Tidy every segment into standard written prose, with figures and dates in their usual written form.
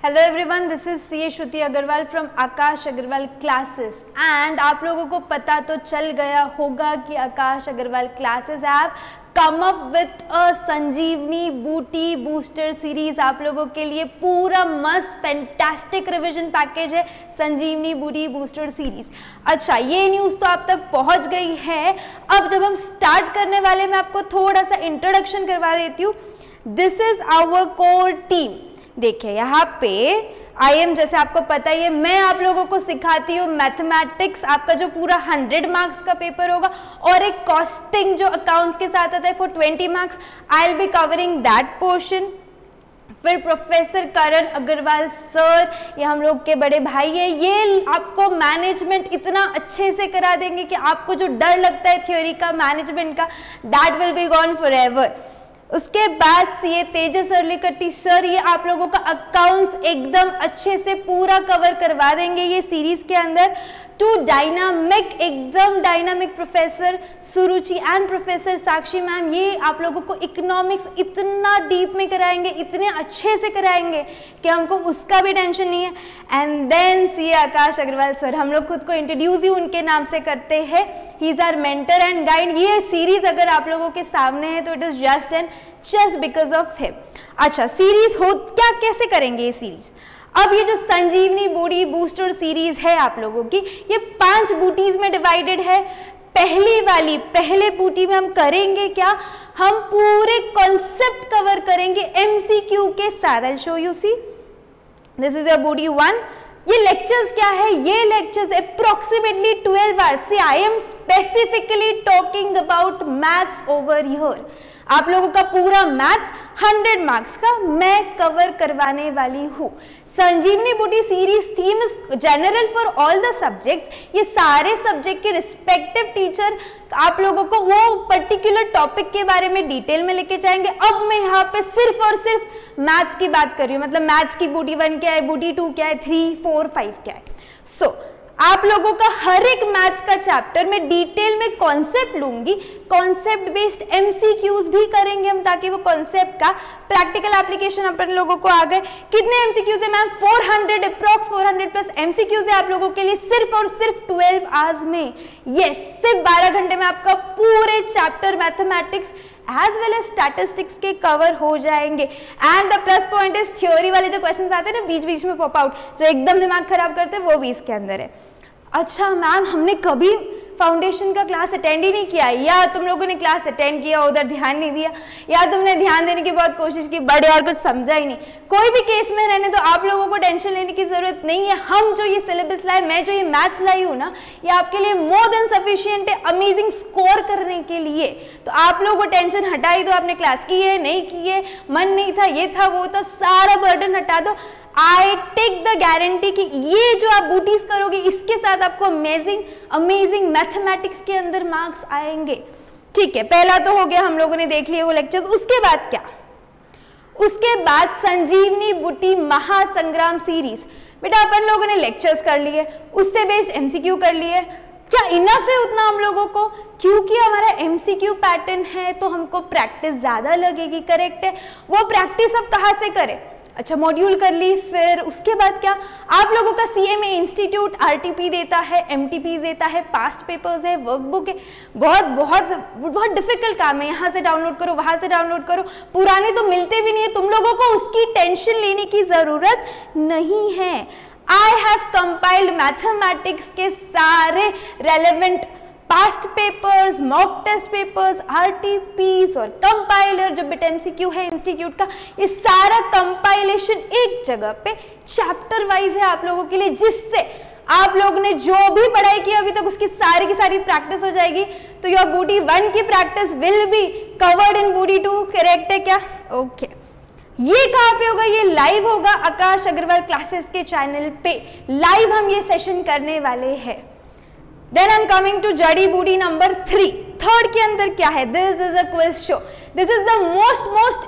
Hello everyone, this is C Shruti Agarwal from Aakash Agarwal classes and आप लोगों को पता तो चल गया होगा कि Aakash Agarwal classes have come up with a Sanjeevani booti booster series. आप लोगों के लिए पूरा मस्त फैंटास्टिक रिवीजन पैकेज है संजीवनी बूटी बूस्टर सीरीज। अच्छा, ये न्यूज़ तो आप तक पहुंच गई है। अब जब हम स्टार्ट करने वाले, मैं आपको थोड़ा सा इंट्रोडक्शन करवा देती हूँ। This is our core team. देखिए यहाँ पे IM, जैसे आपको पता ही है, मैं आप लोगों को सिखाती हूँ मैथमेटिक्स, आपका जो पूरा 100 मार्क्स का पेपर होगा, और एक कॉस्टिंग जो अकाउंट्स के साथ आता है for 20 marks. I will be covering that portion. फिर प्रोफेसर करण अग्रवाल सर, ये हम लोग के बड़े भाई है, ये आपको मैनेजमेंट इतना अच्छे से करा देंगे कि आपको जो डर लगता है थ्योरी का, मैनेजमेंट का, that will be gone for ever. उसके बाद ये तेजस अर्लीकट्टी सर, ये आप लोगों का अकाउंट्स एकदम अच्छे से पूरा कवर करवा देंगे ये सीरीज के अंदर। टू डायनामिक, एकदम dynamic professor Suruchi and professor Sakshi ma'am, ये आप लोगों को इकोनॉमिक्स इतना डीप में कराएंगे, इतने अच्छे से कराएंगे कि हमको उसका भी टेंशन नहीं है। And then see Aakash Agarwal sir, हम लोग खुद को इंट्रोड्यूस ही उनके नाम से करते हैं। He is our mentor and guide. ये सीरीज अगर आप लोगों के सामने है तो it is just because of him. अच्छा, सीरीज हो क्या, कैसे करेंगे ये सीरीज? अब ये जो संजीवनी बूटी बूस्टर सीरीज है आप लोगों की, ये 5 बूटीज में डिवाइडेड है। पहले बूटी में हम करेंगे क्या, हम पूरे कॉन्सेप्ट कवर करेंगे MCQ के साथ। I show you, see this is your booty 1। ये लेक्चर्स क्या है, ये lectures approximately 12 hours. See I am specifically talking about maths over here. आप लोगों का पूरा मैथ्स 100 मार्क्स का मैं कवर करवाने वाली हूँ। संजीवनी बूटी series theme is general for all the subjects. ये सारे सब्जेक्ट के रिस्पेक्टिव टीचर आप लोगों को वो पर्टिकुलर टॉपिक के बारे में डिटेल में लेके जाएंगे। अब मैं यहाँ पे सिर्फ और सिर्फ मैथ्स की बात कर रही हूँ, मतलब मैथ्स की बूटी 1 क्या है, बूटी 2 क्या है, 3, 4, 5 क्या है। सो आप लोगों का हर एक मैथ्स का चैप्टर में डिटेल में कॉन्सेप्ट लूंगी, कॉन्सेप्ट बेस्ड MCQs भी करेंगे हम, ताकि वो कॉन्सेप्ट का प्रैक्टिकल एप्लीकेशन अपन लोगों को आ गए। कितने MCQs है मैम? 400, अप्रॉक्स 400 प्लस MCQs है आप लोगों के लिए सिर्फ और सिर्फ 12 आवर्स में। यस, सिर्फ 12 घंटे में आपका पूरे chapter mathematics as well as statistics के कवर हो जाएंगे। And the plus point is theory वाले जो क्वेश्चंस आते हैं ना बीच बीच में पॉप आउट, जो एकदम दिमाग खराब करते हैं, वो भी इसके अंदर है। अच्छा मैम, हमने कभी फाउंडेशन का क्लास अटेंड ही नहीं किया, या तुम लोगों ने क्लास अटेंड किया उधर ध्यान नहीं दिया, या तुमने ध्यान देने की बहुत कोशिश की बड़े और कुछ समझा ही नहीं। कोई भी केस में रहने तो आप लोगों को टेंशन लेने की जरूरत नहीं है। हम जो ये सिलेबस लाए, मैं जो ये मैथ्स लाई हूँ ना, ये आपके लिए मोर देन सफिशिएंट है अमेजिंग स्कोर करने के लिए। तो आप लोगों को टेंशन हटा ही दो, आपने क्लास की है नहीं की है, मन नहीं था, ये था वो था, सारा बर्डन हटा दो। आई टेक द गारंटी कि ये जो आप बूटीज करोगे, इसके साथ आपको अमेजिंग मैथमेटिक्स के अंदर मार्क्स आएंगे। ठीक है, पहला तो हो गया, हम लोगों ने देख लिए वो लेक्चर्स। उसके बाद क्या? उसके बाद संजीवनी बूटी महासंग्राम सीरीज। बेटा अपन लोगों ने लेक्चर्स कर लिए, उससे बेस्ड MCQ कर लिए। क्या इनफ है उतना हम लोगों को? क्योंकि हमारा MCQ पैटर्न है तो हमको प्रैक्टिस ज्यादा लगेगी। करेक्ट है, वो प्रैक्टिस अब कहाँ से करें? अच्छा, मॉड्यूल कर ली, फिर उसके बाद क्या? आप लोगों का CMA इंस्टीट्यूट RTP देता है, MTP देता है, पास्ट पेपर्स है, वर्कबुक है। बहुत डिफिकल्ट काम है, यहाँ से डाउनलोड करो, वहाँ से डाउनलोड करो, पुराने तो मिलते भी नहीं है। तुम लोगों को उसकी टेंशन लेने की जरूरत नहीं है। आई हैव कंपाइल्ड मैथमेटिक्स के सारे relevant past papers, mock test papers, RTPs और कंपाइलर जो बिट MCQ है इंस्टीट्यूट का, ये सारा कंपाइलेशन एक जगह पे चैप्टर वाइज है आप लोगों के लिए, जिससे आप लोगों ने जो भी पढ़ाई की अभी तक उसकी सारी की सारी प्रैक्टिस हो जाएगी। तो योर बूटी 1 की practice will be covered in बूटी 2। करेक्ट है क्या? ओके। ये कहाँ पे होगा? ये लाइव होगा आकाश अग्रवाल क्लासेस के चैनल पे। लाइव हम ये सेशन करने वाले हैं। Then I'm coming to जड़ी बूटी नंबर 3। थर्ड के अंदर क्या है? This is a quiz show. This is the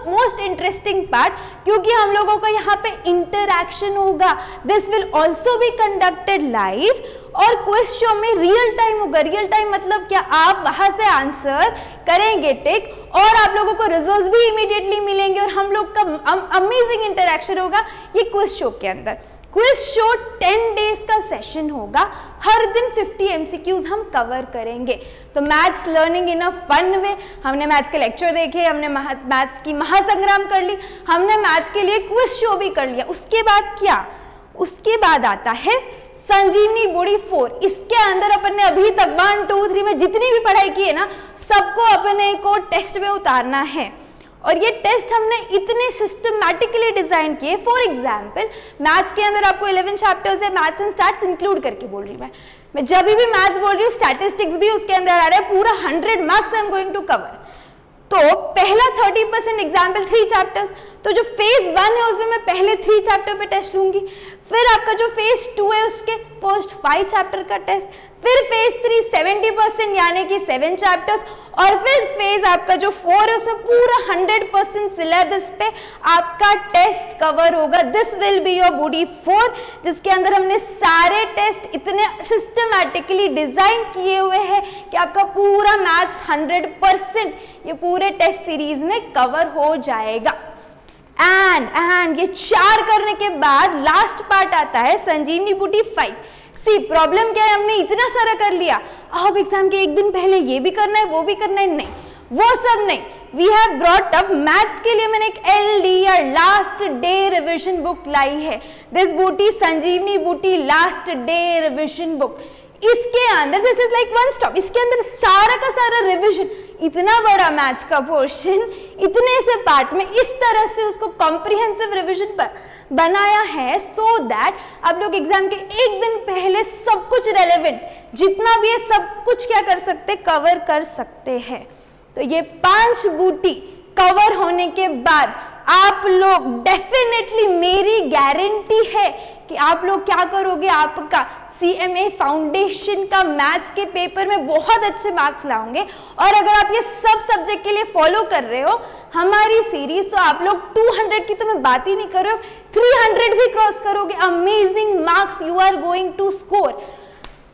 most interesting part, क्योंकि हम लोगों का यहाँ पे इंटरैक्शन होगा। This will also be conducted live और क्विज शो में रियल टाइम होगा। रियल टाइम मतलब क्या? आप वहां से आंसर करेंगे टिक और आप लोगों को रिजल्ट्स भी इमीडिएटली मिलेंगे और हम लोग का अमेजिंग इंटरेक्शन होगा ये क्विज शो के अंदर। क्विज शो 10 डेज का सेशन होगा, हर दिन 50 MCQs हम कवर करेंगे। तो maths learning in a fun way, हमने मैथ्स के लेक्चर देखे, हमने मैथ्स की महासंग्राम कर ली, हमने मैथ्स के लिए क्विज शो भी कर लिया। उसके बाद क्या, उसके बाद आता है संजीवनी बूढ़ी 4। इसके अंदर अपन ने अभी तक 1, 2, 3 में जितनी भी पढ़ाई की है ना, सबको अपने को टेस्ट में उतारना है। और ये टेस्ट हमने इतने सिस्टमैटिकली डिजाइन किए। फॉर एग्जाम्पल मैथ्स के अंदर आपको 11 चैप्टर्स है, मैथ्स एंड स्टैट्स इंक्लूड करके बोल रही हूँ मैं जब भी मैथ्स बोल रही हूँ स्टैटिस्टिक्स भी उसके अंदर आ रहा है, पूरा 100 marks I am going to cover. तो पहला 30% एग्जाम्पल 3 चैप्टर्स, तो जो फेज 1 है उसमें मैं पहले 3 चैप्टर पे टेस्ट लूंगी, फिर आपका जो फेज 2 है उसके फर्स्ट 5 चैप्टर का टेस्ट, फिर फेज 3 70% यानी कि 7 चैप्टर्स, और फिर फेज आपका जो 4 है उसमें पूरा 100% सिलेबस पे आपका टेस्ट कवर होगा। दिस विल बी योर बूढ़ी 4, जिसके अंदर हमने सारे टेस्ट इतने सिस्टमैटिकली डिजाइन किए हुए हैं कि आपका पूरा मैथ्स 100% ये पूरे टेस्ट सीरीज में कवर हो जाएगा। एंड ये 4 करने के बाद लास्ट पार्ट आता है संजीवनी बूटी 5। सी प्रॉब्लम क्या है, हमने इतना सारा कर लिया, अब एग्जाम के एक दिन पहले ये भी करना है वो भी करना है, नहीं वो सब नहीं। We have brought up maths के लिए मैंने एक LDR last day revision book लाई है, दिस बूटी संजीवनी बूटी लास्ट डे रिविजन बुक। इसके अंदर this is like one stop, इसके अंदर सारा का सारा रिविजन, इतना बड़ा मैथ्स का पोर्शन इतने से पार्ट में इस तरह से उसको कॉम्प्रिहेंसिव रिविजन पर बनाया है, सो दैट आप लोग एग्जाम के एक दिन पहले सब कुछ रेलेवेंट जितना भी है सब कुछ क्या कर सकते, कवर कर सकते हैं। तो ये 5 बूटी कवर होने के बाद आप लोग डेफिनेटली, मेरी गारंटी है कि आप लोग क्या करोगे, आपका CMA फाउंडेशन का मैथ्स के पेपर में बहुत अच्छे मार्क्स लाओगे। और अगर आप ये सब सब्जेक्ट के लिए फॉलो कर रहे हो हमारी सीरीज, तो आप लोग 200 की तो मैं बात ही नहीं कर रही हूँ, 300 भी क्रॉस करोगे। Amazing marks you are going to score.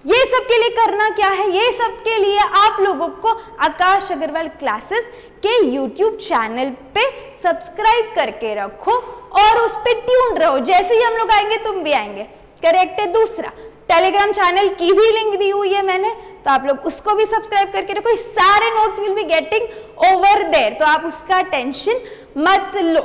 ये सब के लिए करना क्या है, ये सब के लिए आप लोगों को आकाश अग्रवाल क्लासेस के YouTube चैनल पे सब्सक्राइब करके रखो और उस पे ट्यून रहो, जैसे ही हम लोग आएंगे तुम भी आएंगे, करेक्ट है। दूसरा, टेलीग्राम चैनल की भी लिंक दी हुई है मैंने, तो आप लोग उसको भी सब्सक्राइब करके रखो, सारे notes will be getting over there, तो आप उसका टेंशन मत लो।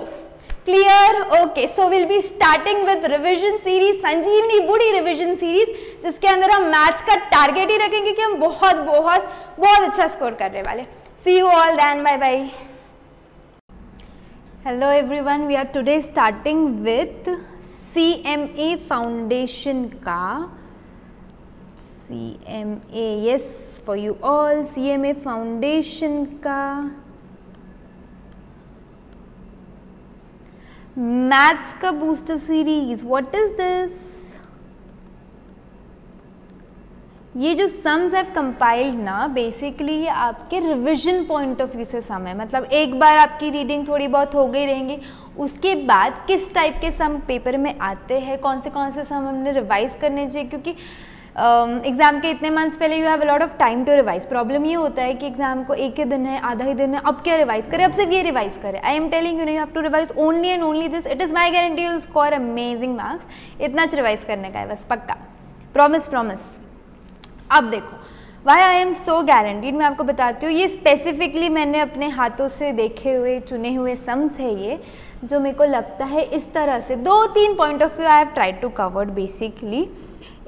Clear? Okay, so will be starting with revision series, Sanjeevani booti revision series, जिसके अंदर हम मैथ्स का टारगेट ही रखेंगे कि हम बहुत बहुत बहुत अच्छा स्कोर करने वाले। See you all then, bye bye. Hello everyone, we are today starting with CMA foundation का CMA, yes for you all, CMA foundation का मैथ्स का booster series. What is this? ये जो सम्स हैव कंपाइल्ड ना, basically ये आपके revision point of view से सम है, मतलब एक बार आपकी रीडिंग थोड़ी बहुत हो गई रहेंगी, उसके बाद किस टाइप के सम पेपर में आते हैं, कौन से सम हमने रिवाइज करने चाहिए, क्योंकि एग्जाम के इतने मंथ्स पहले you have a lot of time to revise. Problem ये होता है कि एग्जाम को एक ही दिन है, आधा ही दिन है, अब क्या रिवाइज करें, अब सिर्फ ये रिवाइज करें। I am telling you, you have to revise only and only this, it is my guarantee you score amazing marks. इतना रिवाइज करने का है बस, पक्का, प्रॉमिस प्रॉमिस। अब देखो, why I am so guaranteed, मैं आपको बताती हूँ, ये स्पेसिफिकली मैंने अपने हाथों से देखे हुए चुने हुए सम्स है ये, जो मेरे को लगता है इस तरह से 2-3 point of view I have tried to covered. Basically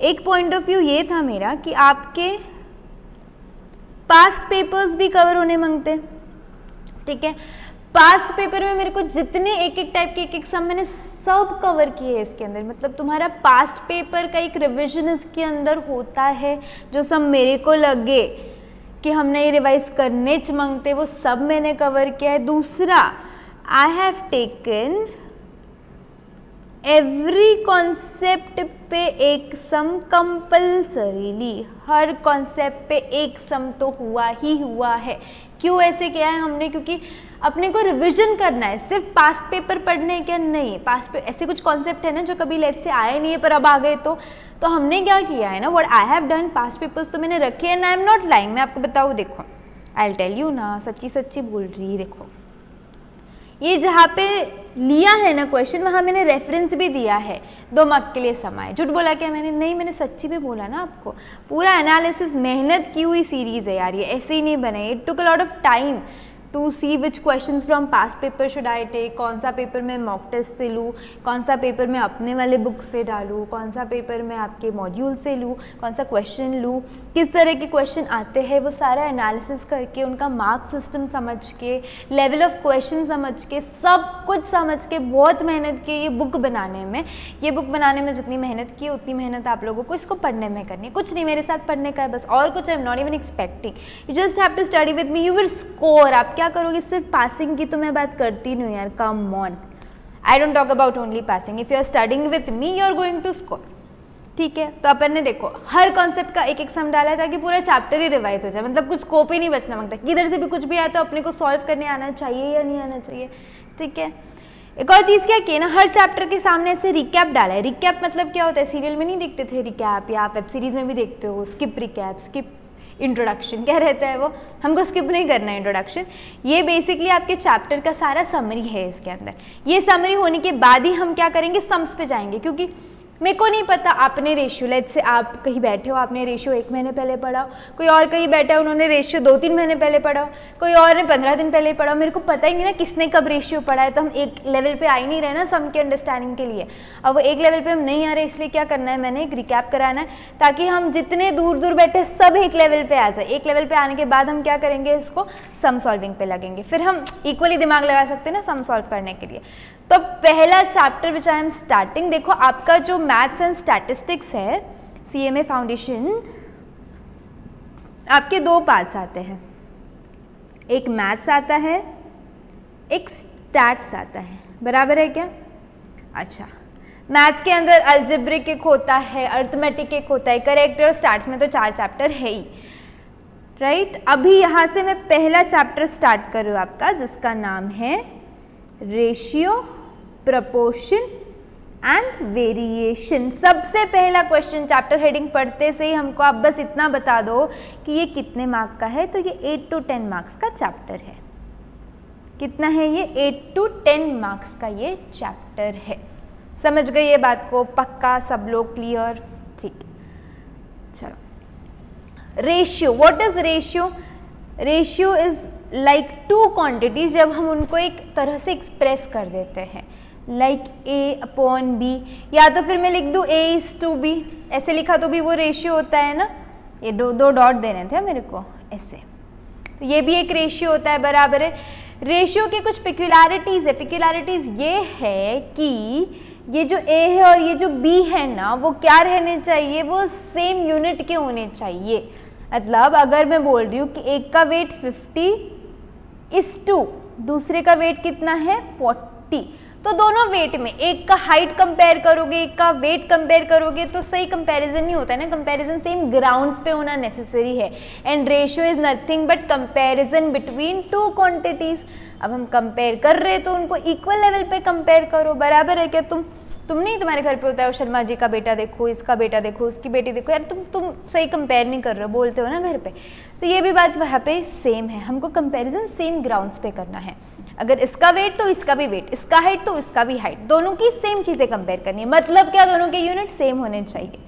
एक पॉइंट ऑफ व्यू ये था मेरा कि आपके पास्ट पेपर्स भी कवर होने मांगते, ठीक है। पास्ट पेपर में मेरे को जितने एक एक टाइप के एक एक सम मैंने सब कवर किए इसके अंदर, मतलब तुम्हारा पास्ट पेपर का एक रिविजन इसके अंदर होता है, जो सब मेरे को लगे कि हमने ये रिवाइज करने च मांगते वो सब मैंने कवर किया है। दूसरा, I have taken every concept पे एक सम कंपल्सरीली, हर कॉन्सेप्ट पे एक सम तो हुआ ही हुआ है। क्यों ऐसे किया है हमने, क्योंकि अपने को रिवीजन करना है, सिर्फ पास्ट पेपर पढ़ने क्या नहीं, पास्ट पे ऐसे कुछ कॉन्सेप्ट है ना जो कभी लेट से आए नहीं है पर अब आ गए, तो हमने क्या किया है ना, what I have done, past papers तो मैंने रखे हैं, आई एम नॉट लाइंग, मैं आपको बताऊँ। देखो आई टेल यू ना, सच्ची सच्ची बोल रही। देखो ये जहाँ पे लिया है ना क्वेश्चन, वहाँ मैंने रेफरेंस भी दिया है 2 मार्क के लिए समाए। झूठ बोला क्या मैंने? नहीं, मैंने सच्ची भी बोला ना आपको। पूरा एनालिसिस मेहनत की हुई सीरीज़ है यार, ये ऐसे ही नहीं बने। It took a lot of time to see which question from past paper should I take, कौन सा पेपर मैं मॉक टेस्ट से लूँ, कौन सा पेपर मैं अपने वाले बुक से डालूँ, कौन सा पेपर मैं आपके मॉड्यूल से लूँ, कौन सा क्वेश्चन लूँ, किस तरह के क्वेश्चन आते हैं, वो सारा एनालिसिस करके, उनका मार्क सिस्टम समझ के, लेवल ऑफ क्वेश्चन समझ के, सब कुछ समझ के, बहुत मेहनत की ये बुक बनाने में। ये बुक बनाने में जितनी मेहनत की उतनी मेहनत आप लोगों को इसको पढ़ने में करनी है। कुछ नहीं, मेरे साथ पढ़ने का है बस, और कुछ I am not even expecting. You just have to study with me, you will score. आप क्या करोगे? सिर्फ पासिंग की तो मैं बात करती नहीं यार, come on. I don't talk about only passing. If you are studying with me you are going to score, ठीक है। तो अपन ने देखो हर कॉन्सेप्ट का एक एक सम डाला है ताकि पूरा चैप्टर ही रिवाइज हो जाए, मतलब कुछ स्कोप ही नहीं बचना मांगता। किधर से भी कुछ भी आया तो अपने को सॉल्व करने आना चाहिए या नहीं आना चाहिए, ठीक है। एक और चीज़ क्या की ना, हर चैप्टर के सामने ऐसे रिकैप डाला है। रिकैप मतलब क्या होता है? सीरियल में नहीं देखते थे रिकैप, या आप वेब सीरीज में भी देखते हो स्किप रिकैप, स्किप इंट्रोडक्शन, क्या रहता है वो, हमको स्किप नहीं करना है इंट्रोडक्शन। ये बेसिकली आपके चैप्टर का सारा समरी है इसके अंदर। ये समरी होने के बाद ही हम क्या करेंगे, सम्स पे जाएंगे। क्योंकि मेरे को नहीं पता आपने रेशियो, लेट से आप कहीं बैठे हो, आपने रेशियो 1 महीने पहले पढ़ा, कोई और कहीं बैठा है उन्होंने रेशियो 2-3 महीने पहले पढ़ा, कोई और ने 15 दिन पहले पढ़ा। मेरे को पता ही नहीं ना किसने कब रेशियो पढ़ा है। तो हम एक लेवल पे आ ही नहीं रहे ना सम के अंडरस्टैंडिंग के लिए। अब वो एक लेवल पे हम नहीं आ रहे, इसलिए क्या करना है, मैंने एक रिकैप कराना है ताकि हम जितने दूर दूर बैठे सब एक लेवल पे आ जाए। एक लेवल पे आने के बाद हम क्या करेंगे, इसको सम सॉल्विंग पे लगेंगे। फिर हम इक्वली दिमाग लगा सकते हैं ना सम सॉल्व करने के लिए। तो पहला chapter which I am starting, देखो आपका जो मैथ्स एंड स्टैटिस्टिक्स है CMA फाउंडेशन, आपके 2 पार्ट्स आते हैं, एक मैथ्स आता है, एक स्टैट्स आता है, बराबर है क्या? अच्छा, मैथ्स के अंदर अलजेब्रिक एक होता है, अर्थमेटिक एक होता है, करेक्ट, और स्टैट्स में तो 4 चैप्टर है ही, राइट। अभी यहाँ से मैं पहला चैप्टर स्टार्ट कर रही हूँ आपका, जिसका नाम है रेशियो, प्रपोर्शन एंड वेरिएशन। सबसे पहला क्वेश्चन चैप्टर हेडिंग पढ़ते से ही हमको आप बस इतना बता दो कि ये कितने मार्क का है। तो ये 8 to 10 मार्क्स का चैप्टर है। कितना है ये? 8 to 10 मार्क्स का ये चैप्टर है। समझ गए ये बात को? पक्का सब लोग क्लियर? ठीक है, चलो। Ratio, what is ratio? Ratio is like 2 quantities, जब हम उनको एक तरह से एक्सप्रेस कर देते हैं, लाइक A/B, या तो फिर मैं लिख दूँ A/B, ऐसे लिखा तो भी वो रेशियो होता है ना। ये दो डॉट देने थे मेरे को ऐसे, तो ये भी एक रेशियो होता है, बराबर है। रेशियो के कुछ पिक्युलैरिटीज़ है। पिक्युलैरिटीज़ ये है कि ये जो A है और ये जो B है ना, वो क्या रहने चाहिए, वो सेम यूनिट के होने चाहिए। मतलब अगर मैं बोल रही हूँ कि एक का वेट 50:2, दूसरे का वेट कितना है 40, तो दोनों वेट में एक का हाइट कंपेयर करोगे, एक का वेट कंपेयर करोगे, तो सही कंपैरिजन नहीं होता है ना। कंपैरिजन सेम ग्राउंड्स पे होना नेसेसरी है। And ratio is nothing but comparison between 2 quantities. अब हम कंपेयर कर रहे हैं तो उनको इक्वल लेवल पे कंपेयर करो, बराबर है क्या? तुम नहीं, तुम्हारे घर पे होता है शर्मा जी का बेटा देखो, इसका बेटा देखो, उसकी बेटी देखो, यार तुम सही कंपेयर नहीं कर रहे हो, बोलते हो ना घर पे। तो ये भी बात वहाँ पे सेम है, हमको कंपैरिजन सेम ग्राउंड्स पे करना है। अगर इसका वेट तो इसका भी वेट, इसका हाइट तो इसका भी हाइट, दोनों की सेम चीज़ें कंपेयर करनी है। मतलब क्या, दोनों के यूनिट सेम होने चाहिए।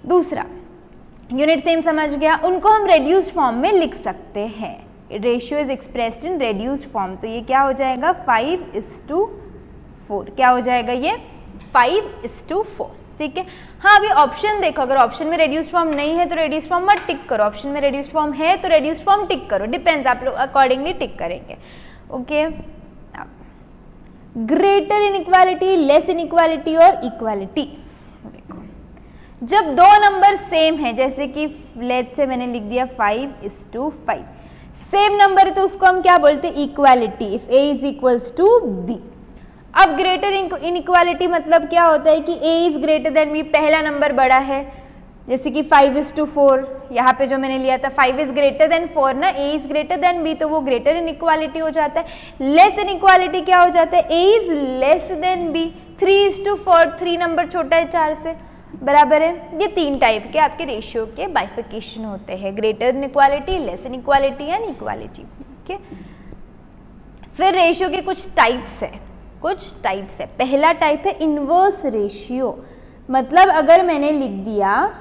दूसरा, यूनिट सेम समझ गया, उनको हम रेड्यूस्ड फॉर्म में लिख सकते हैं। Ratio is expressed in reduced form, तो ये क्या हो जाएगा 5:4। क्या हो जाएगा ये 5:4, ठीक है। हाँ, अभी ऑप्शन देखो, अगर ऑप्शन में रेड्यूस्ड फॉर्म नहीं है तो रेड्यूस्ड फॉर्म मत टिक करो, ऑप्शन में रेड्यूस्ड फॉर्म है तो रेड्यूस्ड फॉर्म टिक करो, डिपेंड्स, आप लोग अकॉर्डिंगली टिक करेंगे। Okay, greater inequality, less inequality और इक्वालिटी। देखो, जब 2 नंबर सेम है, जैसे कि लेट से मैंने लिख दिया 5:5, सेम नंबर है तो उसको हम क्या बोलते हैं, equality. If A is equals to B। अब ग्रेटर इनइक्वालिटी मतलब क्या होता है कि A is greater than B, पहला नंबर बड़ा है, जैसे कि 5:4, यहाँ पे जो मैंने लिया था 5 इज ग्रेटर देन 4 ना, A is greater than B, तो वो ग्रेटर इनइक्वालिटी हो जाता है। लेस इनइक्वालिटी क्या हो जाता है, A is less than B, 3:4, 3 number छोटा है 4 से। बराबर है। ये 3 टाइप के आपके रेशियो के बाइफिकेशन होते हैं, greater inequality, less inequality and equality. Okay, फिर रेशियो के कुछ टाइप्स है, पहला टाइप है इन्वर्स रेशियो। मतलब अगर मैंने लिख दिया,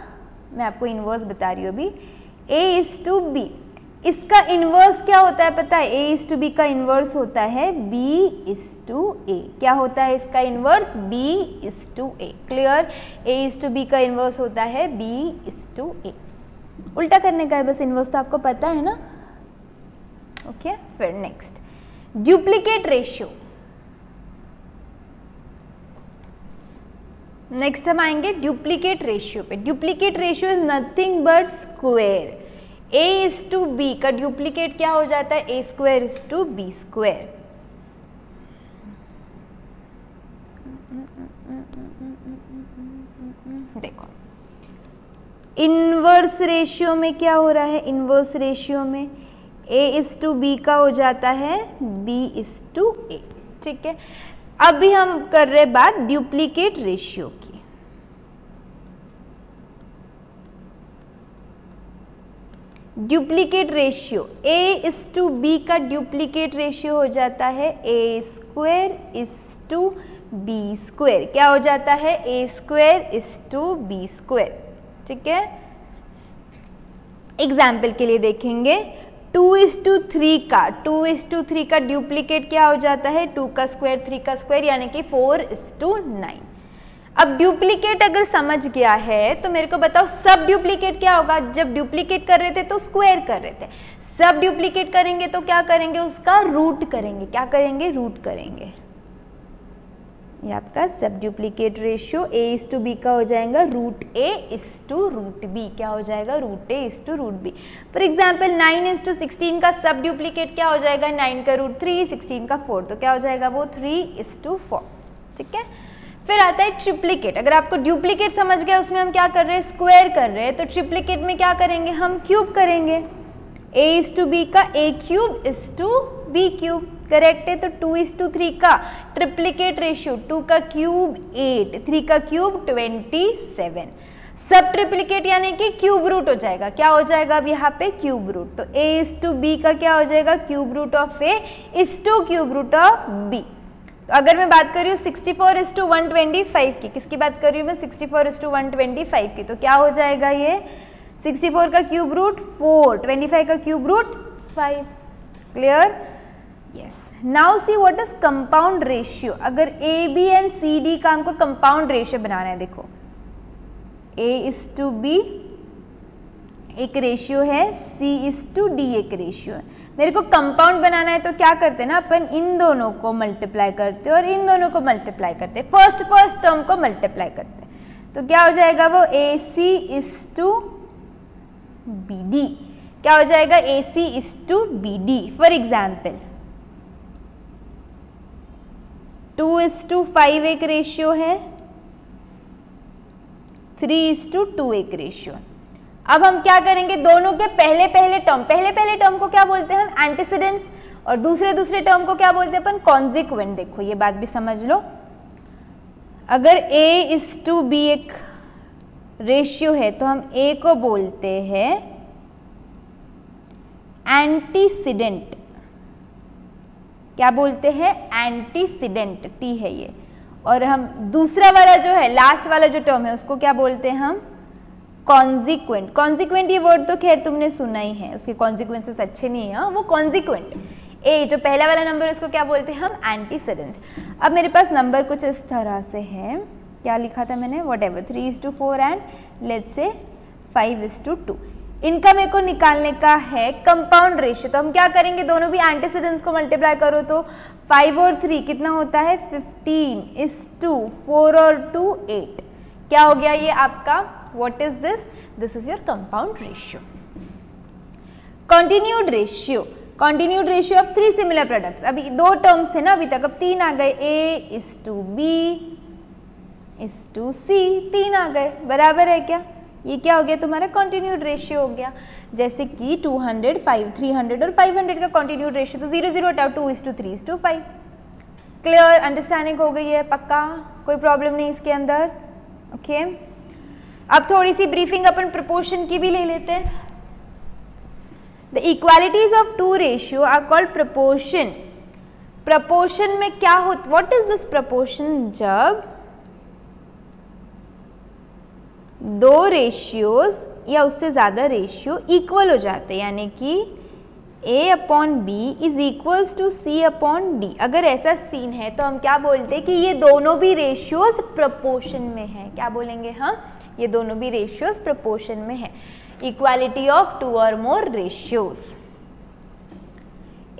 मैं आपको इन्वर्स बता रही हूँ अभी, A:B, इसका इन्वर्स क्या होता है पता है? A:B का इन्वर्स होता है B:A। क्या होता है इसका इन्वर्स? B:A। क्लियर? A:B का इन्वर्स होता है B:A। उल्टा करने का है बस, इन्वर्स तो आपको पता है ना। ओके, फिर नेक्स्ट डुप्लीकेट रेशियो। नेक्स्ट हम आएंगे डुप्लीकेट रेशियो पे। Duplicate ratio is nothing but square. A:B का डुप्लीकेट क्या हो जाता है? A²:B²। देखो इन्वर्स रेशियो में क्या हो रहा है? इन्वर्स रेशियो में A:B का हो जाता है B:A। ठीक है, अभी हम कर रहे बात डुप्लीकेट रेशियो की। डुप्लीकेट रेशियो A:B का डुप्लीकेट रेशियो हो जाता है A²:B²। क्या हो जाता है? A²:B²। ठीक है, एग्जाम्पल के लिए देखेंगे 2:3 का डुप्लीकेट क्या हो जाता है? 2 का स्क्वायर 3 का स्क्वायर यानी कि 4:9। अब डुप्लीकेट अगर समझ गया है तो मेरे को बताओ सब डुप्लीकेट क्या होगा? जब डुप्लीकेट कर रहे थे तो स्क्वायर कर रहे थे, सब डुप्लीकेट करेंगे तो क्या करेंगे? उसका रूट करेंगे। क्या करेंगे? रूट करेंगे। ये आपका सब डुप्लीकेट रेशियो A:B का हो जाएगा √A:√B। क्या हो जाएगा? √A:√B। फॉर एग्जाम्पल 9:16 का सब डुप्लीकेट क्या हो जाएगा? 9 का √3, 16 का 4, तो क्या हो जाएगा वो? 3:4। ठीक है, फिर आता है ट्रिप्लीकेट। अगर आपको डुप्लीकेट समझ गया, उसमें हम क्या कर रहे हैं? स्क्वायर कर रहे हैं। तो ट्रिप्लीकेट में क्या करेंगे? हम क्यूब करेंगे। A:B का A³:B³। करेक्ट है। तो 2:3 का ट्रिप्लीकेट रेशियो 2 का क्यूब 8, 3 का क्यूब 27। सब ट्रिप्लीकेट यानी कि क्यूब रूट हो जाएगा। क्या हो जाएगा अब यहाँ पे? Cube root. तो A:B का क्या हो जाएगा? Cube root of A cube root of B। तो अगर मैं बात कर रही हूँ 64:125 की, किसकी बात कर रही हूँ मैं? 64:125 की। तो क्या हो जाएगा ये? 64 का क्यूब रूट 4, 25 का cube root 5। Clear? Yes. Now see what is compound ratio. अगर AB एंड CD का हमको कंपाउंड रेशियो बनाना है, देखो A:B एक रेशियो है, C:D एक रेशियो है। मेरे को कंपाउंड बनाना है तो क्या करते हैं ना, अपन इन दोनों को मल्टीप्लाई करते हैं और इन दोनों को मल्टीप्लाई करते हैं, फर्स्ट टर्म को मल्टीप्लाई करते हैं। तो क्या हो जाएगा वो? AC:BD। क्या हो जाएगा? AC:BD। फॉर एग्जाम्पल 2:5 एक रेशियो है, 3:2 एक रेशियो। अब हम क्या करेंगे? दोनों के पहले टर्म को क्या बोलते हैं हम? एंटीसीडेंट्स। और दूसरे टर्म को क्या बोलते हैं अपन? कॉन्जिक्वेंट। देखो ये बात भी समझ लो, अगर A:B एक रेशियो है तो हम A को बोलते हैं एंटीसीडेंट। क्या बोलते हैं? एंटीसीडेंट। T है ये। और हम दूसरा वाला जो है, लास्ट वाला जो टर्म है, उसको क्या बोलते हैं हम? कॉन्जिक्वेंट। कॉन्जिक्वेंट ये वर्ड तो खैर तुमने सुना ही है, उसके कॉन्जिक्वेंसेस अच्छे नहीं है। वो कॉन्जिक्वेंट A जो पहला वाला नंबर है उसको क्या बोलते हैं हम? एंटीसीडेंट। अब मेरे पास नंबर कुछ इस तरह से है, क्या लिखा था मैंने? Whatever 3:4 and let's say 5:2। इनका मेरे को निकालने का है कंपाउंड रेशियो। तो हम क्या करेंगे? दोनों भी एंटीसीडेंट्स को मल्टीप्लाई करो तो 5 और 3 कितना होता है? 15:4 और 2 8। क्या हो गया ये आपका? What is this? This is your compound ratio. Continued ratio. Continued ratio of 3 similar products. अभी 2 टर्म्स थे ना अभी तक, अब 3 आ गए। A:B:C 3 आ गए। बराबर है क्या? ये क्या हो गया तुम्हारा? कॉन्टिन्यूड रेशियो हो गया। जैसे कि 200, 300 और 500 का कॉन्टिन्यूड रेशियो। तो 0 0 हटाओ, 2:3:5। क्लियर? अंडरस्टैंडिंग हो गई है? पक्का? कोई प्रॉब्लम नहीं इसके अंदर? ओके अब थोड़ी सी ब्रीफिंग अपन प्रोपोर्शन की भी ले लेते हैं। The equalities of two ratio are called proportion. Proportion में क्या होता, व्हाट इज दिस प्रोपोर्शन? जब दो रेशियोज या उससे ज्यादा रेशियो इक्वल हो जाते हैं, यानी कि A/B is equals to C/D। अगर ऐसा सीन है तो हम क्या बोलते हैं कि ये दोनों भी रेशियोज प्रोपोर्शन में है। क्या बोलेंगे हम? ये दोनों भी रेशियोज प्रोपोर्शन में है। इक्वालिटी ऑफ टू और more ratios,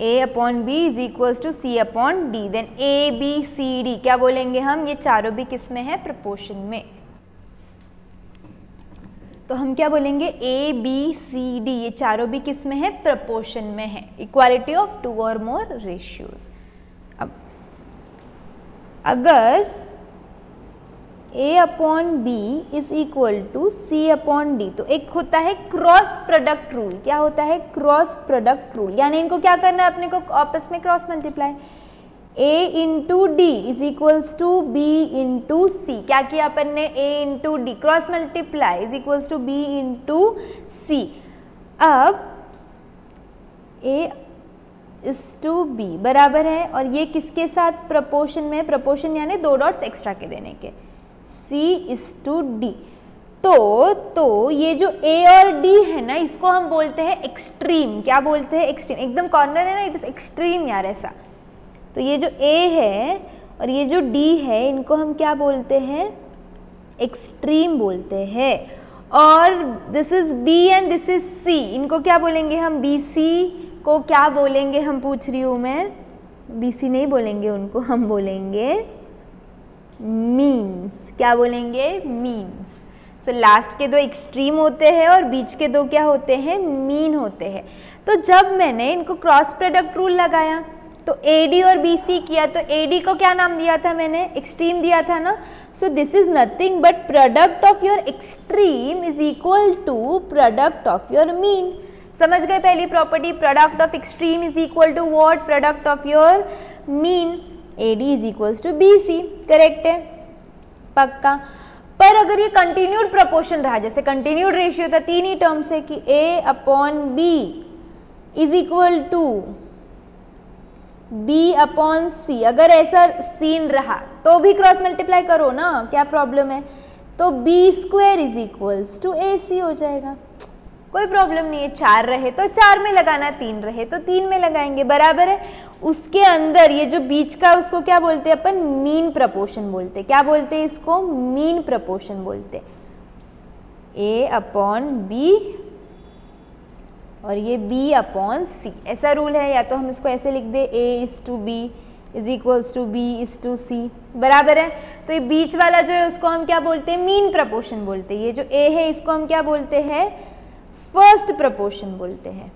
A/B is equals to C/D। Then ABCD क्या बोलेंगे हम? ये चारों भी किस में है? प्रोपोर्शन में। तो हम क्या बोलेंगे? ABCD ये चारों भी किस में है? प्रोपोर्शन में है। इक्वालिटी ऑफ टू और मोर रेशियोज। अब अगर A/B is equal to C/D, तो एक होता है क्रॉस प्रोडक्ट रूल। क्या होता है? क्रॉस प्रोडक्ट रूल, यानी इनको क्या करना है अपने को? आपस में cross multiply. A into D is equals to B into C। क्या किया अपन ने? A into d, cross multiply is equals to B into C। अब A इज टू B बराबर है, और ये किसके साथ प्रोपोर्शन में? प्रोपोर्शन यानी दो डॉट्स एक्स्ट्रा के देने के, C इज टू D। तो ये जो A और D है ना, इसको हम बोलते हैं एक्सट्रीम। क्या बोलते हैं? एक्सट्रीम। एकदम कॉर्नर है ना, इट इज एक्सट्रीम यार ऐसा। तो ये जो A है और ये जो D है, इनको हम क्या बोलते हैं? एक्सट्रीम बोलते हैं। और this is B and this is C, इनको क्या बोलेंगे हम? BC को क्या बोलेंगे हम? पूछ रही हूँ मैं। BC नहीं बोलेंगे उनको, हम बोलेंगे मीन्स। क्या बोलेंगे? मीन्स। सो लास्ट के दो एक्सट्रीम होते हैं और बीच के दो क्या होते हैं? मीन होते हैं। तो जब मैंने इनको क्रॉस प्रोडक्ट रूल लगाया तो AD और BC किया, तो AD को क्या नाम दिया था मैंने? एक्सट्रीम दिया था ना। So this is nothing but product of your extreme is equal to product of your mean. समझ गए पहली property? Product of extreme is equal to what? Product of your mean. AD is equals to BC। Correct है? पक्का। पर अगर ये continued proportion रहा, जैसे कंटिन्यूड रेशियो था तीन ही टर्म से कि A/B is equal to B/C, अगर ऐसा सीन रहा तो भी क्रॉस मल्टीप्लाई करो ना, क्या प्रॉब्लम है? तो B² is equals to AC हो जाएगा। कोई प्रॉब्लम नहीं है। 4 रहे तो 4 में लगाना, 3 रहे तो 3 में लगाएंगे, बराबर है। उसके अंदर ये जो बीच का, उसको क्या बोलते हैं अपन? मीन प्रोपोर्शन बोलते हैं। क्या बोलते हैं इसको? मीन प्रोपोर्शन बोलते हैं। A/B और ये B/C, ऐसा रूल है। या तो हम इसको ऐसे लिख दे, A is to B is equals to B is to C, बराबर है। तो ये बीच वाला जो है उसको हम क्या बोलते हैं? मीन प्रोपोर्शन बोलते हैं। ये जो A है इसको हम क्या बोलते हैं? फर्स्ट प्रोपोर्शन बोलते हैं।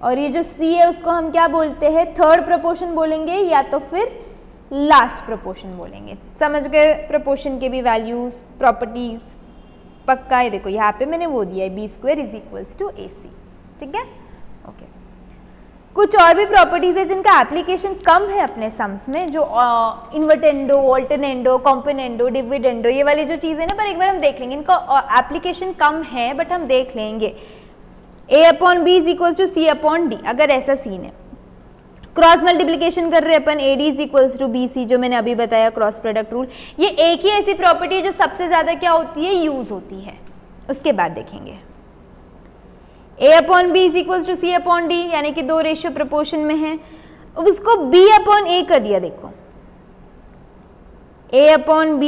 और ये जो C है उसको हम क्या बोलते हैं? थर्ड प्रोपोर्शन बोलेंगे, या तो फिर लास्ट प्रोपोर्शन बोलेंगे। समझ गए प्रोपोर्शन के भी वैल्यूज, प्रॉपर्टीज? पक्का है। देखो यहाँ पे मैंने वो दिया है, B² is equals to AC। ठीक है? ओके। कुछ और भी प्रॉपर्टीज है जिनका एप्लीकेशन कम है अपने सम्स में, जो इन्वर्टेंडो, ऑल्टरनेंडो, कॉम्पोनेंडो, डिविडेंडो, ये वाली जो चीज़ें ना, पर एक बार हम देख लेंगे। इनका एप्लीकेशन कम है बट हम देख लेंगे। A/B is equals to C/D, अगर ऐसा सीन है। क्रॉस मल्टीप्लिकेशन कर रहे हैं अपन, AD is equals to BC, जो मैंने अभी बताया क्रॉस प्रोडक्ट रूल। ये एक ही ऐसी प्रॉपर्टी है जो सबसे ज़्यादा क्या होती है? यूज होती है। उसके बाद देखेंगे A/B is equals to C/D, यानी कि दो रेशियो प्रोपोर्शन में है। अब उसको B/A कर दिया। देखो A/B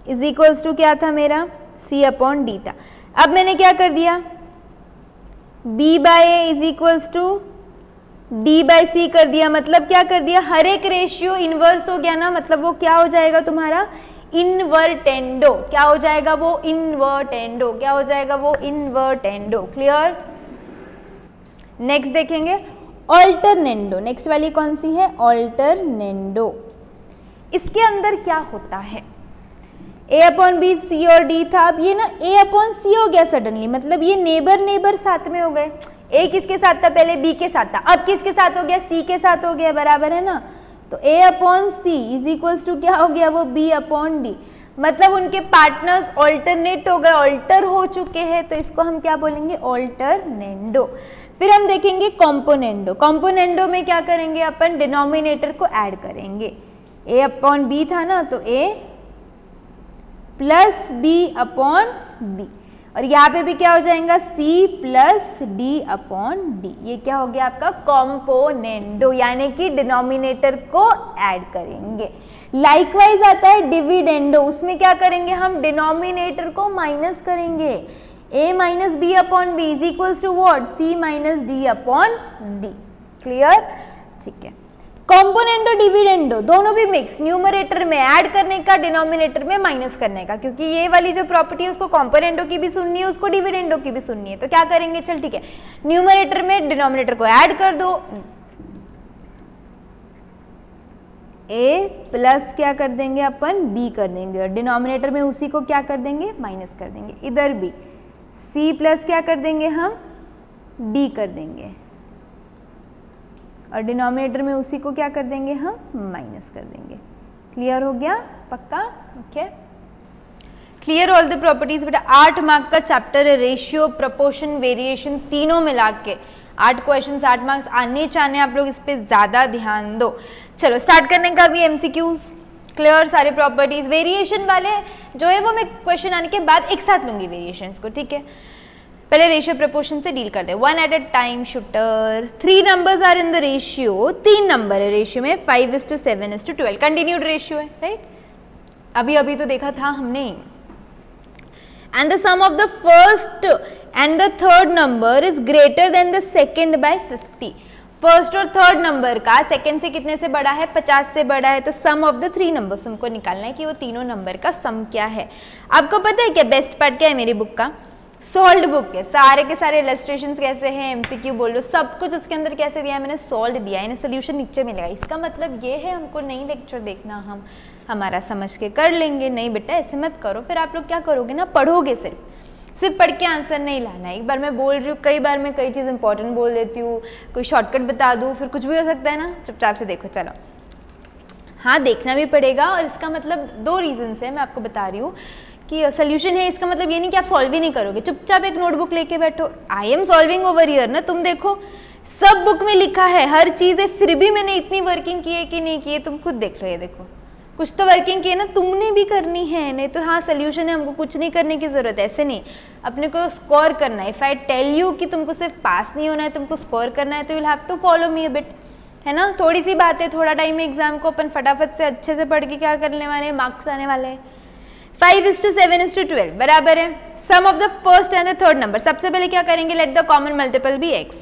इज इक्वल्स टू क्या था मेरा? C/D था। अब मैंने क्या कर दिया? B/A is equals to D/C कर दिया। मतलब क्या कर दिया? हर एक रेशियो इनवर्स हो गया ना, मतलब वो क्या हो जाएगा तुम्हारा? इनवर्टेंडो। क्या हो जाएगा वो? इनवर्टेंडो। क्या हो जाएगा वो? इनवर्टेंडो। क्लियर? नेक्स्ट देखेंगे ऑल्टरनेंडो। नेक्स्ट वाली कौन सी है? ऑल्टरनेंडो। इसके अंदर क्या होता है? A/B C और D था, अब ये ना A/C हो गया सडनली, मतलब ये नेबर साथ में हो गए। A किसके साथ था? पहले B के साथ था, अब किसके साथ हो गया? C के साथ हो गया, बराबर है ना। तो A/C इज इक्वल्स टू क्या हो गया? वो B/D। मतलब उनके पार्टनर्स ऑल्टरनेट हो गए, ऑल्टर हो चुके हैं, तो इसको हम क्या बोलेंगे, ऑल्टरनेंडो। फिर हम देखेंगे कॉम्पोनेंडो। कॉम्पोनेंडो में क्या करेंगे अपन, डिनोमिनेटर को ऐड करेंगे। a अपॉन बी था ना, तो a plus b upon b, और यहाँ पे भी क्या हो जाएगा, c plus d upon d. ये क्या हो गया आपका कॉम्पोनेंडो, यानी कि डिनोमिनेटर को ऐड करेंगे। लाइकवाइज आता है डिविडेंडो, उसमें क्या करेंगे हम, डिनोमिनेटर को माइनस करेंगे। a minus b upon b is equals to what, c minus d upon d. Clear, ठीक है। कॉम्पोनेंडो डिविडेंडो दोनों भी मिक्स, न्यूमरेटर में ऐड करने का, डिनोमिनेटर में माइनस करने का, क्योंकि ये वाली जो प्रॉपर्टी है उसको कॉम्पोनेंडो की भी सुननी है, उसको डिविडेंडो की भी सुननी है। तो क्या करेंगे, चल ठीक है, न्यूमरेटर में डिनोमिनेटर को ऐड कर दो, a प्लस क्या कर देंगे अपन, b कर देंगे, और डिनोमिनेटर में उसी को क्या कर देंगे, माइनस कर देंगे। इधर भी c प्लस क्या कर देंगे हम, d कर देंगे, और डिनोमिनेटर में उसी को क्या कर देंगे हम, माइनस कर देंगे। क्लियर हो गया, पक्का, okay. Clear all the properties. बेटा 8 मार्क का चैप्टर है, रेशियो, प्रोपोर्शन, वेरिएशन तीनों मिला के 8 क्वेश्चन 8 मार्क्स आने चाहिए, आप लोग इस पे ज्यादा ध्यान दो। चलो स्टार्ट करने का भी एमसीक्यूज। क्लियर सारे प्रॉपर्टीज। वेरिएशन वाले जो है वो मैं क्वेश्चन आने के बाद एक साथ लूंगी वेरिएशंस को, ठीक है। पहले रेशियो प्रोपोर्शन से डील कर दे। 1 at a time shooter, 3 numbers are in the ratio, 3 number है रेशियो में, 5:7:12 कंटिन्यूड रेशियो है, राइट। अभी अभी तो देखा था हमने। And the sum of the first and the third number is greater than the second by 50। First और थर्ड नंबर का सेकेंड से कितने से बड़ा है, 50 से बड़ा है। तो सम ऑफ द 3 नंबर्स तुमको निकालना है कि वो तीनों नंबर का सम क्या है। आपको पता है क्या बेस्ट पार्ट क्या है मेरी बुक का, सॉल्व बुक है, सारे के सारे इलस्ट्रेशंस कैसे हैं, एमसीक्यू बोलो, सब कुछ उसके अंदर कैसे दिया है, मैंने सॉल्व दिया है, इन्हें सोल्यूशन नीचे मिलेगा। इसका मतलब ये है हमको नहीं लेक्चर देखना, हम हमारा समझ के कर लेंगे। नहीं बेटा ऐसे मत करो, फिर आप लोग क्या करोगे ना, पढ़ोगे, सिर्फ पढ़ के आंसर नहीं लाना है। एक बार मैं बोल रही हूँ, कई बार मैं कई चीज़ इंपॉर्टेंट बोल देती हूँ, कोई शॉर्टकट बता दूँ, फिर कुछ भी हो सकता है ना, चुपचाप से देखो। चलो हाँ देखना भी पड़ेगा, और इसका मतलब 2 रीजन है मैं आपको बता रही हूँ कि सोल्यूशन है, इसका मतलब ये नहीं कि आप सॉल्व ही नहीं करोगे, चुपचाप एक नोटबुक लेके बैठो। I am solving over here ना, तुम देखो सब बुक में लिखा है, हर चीज़ है, फिर भी मैंने इतनी वर्किंग की है कि नहीं की है, तुम खुद देख लो। ये देखो कुछ तो वर्किंग की है ना, तुमने भी करनी है, नहीं तो हाँ सोल्यूशन है, हमको कुछ नहीं करने की जरूरत है, ऐसे नहीं, अपने को स्कोर करना है। इफ आई टेल यू कि तुमको सिर्फ पास नहीं होना है, तुमको स्कोर करना है, तो you will have to follow me a bit, है ना। थोड़ी सी बात है, थोड़ा टाइम है एग्जाम को, अपन फटाफट से अच्छे से पढ़ के क्या करने वाले हैं, मार्क्स लाने वाले हैं। 5:7:12 बराबर है sum of the first and the third number. सबसे पहले क्या करेंगे, let the common multiple be x,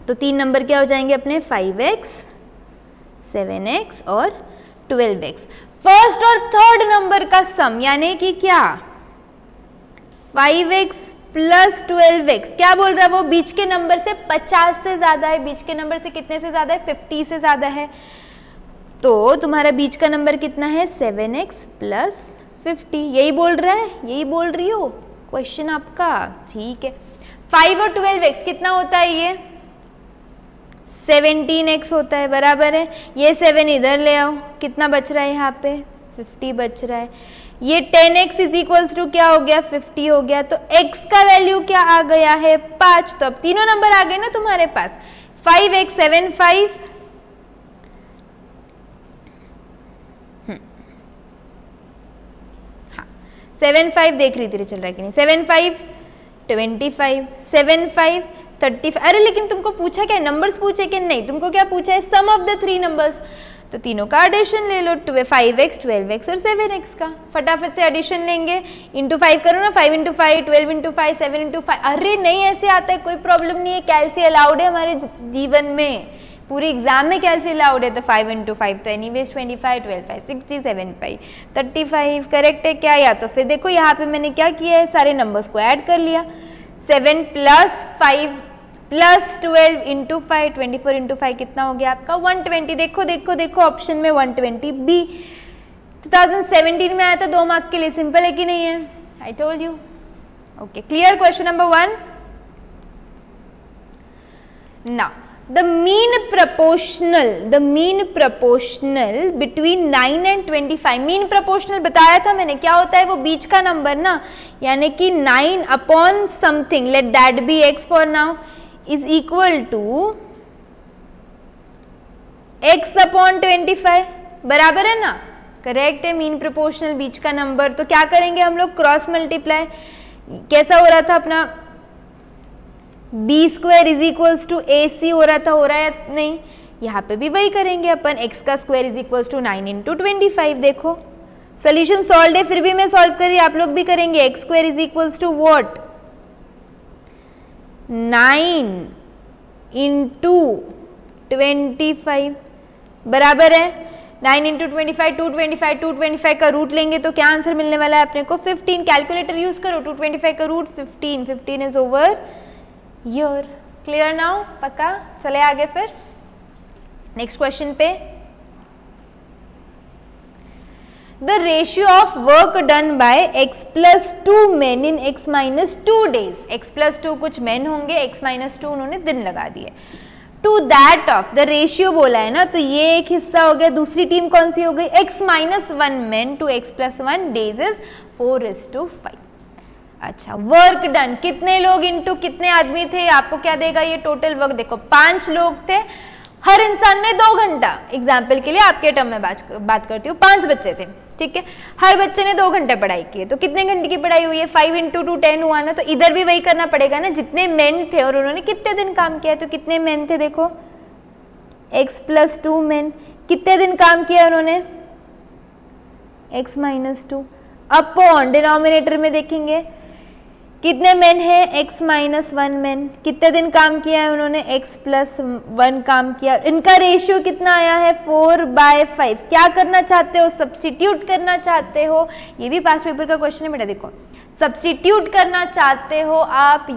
तो 3 नंबर क्या हो जाएंगे अपने, 5x, 7x और 12x। फर्स्ट और थर्ड नंबर का सम यानी कि क्या, 5x प्लस 12x, क्या बोल रहा है वो, बीच के नंबर से 50 से ज्यादा है। बीच के नंबर से कितने से ज्यादा है, 50 से ज्यादा है। तो तुम्हारा बीच का नंबर कितना है, 7x प्लस 50, यही बोल रहा है, यही बोल रही हो क्वेश्चन आपका, ठीक है। 5 और 12x कितना होता है, ये 17x होता है, बराबर है। ये 7 इधर ले आओ, कितना बच रहा है यहाँ पे, 50 बच रहा है। ये 10x इज इक्वल्स टू क्या हो गया, 50 हो गया। तो x का वैल्यू क्या आ गया है, 5। तो अब तीनों नंबर आ गए ना तुम्हारे पास, 5x 7 5, हाँ 7 5 देख रही थी चल रहा है कि नहीं, 7 5 25, 7 5 35। अरे लेकिन तुमको पूछा क्या, नंबर्स पूछे कि नहीं, तुमको क्या पूछा है, सम ऑफ द 3 नंबर्स। तो तीनों का एडिशन ले लो, 5x 12x और 7x का। फटाफट से एडिशन लेंगे, इंटू 5 करो ना, 5 × 5, 12 × 5, 7 × 5। अरे नहीं ऐसे आता है, कोई प्रॉब्लम नहीं है, कैलसी अलाउड है हमारे जीवन में, पूरी एग्जाम में कैलसी अलाउड है। तो 5 × 5 तो एनीवेज 25, 12 5 60 7 5 35 करेक्ट है क्या। या तो फिर देखो यहाँ पे मैंने क्या किया है, सारे नंबर्स को ऐड कर लिया, 7 प्लस 5 प्लस 12 इंटू 5, 24 इंटू 5 कितना हो गया आपका 120। देखो देखो देखो ऑप्शन में 120 बी 2017 में आया था 2 मार्क के लिए, सिंपल है कि नहीं है, आई told you. Okay clear, question number 1। Now the mean proportional between 9 and 25, mean proportional बताया था मैंने, क्या होता है वो बीच का नंबर ना, यानी कि 9 upon something, let that be x for now, is equal to x upon 25, बराबर है ना, करेक्ट है, मीन प्रोपोर्शनल बीच का नंबर। तो क्या करेंगे हम लोग, क्रॉस मल्टीप्लाई, कैसा हो रहा था अपना B square is equals to A C हो रहा था, हो रहा है नहीं, यहाँ पे भी वही करेंगे अपन, एक्स का square is equals to 9 into 25। देखो सोल्यूशन सॉल्व है, फिर भी मैं सॉल्व कर रही, आप लोग भी करेंगे, x square is equals to what, 9 into 25, बराबर है 9 इंटू 25, 225 का रूट लेंगे तो क्या आंसर मिलने वाला है अपने को 15, कैलकुलेटर यूज करो, 225 का root 15 is over your, clear now, पक्का। चले आगे फिर नेक्स्ट क्वेश्चन पे, the ratio of work done by x plus 2 men in x minus 2 days, x plus 2 कुछ men होंगे, x माइनस 2 उन्होंने दिन लगा दिए, to that of the ratio बोला है ना, तो ये एक हिस्सा हो गया, दूसरी टीम कौन सी हो गई, x minus 1 men to x plus 1 days is 4:5। अच्छा, वर्क डन, कितने लोग इंटू कितने आदमी थे, आपको क्या देगा ये टोटल वर्क, देखो 5 लोग थे, हर इंसान ने 2 घंटा, एग्जाम्पल के लिए आपके टर्म में बात करती हूँ, 5 बच्चे थे, ठीक है, हर बच्चे ने 2 घंटे पढ़ाई की है, तो कितने घंटे की पढ़ाई हुई है, 5 इंटू 2 10 हुआ ना, तो इधर भी वही करना पड़ेगा ना, जितने मेन थे और उन्होंने कितने दिन काम किया, तो कितने मेन थे, देखो x प्लस 2 मेन, कितने दिन काम किया उन्होंने, x माइनस 2 अपॉन डिनोमिनेटर में देखेंगे कितने मेन है, x माइनस 1 मेन, कितने दिन काम किया है उन्होंने, x प्लस 1 काम किया, इनका रेशियो कितना आया है 4/5। क्या करना चाहते हो, सब्स्टिट्यूट करना चाहते हो, ये भी पास्ट पेपर का क्वेश्चन है बेटा, देखो सब्स्टिट्यूट करना चाहते हो आप,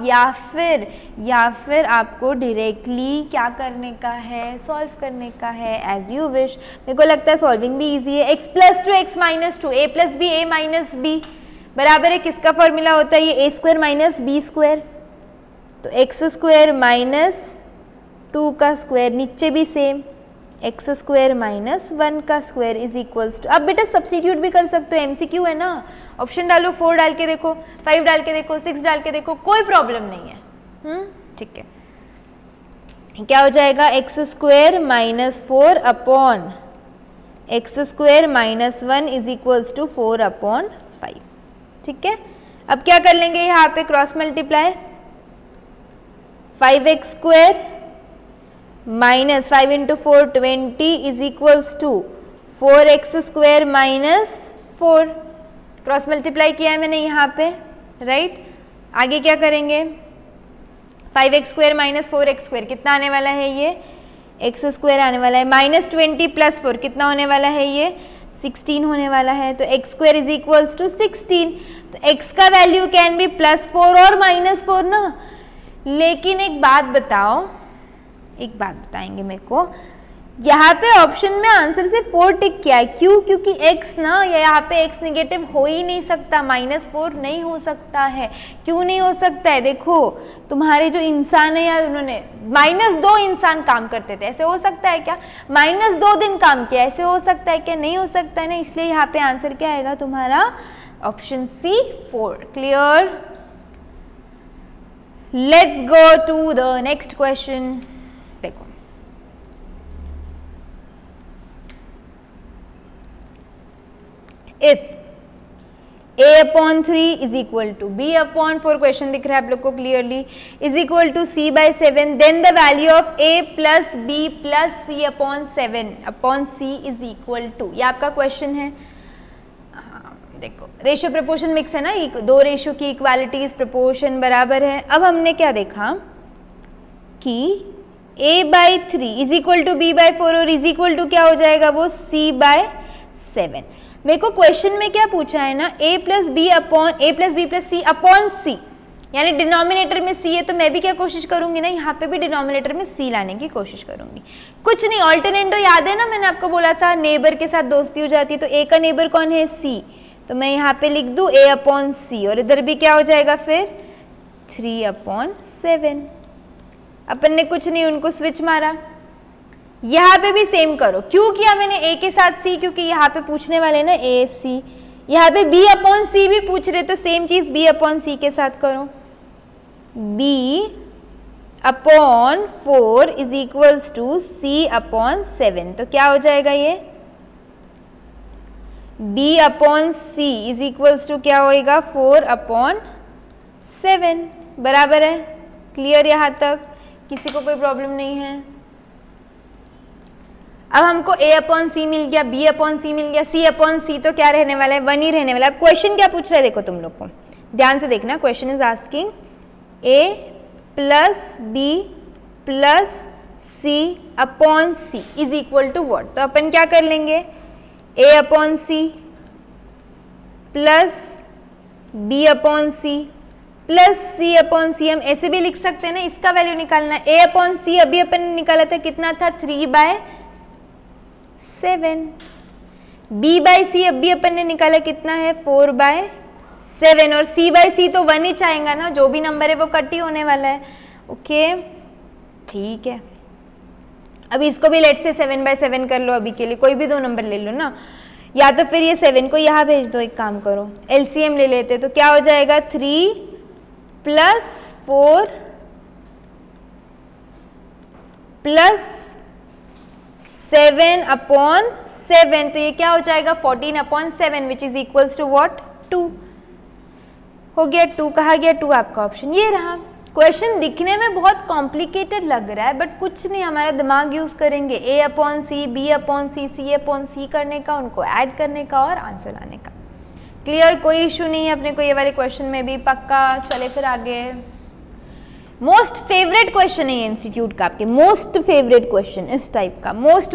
या फिर आपको डायरेक्टली क्या करने का है, सॉल्व करने का है, एज यू विश। मेरे को लगता है सॉल्विंग भी इजी है, x plus 2 x minus 2, a plus b a minus b, बराबर है किसका फॉर्मूला होता है, ये a square minus b square, तो एक्स स्क्वायर माइनस 2 का स्क्वायर, नीचे भी सेम एक्स स्क्वायर माइनस 1 का स्क्वायर इज इक्वल्स टू, अब बेटा सब्स्टिट्यूट भी कर सकते हो, एमसीक्यू है ना, ऑप्शन डालो, 4 डाल के देखो, 5 डाल के देखो, 6 डाल के देखो, कोई प्रॉब्लम नहीं है, ठीक है। क्या हो जाएगा, x square minus 4 upon x square minus 1 is equals to 4 upon 5, ठीक है। अब क्या कर लेंगे, यहाँ पे cross multiply, 5x square minus 5 into 4 20 is equals to 4x square minus 4, cross multiply किया है मैंने यहाँ पे, राइट। आगे क्या करेंगे, 5x square minus 4x square कितना आने वाला है, ये x स्क्वायर आने वाला है, माइनस 20 प्लस 4 कितना होने वाला है, ये 16 होने वाला है, तो x square is equals to 16, तो x का वैल्यू कैन बी प्लस 4 और माइनस 4 ना। लेकिन एक बात बताएंगे मेरे को, यहाँ पे ऑप्शन में आंसर से 4 टिक किया है, क्यों, क्योंकि x ना, या यहाँ पे x नेगेटिव हो ही नहीं सकता, -4 नहीं हो सकता है, क्यों नहीं हो सकता है, देखो तुम्हारे जो इंसान है, या उन्होंने -2 इंसान काम करते थे, ऐसे हो सकता है क्या, -2 दिन काम किया, ऐसे हो सकता है क्या, नहीं हो सकता है ना, इसलिए यहाँ पे आंसर क्या आएगा तुम्हारा, option C 4, clear. Let's go to the next question, देखो if a upon 3 is equal to b upon 4, question दिख रहा है आप लोग को clearly, is equal to c by 7, then the value of a plus b plus c upon 7 upon c is equal to, ये आपका question है। देखो रेशियो प्रपोर्शन मिक्स है ना, दो रेशियो की इक्वालिटीज प्रपोर्शन बराबर है। अब हमने क्या देखा कि a by 3 is equal to b by 4 और इज इक्वल टू क्या हो जाएगा, वो c by 7। मेरे को क्वेश्चन में क्या पूछा है ना, a plus B plus C upon C, यानी डिनोमिनेटर में c है, तो मैं भी क्या कोशिश करूंगी ना, यहाँ पे भी डिनोमिनेटर में c लाने की कोशिश करूंगी। कुछ नहीं, ऑल्टरनेटो याद है ना, मैंने आपको बोला था नेबर के साथ दोस्ती हो जाती है, तो a का नेबर कौन है, c, तो मैं यहाँ पे लिख दूँ a अपॉन सी, और इधर भी क्या हो जाएगा फिर 3 अपॉन 7, अपन ने कुछ नहीं उनको स्विच मारा। यहाँ पे भी सेम करो। क्यों किया मैंने ए के साथ सी? क्योंकि यहाँ पे पूछने वाले ना ए सी, यहाँ पे बी अपॉन सी भी पूछ रहे, तो सेम चीज बी अपॉन सी के साथ करो। B upon 4 is equals to C upon 7, तो क्या हो जाएगा ये? b upon C is equals to क्या होएगा? 4 अपॉन 7, बराबर है। क्लियर यहाँ तक? किसी को कोई प्रॉब्लम नहीं है? अब हमको a अपॉन सी मिल गया, b अपॉन सी मिल गया, c अपॉन सी तो क्या रहने वाला है? 1 ही रहने वाला है। क्वेश्चन क्या पूछ रहा है देखो तुम लोग को, ध्यान से देखना। Question is asking a plus b plus c upon c is equal to what? तो अपन क्या कर लेंगे? a upon C plus b upon C plus c upon C, हम ऐसे भी लिख सकते हैं ना, इसका वैल्यू निकालना है। a अपॉन सी अभी अपन ने निकाला था, कितना था? 3/7। b बाई सी अभी अपन ने निकाला, कितना है? 4/7। और c बाई सी तो 1 ही चाहेगा ना, जो भी नंबर है वो कट ही होने वाला है। ओके ठीक है, अभी इसको भी लेट से 7/7 कर लो अभी के लिए, कोई भी 2 नंबर ले लो ना, या तो फिर ये 7 को यहाँ भेज दो। एक काम करो, एलसीएम ले लेते, तो क्या हो जाएगा? 3 प्लस 4 प्लस 7 अपॉन 7, तो ये क्या हो जाएगा? 14 upon 7 which is equals to what? 2 हो गया। 2 कहा गया? 2 आपका ऑप्शन ये रहा। क्वेश्चन दिखने में बहुत कॉम्प्लिकेटेड लग रहा है, बट कुछ नहीं, हमारा दिमाग यूज करेंगे। a upon C, b upon C, c upon C करने का, उनको ऐड करने का और आंसर लाने का। क्लियर? कोई इशू नहीं है अपने को ये वाले क्वेश्चन में भी, पक्का। चले फिर आगे। मोस्ट फेवरेट क्वेश्चन है ये इंस्टीट्यूट का, आपके मोस्ट फेवरेट क्वेश्चन इस टाइप का, मोस्ट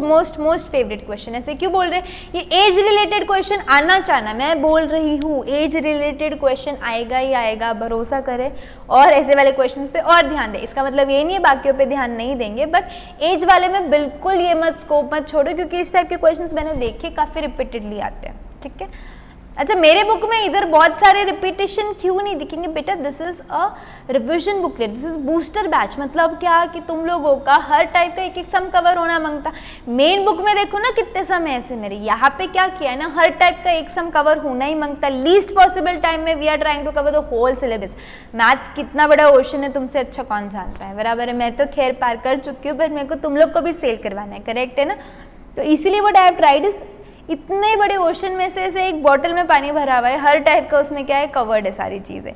फेवरेट क्वेश्चन। ऐसे क्यों बोल रहे हैं? ये एज रिलेटेड क्वेश्चन आना चाहना, मैं बोल रही हूँ एज रिलेटेड क्वेश्चन आएगा ही आएगा, भरोसा करें। और ऐसे वाले क्वेश्चन पे और ध्यान दें, इसका मतलब ये नहीं है बाकियों पे ध्यान नहीं देंगे, बट एज वाले में बिल्कुल ये मत स्कोप मत छोड़ो, क्योंकि इस टाइप के क्वेश्चन मैंने देखे काफ़ी रिपीटेडली आते हैं। ठीक है, अच्छा मेरे बुक में इधर बहुत सारे रिपीटेशन क्यों नहीं दिखेंगे बेटा? This is a revision booklet, this is booster batch. मतलब क्या कि तुम लोगों का हर टाइप का एक एक सम कवर होना मांगता। मेन बुक में देखो ना कितने सम है ऐसे मेरे, यहाँ पे क्या किया है ना, हर टाइप का एक सम कवर होना ही मांगता। लीस्ट पॉसिबल टाइम में we are trying to cover the whole syllabus. Maths कितना बड़ा ओशन है तुमसे अच्छा कौन जानता है, बराबर है। मैं तो खैर पार कर चुकी हूँ, पर मेरे को तुम लोग को भी सेल करवाना है, करेक्ट है ना? तो इसीलिए what I have tried is, इतने बड़े ओशन में से एक बॉटल में पानी भरा हुआ है, हर टाइप का उसमें क्या है, कवर्ड है सारी चीजें।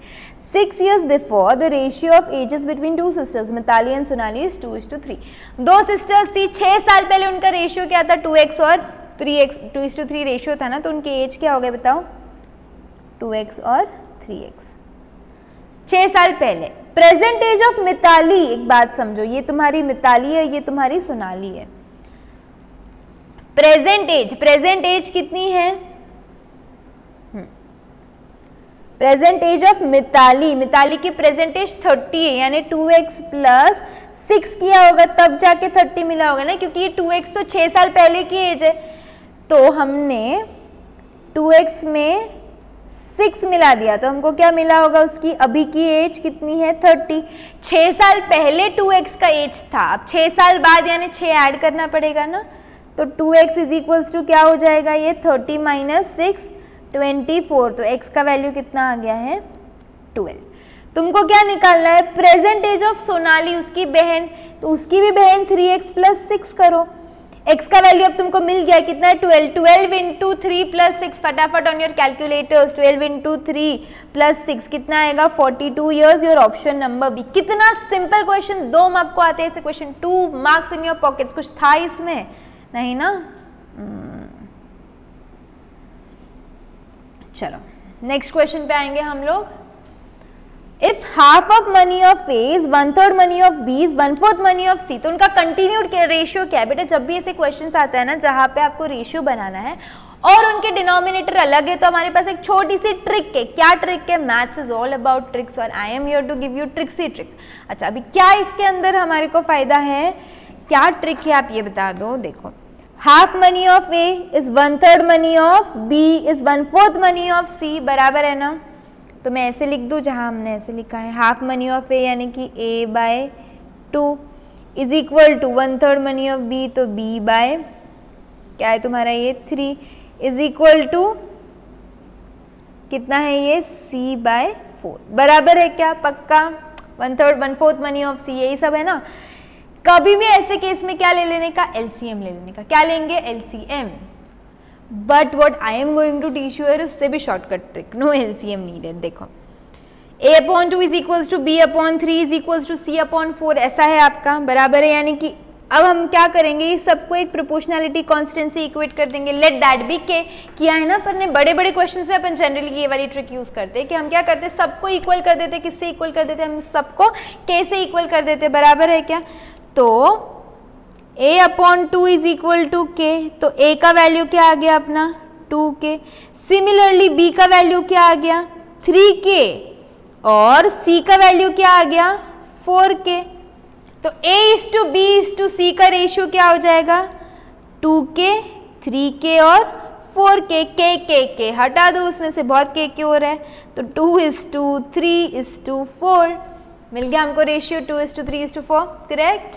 6 years before the ratio of ages between two sisters Mitali and Sonali is 2:3। 2 sisters थी, 6 साल पहले उनका रेशियो क्या था? 2x और 3x, 2:3 रेशियो था ना, तो उनके एज क्या हो गए बताओ? 2x और 3x, 6 साल पहले। प्रेजेंट एज ऑफ मिताली, एक बात समझो, ये तुम्हारी मिताली है, ये तुम्हारी सोनाली है। प्रेजेंट एज कितनी है? प्रेजेंट एज ऑफ मिताली की प्रेजेंट एज 30 है, यानी 2x प्लस 6 किया होगा तब जाके 30 मिला होगा ना, क्योंकि ये 2x तो 6 साल पहले की एज है, तो हमने 2x में 6 मिला दिया, तो हमको क्या मिला होगा? उसकी अभी की एज कितनी है? 30। 6 साल पहले 2x का एज था, अब 6 साल बाद यानी 6 ऐड करना पड़ेगा ना, तो 2x इज इक्वल्स टू क्या हो जाएगा? ये 30 माइनस 6 24, तो x का वैल्यू कितना आ गया है? 12। तुमको क्या निकालना है? प्रेजेंट एज ऑफ सोनाली, उसकी बहन, तो उसकी भी बहन 3x प्लस 6 करो। x का वैल्यू अब तुमको मिल गया, कितना है? 12। 12 इंटू 3 प्लस 6, फटाफट on your calculators, 12 into 3 plus 6 कितना आएगा? 42 years. Your option number b. कितना सिंपल क्वेश्चन, 2 मार्क को आते हैं ऐसे question, 2 marks in your pockets. कुछ था इसमें? नहीं ना। चलो नेक्स्ट क्वेश्चन पे आएंगे हम लोग। If half of money of A is 1/3 money of B is 1/4 money of C, तो उनका कंटिन्यूड रेशियो क्या है बेटा? जब भी ऐसे क्वेश्चंस आता है ना जहां पे आपको रेशियो बनाना है और उनके डिनोमिनेटर अलग है, तो हमारे पास एक छोटी सी ट्रिक है। क्या ट्रिक है? Maths is all about tricks और I am here to give you tricksy tricks. अच्छा अभी क्या इसके अंदर हमारे को फायदा है, क्या ट्रिक है आप ये बता दो। देखो, half money of A is 1/3 money of B is 1/4 money of C, बराबर है ना? तो मैं ऐसे लिख दूं जहां हमने ऐसे लिखा है, हाफ मनी ऑफ ए यानी कि a by 2 is equal to 1/3 money of B, तो B बाय क्या है तुम्हारा ये 3 इज इक्वल टू कितना है ये C बाय 4 बराबर है क्या? पक्का 1/4 मनी ऑफ C, यही सब है ना। कभी भी ऐसे केस में क्या ले लेने का? LCM ले लेने का। क्या लेंगे? LCM। But what I am going to teach you है उससे भी shortcut trick, no LCM needed. देखो A/2 is equals to B/3 is equals to C/4, ऐसा है आपका, बराबर है। यानी कि अब हम क्या करेंगे, ये सबको एक प्रोपोर्शनैलिटी कांस्टेंट से इक्वेट कर देंगे। लेट दैट बी के, किया है ना अपन ने बड़े बड़े क्वेश्चंस में। अपन जनरली ये वाली ट्रिक यूज करते हैं कि हम क्या करते हैं, सबको इक्वल कर देते हैं। किससे इक्वल कर देते हैं? हम सबको K से इक्वल कर देते हैं, बराबर है क्या? तो A/2 is equal to K, तो A का वैल्यू क्या आ गया अपना 2K। सिमिलरली B का वैल्यू क्या आ गया 3K, और C का वैल्यू क्या आ गया 4K। तो A/B/C का रेशियो क्या हो जाएगा 2K, 3K और 4K। K हटा दो, उसमें से बहुत K हो रहा है, तो 2:3:4 मिल गया हमको रेशियो 2:3:4, करेक्ट?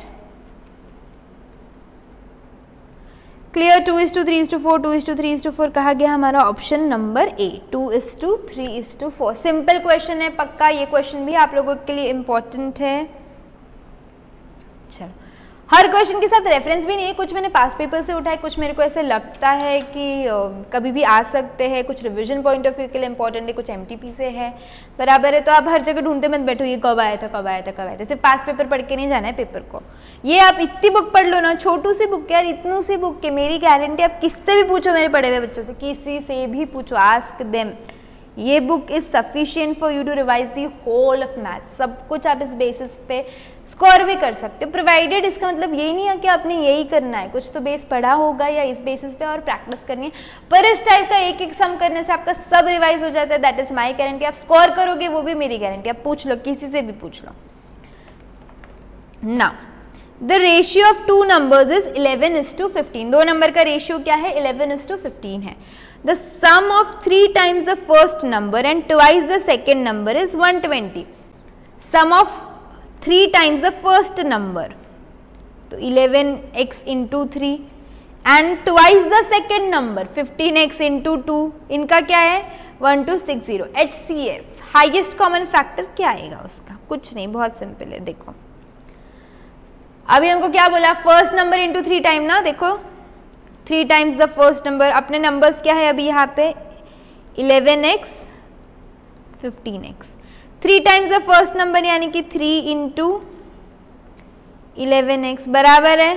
क्लियर? 2:3:4, 2:3:4 कहा गया हमारा option number A, 2:3:4। Simple question है, पक्का ये क्वेश्चन भी आप लोगों के लिए इम्पोर्टेंट है। चलो, हर क्वेश्चन के साथ रेफरेंस भी नहीं है, कुछ मैंने पास पेपर से उठाए, कुछ मेरे को ऐसे लगता है कि कभी भी आ सकते हैं, कुछ रिवीजन पॉइंट ऑफ व्यू के लिए इंपॉर्टेंट है, कुछ MTP से है, बराबर है। तो आप हर जगह ढूंढते मत बैठो ये कब आया था कब आया था कब आया था, सिर्फ पास पेपर पढ़ के नहीं जाना है पेपर को। ये आप इतनी बुक पढ़ लो ना, छोटू सी बुक यार, इतनू सी बुक के मेरी गारंटी, आप किससे भी पूछो, मेरे पढ़े हुए बच्चों से, किसी से भी पूछो, आस्क देम, ये book is sufficient for you to revise the whole of maths. सब कुछ आप इस बेसिस पे स्कोर भी कर सकते हो, प्रोवाइडेड इसका मतलब यही नहीं है कि आपने यही करना है, कुछ तो बेस पढ़ा होगा या इस बेसिस पे और प्रैक्टिस करनी है। पर इस टाइप का एक एक सम करने से आपका सब रिवाइज हो जाता है, दैट इज माई गारंटी। आप स्कोर करोगे वो भी मेरी गारंटी, आप पूछ लो, किसी से भी पूछ लो। Now the ratio of two numbers is 11:15। दो नंबर का रेशियो क्या है 11:15 है। The sum of 3 times the first number and twice the second number is 120. Sum of 3 times the first number, तो 11x into 3 and twice the second number 15x into 2, इनका क्या है 1260। HCF highest common factor क्या आएगा उसका? कुछ नहीं, बहुत सिंपल है। देखो अभी हमको क्या बोला, फर्स्ट नंबर इंटू 3 टाइम ना, देखो 3 टाइम्स द फर्स्ट नंबर। अपने नंबर्स क्या है अभी यहाँ पे 11x 15x, 3 times the first number यानी कि 3 इंटू 11x बराबर है,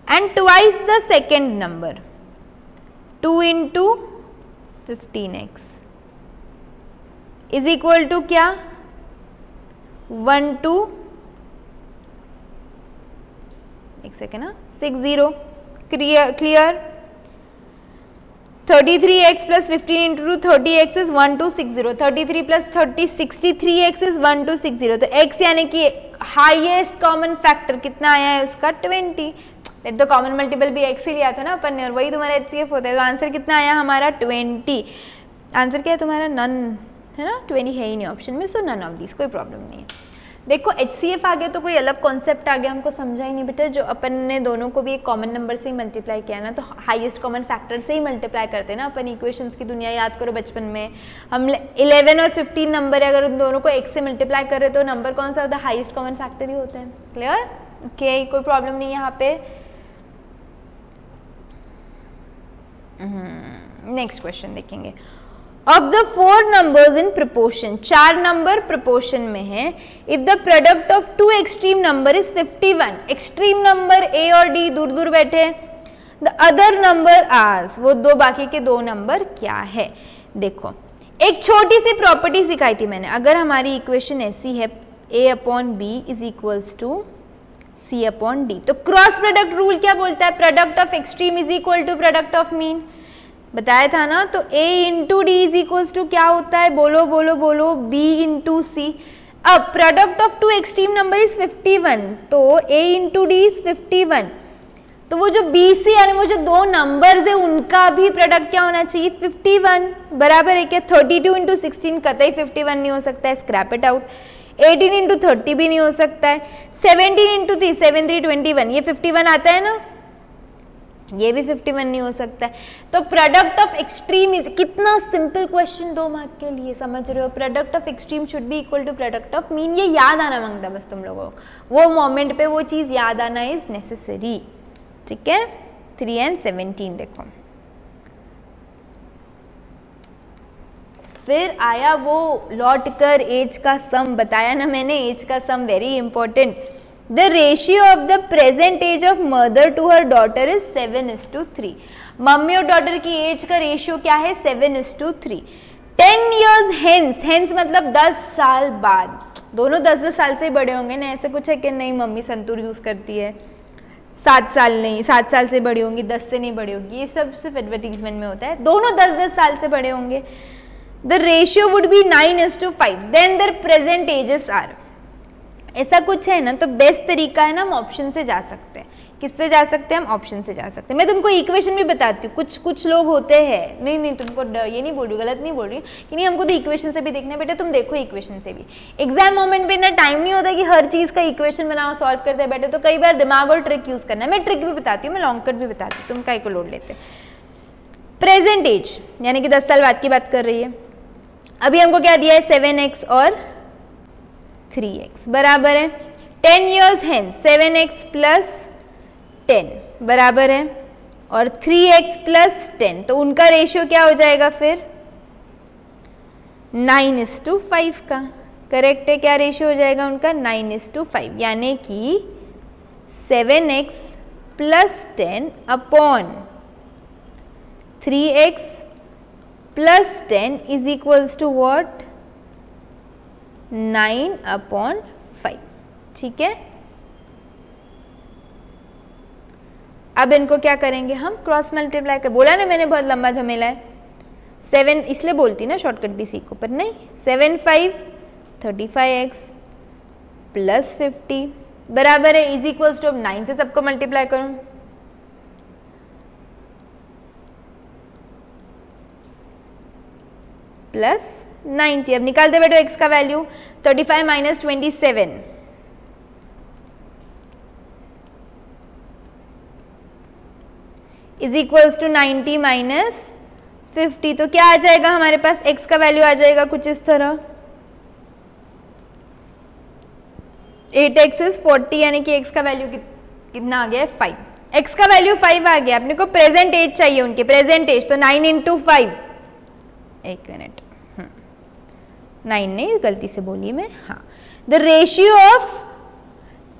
and twice the second number 2 into 15x is equal to क्या 1 2 एक सेकेंड ना 60। Clear? 33x plus 15 into 30x is 1260। 33 plus 30 63x is 1260। तो x यानी कि हाईएस्ट कॉमन फैक्टर कितना आया है उसका 20। तो कॉमन मल्टीपल भी x ही लिया था ना अपन ने, और वही तुम्हारा HCF होता है। तो आंसर कितना आया हमारा 20। आंसर क्या है तुम्हारा नन है ना, 20 है ही नहीं ऑप्शन में, सो नन ऑफ दिस, कोई प्रॉब्लम नहीं है। देखो HCF आ गया तो कोई अलग कॉन्सेप्ट आ गया, हमको समझा ही नहीं बेटा। जो अपन ने दोनों को भी एक कॉमन नंबर से ही मल्टीप्लाई किया ना, तो हाईएस्ट कॉमन फैक्टर से ही मल्टीप्लाई करते हैं ना अपन। इक्वेशंस की दुनिया याद करो, बचपन में हम 11 और 15 नंबर है, अगर उन दोनों को एक से मल्टीप्लाई कर रहे तो नंबर कौन सा होता है, हाईएस्ट कॉमन फैक्टर ही होता है। क्लियर? ओके, कोई प्रॉब्लम नहीं यहाँ पे। नेक्स्ट क्वेश्चन देखेंगे। Of the 4 numbers in proportion, 4 number proportion में है, if the product of 2 extreme number is 51। Extreme number A और D दूर दूर बैठे, द अदर नंबर आर्स, वो दो बाकी के 2 नंबर क्या है। देखो एक छोटी सी प्रॉपर्टी सिखाई थी मैंने, अगर हमारी इक्वेशन ऐसी है A/B is equals to C/D, तो क्रॉस प्रोडक्ट रूल क्या बोलता है, product of extreme is equal to product of mean, बताया था ना। तो A into D is equals to क्या होता है, बोलो बोलो बोलो, B इंटू सी। अब product of 2 extreme number is 51, तो A इंटू डी इज 51, तो वो जो BC यानी वो जो 2 नंबर्स है उनका भी प्रोडक्ट क्या होना चाहिए 51, बराबर है क्या। 32 इंटू 16 कतई 51 नहीं हो सकता है, स्क्रैप इट आउट। 18 इंटू 30 भी नहीं हो सकता है, 17 इंटू 3 7 3 21, ये 51 आता है ना, ये भी 51 नहीं हो सकता है। तो प्रोडक्ट ऑफ एक्सट्रीम इज, कितना सिंपल क्वेश्चन 2 मार्क के लिए, समझ रहे हो? Product of extreme should be equal to product of mean, ये याद आना मांगता बस तुम लोगों को, वो मोमेंट पे वो चीज याद आना इज नेसेसरी, ठीक है। 3 and 17 देखो, फिर आया वो लौट कर एज का सम, बताया ना मैंने, एज का sum very important. The ratio of the present age of mother to her daughter is 7:3। Mummy और डॉटर की एज का रेशियो क्या है? 7:3। 10 years hence, हेंस मतलब 10 साल बाद, दोनों 10-10 साल से ही बड़े होंगे ना, ऐसे कुछ है कि नहीं मम्मी संतूर यूज करती है, 7 साल नहीं, 7 साल से बड़ी होंगी, 10 से नहीं बड़ी होगी, ये सब सिर्फ एडवर्टीजमेंट में होता है, दोनों 10-10 साल से बड़े होंगे। The ratio would be 9:5, then their present ages are, ऐसा कुछ है ना, तो बेस्ट तरीका है ना हम ऑप्शन से जा सकते हैं। किससे जा सकते हैं हम? ऑप्शन से जा सकते हैं। मैं तुमको इक्वेशन भी बताती हूँ, कुछ लोग होते हैं, नहीं तुमको ये नहीं बोल रही, गलत नहीं बोल रही कि नहीं, हमको तो इक्वेशन से भी देखना है बेटा, तुम देखो इक्वेशन से भी। एग्जाम मोमेंट पे इतना टाइम नहीं होता कि हर चीज़ का इक्वेशन बनाओ, सॉल्व करते बैठे, तो कई बार दिमाग और ट्रिक यूज करना है। मैं ट्रिक भी बताती हूँ, मैं लॉन्ग कट भी बताती हूँ, तुम काय को लोड लेते। प्रेजेंट एज यानी कि 10 साल बाद की बात कर रही है। अभी हमको क्या दिया है? 7x और 3x बराबर है 10 years hence 7x plus 10 बराबर है और 3x plus 10, तो उनका रेशियो क्या हो जाएगा फिर? 9:5 का। करेक्ट है, क्या रेशियो हो जाएगा उनका? 9:5, यानी कि 7x plus 10 upon 3x plus 10 is equals to what? 9/5, ठीक है। अब इनको क्या करेंगे हम? क्रॉस मल्टीप्लाई कर, बोला ना मैंने बहुत लंबा झमेला है। 7 इसलिए बोलती ना शॉर्टकट भी सीखो, पर नहीं। 7 5 35x प्लस 50 बराबर है इज इक्वल्स टू, अब 9 से सबको मल्टीप्लाई करूं, प्लस 90। अब निकालते बैठो x का value, 35 minus 27 is equals to 90 minus 50, तो क्या आ जाएगा हमारे पास? x का वैल्यू आ जाएगा कुछ इस तरह, 8x इज 40, यानी कि x का वैल्यू कितना आ गया है? 5। x का वैल्यू 5 आ गया। अपने को प्रेजेंट एज चाहिए उनके, प्रेजेंट एज, तो 9 into 5, एक मिनट, 9 नहीं, गलती से बोली मैं, हाँ। The ratio of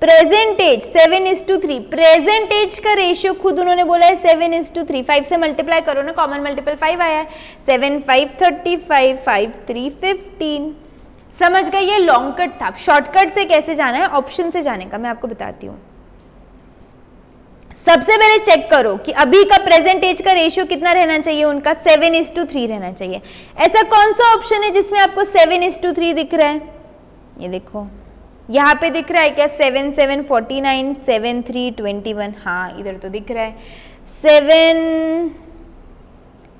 present age 7:3, present age का रेशियो खुद उन्होंने बोला है 7:3, 5 से मल्टीप्लाई करो ना, कॉमन मल्टीपल 5 आया है, 7 5 35 5 3 15। समझ गए? ये लॉन्ग कट था। शॉर्टकट से कैसे जाना है? ऑप्शन से जाने का मैं आपको बताती हूँ। सबसे पहले चेक करो कि अभी का प्रेजेंट एज का रेशियो कितना रहना चाहिए उनका? 7:3 रहना चाहिए। ऐसा कौन सा ऑप्शन है जिसमें आपको 7:3 दिख रहा है? ये देखो, यहाँ पे दिख रहा है क्या? 7 7 49 7 3 21, हाँ इधर तो दिख रहा है 7,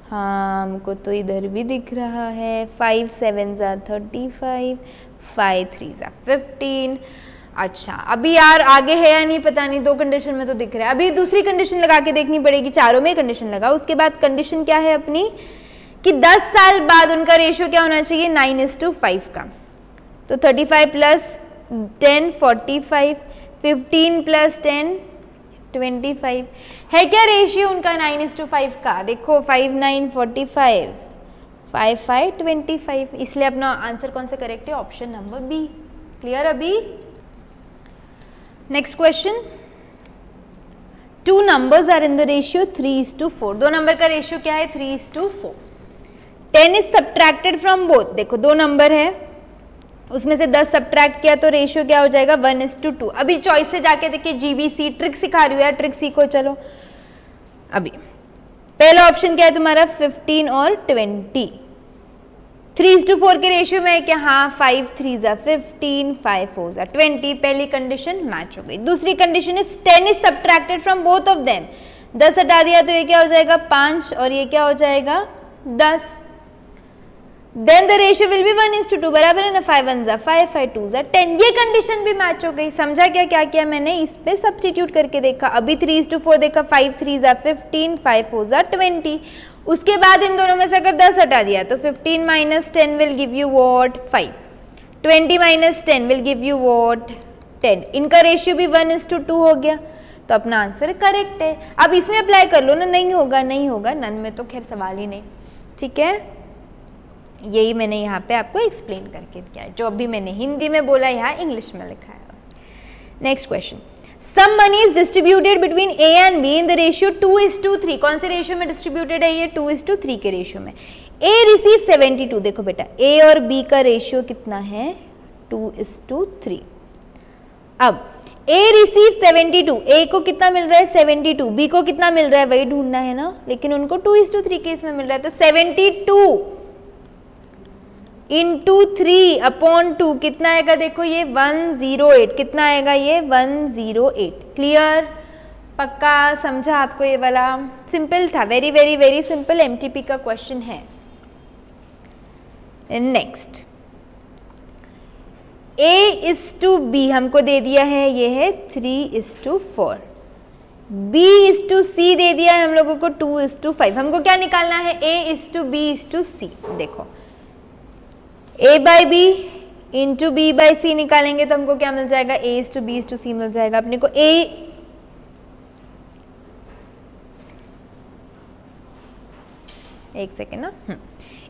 हाँ हमको तो इधर भी दिख रहा है 5 7 35 5 3 15। अच्छा, अभी यार आगे है या नहीं पता नहीं, 2 कंडीशन में तो दिख रहा है। अभी दूसरी कंडीशन लगा के देखनी पड़ेगी, चारों में कंडीशन लगा। उसके बाद कंडीशन क्या है अपनी कि 10 साल बाद उनका रेशियो क्या होना चाहिए? 9:5 का। तो 35 प्लस 10 45, 15 प्लस 10 25 है क्या रेशियो उनका 9:5 का? देखो 5 9 45 5 5 25, इसलिए अपना आंसर कौन सा करेक्ट है? Option number B. क्लियर? अभी next question, 2 numbers are in the ratio 3:4। 2 number का रेशियो क्या है? 3:4। 10 is subtracted from both। देखो 2 नंबर है, उसमें से 10 सब्ट्रैक्ट किया तो रेशियो क्या हो जाएगा? 1:2। अभी चॉइस से जाके देखिए, जीबीसी ट्रिक सिखा रही हूँ यार, ट्रिक सीखो। चलो अभी पहला ऑप्शन क्या है तुम्हारा? 15 और 20। 3:4 के रेशियो में है क्या? हाँ, 5 3 15 5 4 20। पहली कंडीशन मैच हो गई। दूसरी condition if 10 is subtracted from both of them, 10 हटा दिया तो ये क्या हो जाएगा? 5 और ये क्या हो जाएगा? 10। Then the ratio will be 1:2 बराबर है ना, 5 1 जा 5 5 2 जा 10, ये कंडीशन भी मैच हो गई। समझा क्या क्या किया मैंने, इस पे सब्स्टिट्यूट करके देखा। अभी 3:4 देखा, 5 3 जा 15 5 4 जा 20। उसके बाद इन दोनों में से अगर 10 हटा दिया तो 15 - 10 will give you what 5, 20 - 10 will give you what 10। इनका रेशियो भी 1:2 हो गया, तो अपना आंसर करेक्ट है। अब इसमें अप्लाई कर लो ना, नहीं होगा नहीं होगा, नन में तो खैर सवाल ही नहीं। ठीक है, यही मैंने यहाँ पे आपको एक्सप्लेन करके दिया है, जो अभी मैंने हिंदी में बोला यहाँ इंग्लिश में लिखा है। Next question, sum money is distributed between A and B in the ratio 2:3। कौन से रेशियो में डिस्ट्रीब्यूटेड है ये, 2:3 के रेशियो में। ए रिसीव 72, देखो बेटा ए और बी का रेशियो कितना है 2:3। अब ए रिसीव 72, ए को कितना मिल रहा है 72, बी को कितना मिल रहा है वही ढूंढना है ना, लेकिन उनको 2:3 के इसमें मिल रहा है, तो 72 इंटू 3/2 कितना आएगा, देखो ये 108, कितना आएगा ये 108। क्लियर, पक्का समझा आपको, ये वाला सिंपल था, very very very simple MTP का क्वेश्चन है। नेक्स्ट, A:B हमको दे दिया है, ये है 3:4। B:C दे दिया है हम लोगों को 2:5। हमको क्या निकालना है, A:B:C। देखो A/B इंटू B/C निकालेंगे तो हमको क्या मिल जाएगा, A:B:C मिल जाएगा अपने को। एक सेकेंड ना,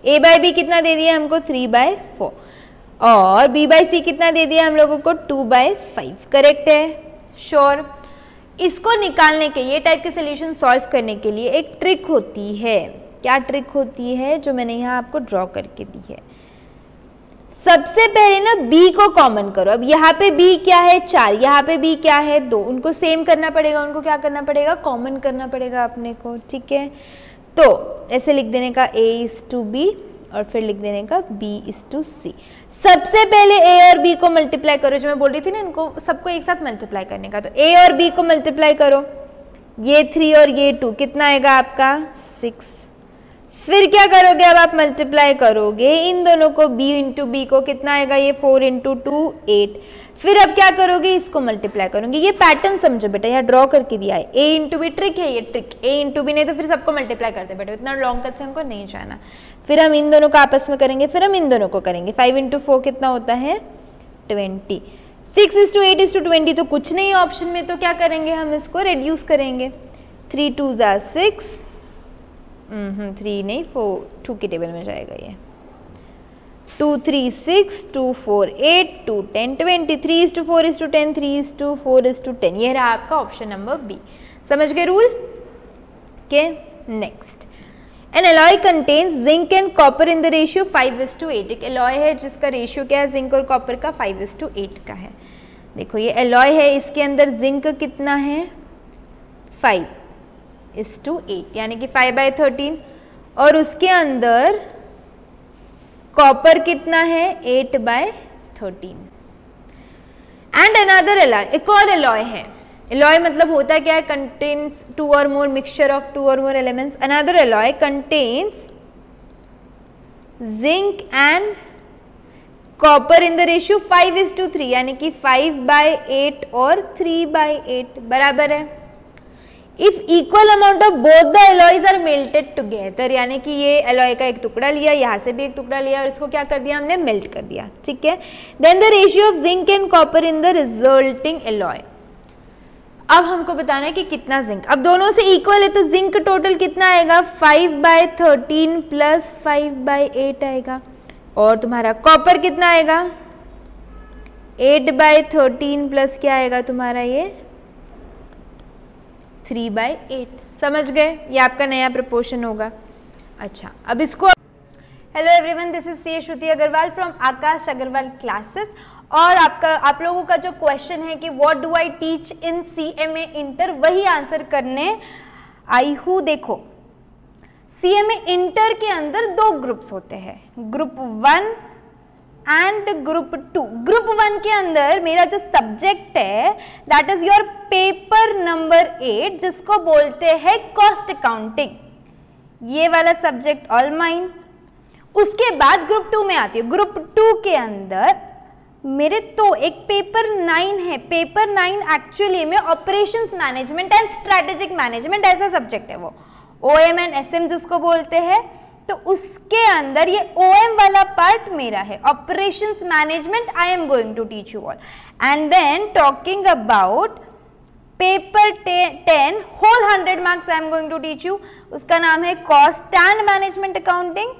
A/B कितना दे दिया हमको 3/4 और B/C कितना दे दिया हम लोगों को 2/5। करेक्ट है, श्योर। इसको निकालने के, ये टाइप के सोल्यूशन सॉल्व करने के लिए एक ट्रिक होती है। क्या ट्रिक होती है, जो मैंने यहाँ आपको ड्रॉ करके दी है। सबसे पहले ना B को कॉमन करो। अब यहाँ पे B क्या है 4, यहाँ पे B क्या है 2, उनको सेम करना पड़ेगा, उनको क्या करना पड़ेगा, कॉमन करना पड़ेगा अपने को। ठीक है, तो ऐसे लिख देने का A:B और फिर लिख देने का B:C। सबसे पहले A और B को मल्टीप्लाई करो, जो मैं बोल रही थी ना, इनको सबको एक साथ मल्टीप्लाई करने का। तो A और B को मल्टीप्लाई करो, ये 3 और ये 2, कितना आएगा आपका 6। फिर क्या करोगे, अब आप मल्टीप्लाई करोगे इन दोनों को, B इंटू B को, कितना आएगा ये 4 इंटू 2 8। फिर अब क्या करोगे, इसको मल्टीप्लाई करोगे। ये पैटर्न समझो बेटा, यहाँ ड्रॉ करके दिया है। A इंटू B ट्रिक है ये, ट्रिक A इंटू B, नहीं तो फिर सबको मल्टीप्लाई करते बेटा, इतना लॉन्ग कट से हमको नहीं जाना। फिर हम इन दोनों को आपस में करेंगे, फिर हम इन दोनों को करेंगे। 5 इंटू 4 कितना होता है 20। 6:8:20 तो कुछ नहीं है ऑप्शन में, तो क्या करेंगे हम इसको रिड्यूस करेंगे। 3 2 जा 6, 3 नहीं 4, 2 की टेबल में जाएगा ये। 2 3 6, 2 4 8, 2 10 20, 3:4:10, 3:4:10। ये रहा आपका ऑप्शन नंबर बी। समझ गए रूल के। Next, N alloy contains zinc and copper in the ratio 5:8। एक एलॉय है जिसका रेशियो क्या है, जिंक और कॉपर का 5:8 का है। देखो ये एलॉय है, इसके अंदर जिंक कितना है 5:8, यानी कि 5/13, और उसके अंदर कॉपर कितना है 8/13। एंड अनदर एलॉय, एक और एलॉय है। एलॉय मतलब होता क्या है, कंटेन्स 2 और मोर मिक्सचर ऑफ 2 और more elements. Another alloy contains zinc and copper in the ratio 5:3, यानी कि 5/8 और 3/8 बराबर है। If equal amount of both the alloys are melted together, यानी कि ये एलॉय का एक टुकड़ा लिया, यहाँ से भी एक टुकड़ा लिया और इसको क्या कर दिया हमने, मेल्ट कर दिया। ठीक है, then the ratio of zinc and copper in the resulting alloy. अब हमको बताना है कि कितना जिंक, अब दोनों से इक्वल है तो जिंक टोटल कितना आएगा 5/13 प्लस 5/8 आएगा, और तुम्हारा कॉपर कितना आएगा 8/13 प्लस क्या आएगा तुम्हारा ये 3/8। समझ गए, ये आपका नया प्रपोर्शन होगा। अच्छा, अब इसको, hello everyone, this is C Shruti Agarwal from Aakash Agarwal classes. और आप लोगों का जो क्वेश्चन है कि what do I teach in CMA inter, वही आंसर करने आई हूँ। देखो CMA इंटर के अंदर 2 ग्रुप्स होते हैं, ग्रुप 1 एंड ग्रुप 2। ग्रुप 1 के अंदर मेरा जो सब्जेक्ट है that is your paper number 8, जिसको बोलते हैं कॉस्ट अकाउंटिंग। ये वाला सब्जेक्ट ऑल माइन। उसके बाद ग्रुप 2 में आती है। ग्रुप 2 के अंदर मेरे तो एक पेपर 9 है। पेपर 9 एक्चुअली में operations management and strategic management ऐसा सब्जेक्ट है, वो OM एंड SM जिसको बोलते हैं। तो उसके अंदर ये OM वाला पार्ट मेरा है, operations management I am going to teach you all. And then talking about paper 10 whole 100 marks I am going to teach you, उसका नाम है कॉस्ट एंड मैनेजमेंट अकाउंटिंग,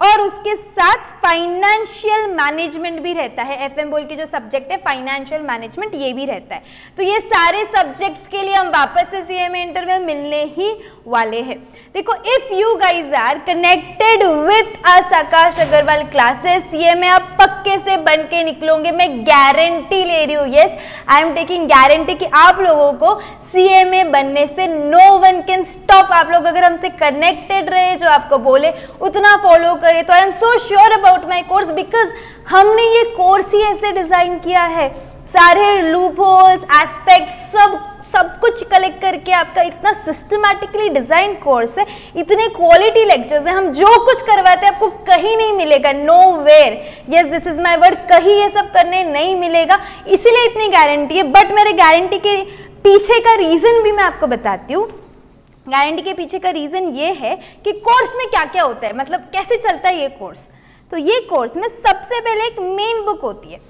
और उसके साथ फाइनेंशियल मैनेजमेंट भी रहता है। FM बोल के जो सब्जेक्ट है फाइनेंशियल मैनेजमेंट, ये भी रहता है। तो ये सारे सब्जेक्ट्स के लिए हम वापस से CMA इंटर में मिलने ही वाले हैं। देखो, if you guys are connected with us Aakash Agarwal classes, ये मैं आप पक्के से बन के निकलोगे, मैं गारंटी ले रही हूँ। Yes, I am taking guarantee कि आप लोगों को CMA बनने से नो वन कैन स्टॉप। आप लोग अगर हमसे कनेक्टेड रहे, जो आपको बोले उतना फॉलो करे, तो आई am so sure about my course, because हमने ये कोर्स ही ऐसे डिजाइन किया है, सारे लूप होल्स, एस्पेक्ट सब कुछ कलेक्ट करके आपका इतना सिस्टमैटिकली डिजाइन कोर्स है, इतने क्वालिटी लेक्चर्स हैं, हम जो कुछ करवाते हैं आपको कहीं नहीं मिलेगा, nowhere. Yes, this is my word, कहीं ये सब करने नहीं मिलेगा, इसीलिए इतनी गारंटी है। बट मेरे गारंटी के पीछे का रीजन भी मैं आपको बताती हूँ। गारंटी के पीछे का रीजन ये है कि कोर्स में क्या क्या होता है, मतलब कैसे चलता है ये कोर्स। तो ये कोर्स में सबसे पहले एक मेन बुक होती है,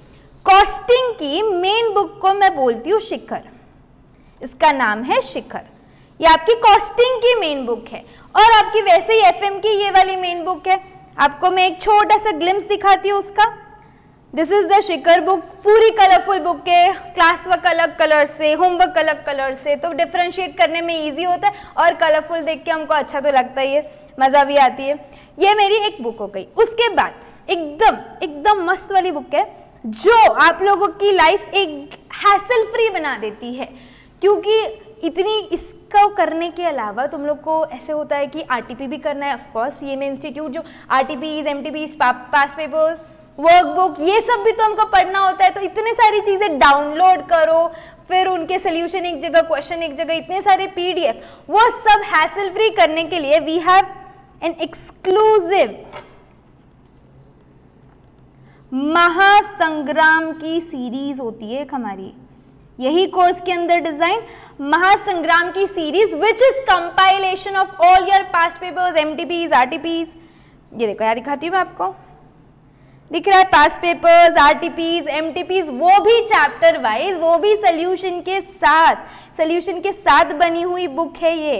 कॉस्टिंग की मेन बुक को मैं बोलती हूँ शिखर, इसका नाम है शिखर। ये आपकी कॉस्टिंग की मेन बुक है, और आपकी वैसे ही FM की ये वाली मेन बुक है। आपको मैं एक छोटा सा ग्लिम्स दिखाती हूँ उसका। This is the Shikhar book, पूरी कलरफुल बुक है, क्लास वर्क अलग कलर से, होमवर्क अलग कलर से, तो डिफ्रेंशिएट करने में इजी होता है, और कलरफुल देख के हमको अच्छा तो लगता ही है, मज़ा भी आती है। ये मेरी एक बुक हो गई। उसके बाद एकदम मस्त वाली बुक है, जो आप लोगों की लाइफ एक हैसल फ्री बना देती है, क्योंकि इतनी इसको करने के अलावा तुम लोग को ऐसे होता है कि RTP भी करना है, ऑफकोर्स CMA इंस्टीट्यूट जो RTPs, MTPs, पास पेपर्स, वर्कबुक, ये सब भी तो हमको पढ़ना होता है। तो इतने सारी चीज़ें डाउनलोड करो, फिर उनके सोल्यूशन एक जगह, क्वेश्चन एक जगह, इतने सारे PDF, वो सब हैसल फ्री करने के लिए वी हैव एन एक्सक्लूसिव महासंग्राम की सीरीज होती है एक हमारी, यही कोर्स के अंदर डिजाइन महासंग्राम की series, which is compilation of all your past papers, MTPs, RTPs। ये देखो, यहाँ दिखाती हूँ मैं आपको, दिख रहा है पास्ट पेपर्स, RTPs, MTPs, वो भी चैप्टर वाइज, वो भी सोल्यूशन के साथ बनी हुई बुक है। ये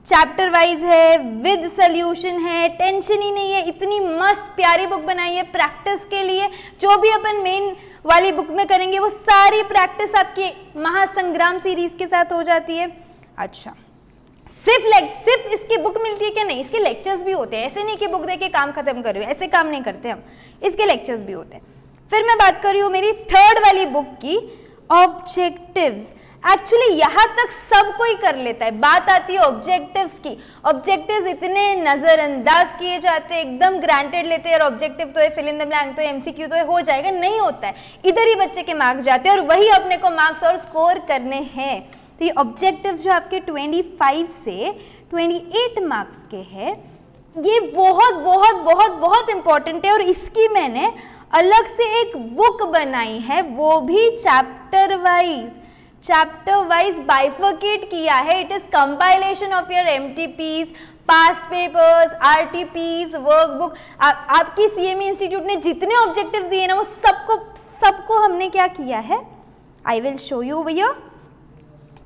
चैप्टर वाइज है, विद सोल्यूशन है, टेंशन ही नहीं है। इतनी मस्त प्यारी बुक बनाई है प्रैक्टिस के लिए। जो भी अपन मेन वाली बुक में करेंगे वो सारी प्रैक्टिस आपकी महासंग्राम सीरीज के साथ हो जाती है। अच्छा, सिर्फ इसकी बुक मिलती है क्या? नहीं, इसके लेक्चर्स भी होते हैं। ऐसे नहीं कि बुक देके काम खत्म कर रही हो, ऐसे काम नहीं करते हम, इसके लेक्चर्स भी होते हैं। फिर मैं बात कर रही हूँ मेरी थर्ड वाली बुक की, ऑब्जेक्टिव्स। एक्चुअली यहाँ तक सब कोई कर लेता है, बात आती है ऑब्जेक्टिव्स की। ऑब्जेक्टिव्स इतने नज़रअंदाज किए जाते हैं, एकदम ग्रांटेड लेते हैं, और ऑब्जेक्टिव तो है, फिल इन द ब्लैंक तो है, MCQ तो है, हो जाएगा, नहीं होता है। इधर ही बच्चे के मार्क्स जाते हैं और वही अपने को मार्क्स और स्कोर करने हैं। तो ये ऑब्जेक्टिव्स जो आपके 25 से 28 मार्क्स के हैं, ये बहुत बहुत बहुत बहुत इंपॉर्टेंट है। और इसकी मैंने अलग से एक बुक बनाई है, वो भी चैप्टर वाइज बाइफर्केट किया है। It is compilation of your MTPs, past papers, RTPs, workbook. आपकी CMA इंस्टीट्यूट ने जितने ऑब्जेक्टिव्स दिए ना, वो सबको हमने क्या किया है, आई विल शो यू भैया,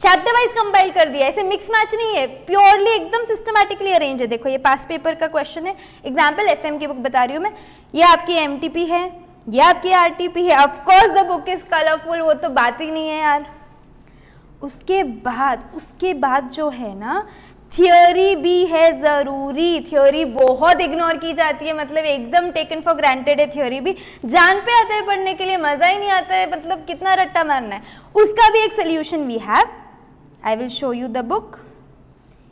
चैप्टर वाइज कंपाइल कर दिया। ऐसे मिक्स मैच नहीं है, प्योरली एकदम सिस्टमैटिकली अरेंज है। देखो, ये पास्ट पेपर का क्वेश्चन है, एग्जाम्पल FM की बुक बता रही हूँ मैं। ये आपकी MTP है, ये आपकी RTP है। Of course the book is colourful, वो तो बात ही नहीं है यार। उसके बाद जो है ना, थियोरी भी है ज़रूरी। थियोरी बहुत इग्नोर की जाती है, मतलब एकदम टेकन फॉर ग्रांटेड है। थियोरी भी जान पे आता है पढ़ने के लिए, मज़ा ही नहीं आता है, मतलब कितना रट्टा मारना है। उसका भी एक solution we have, I will show you the book.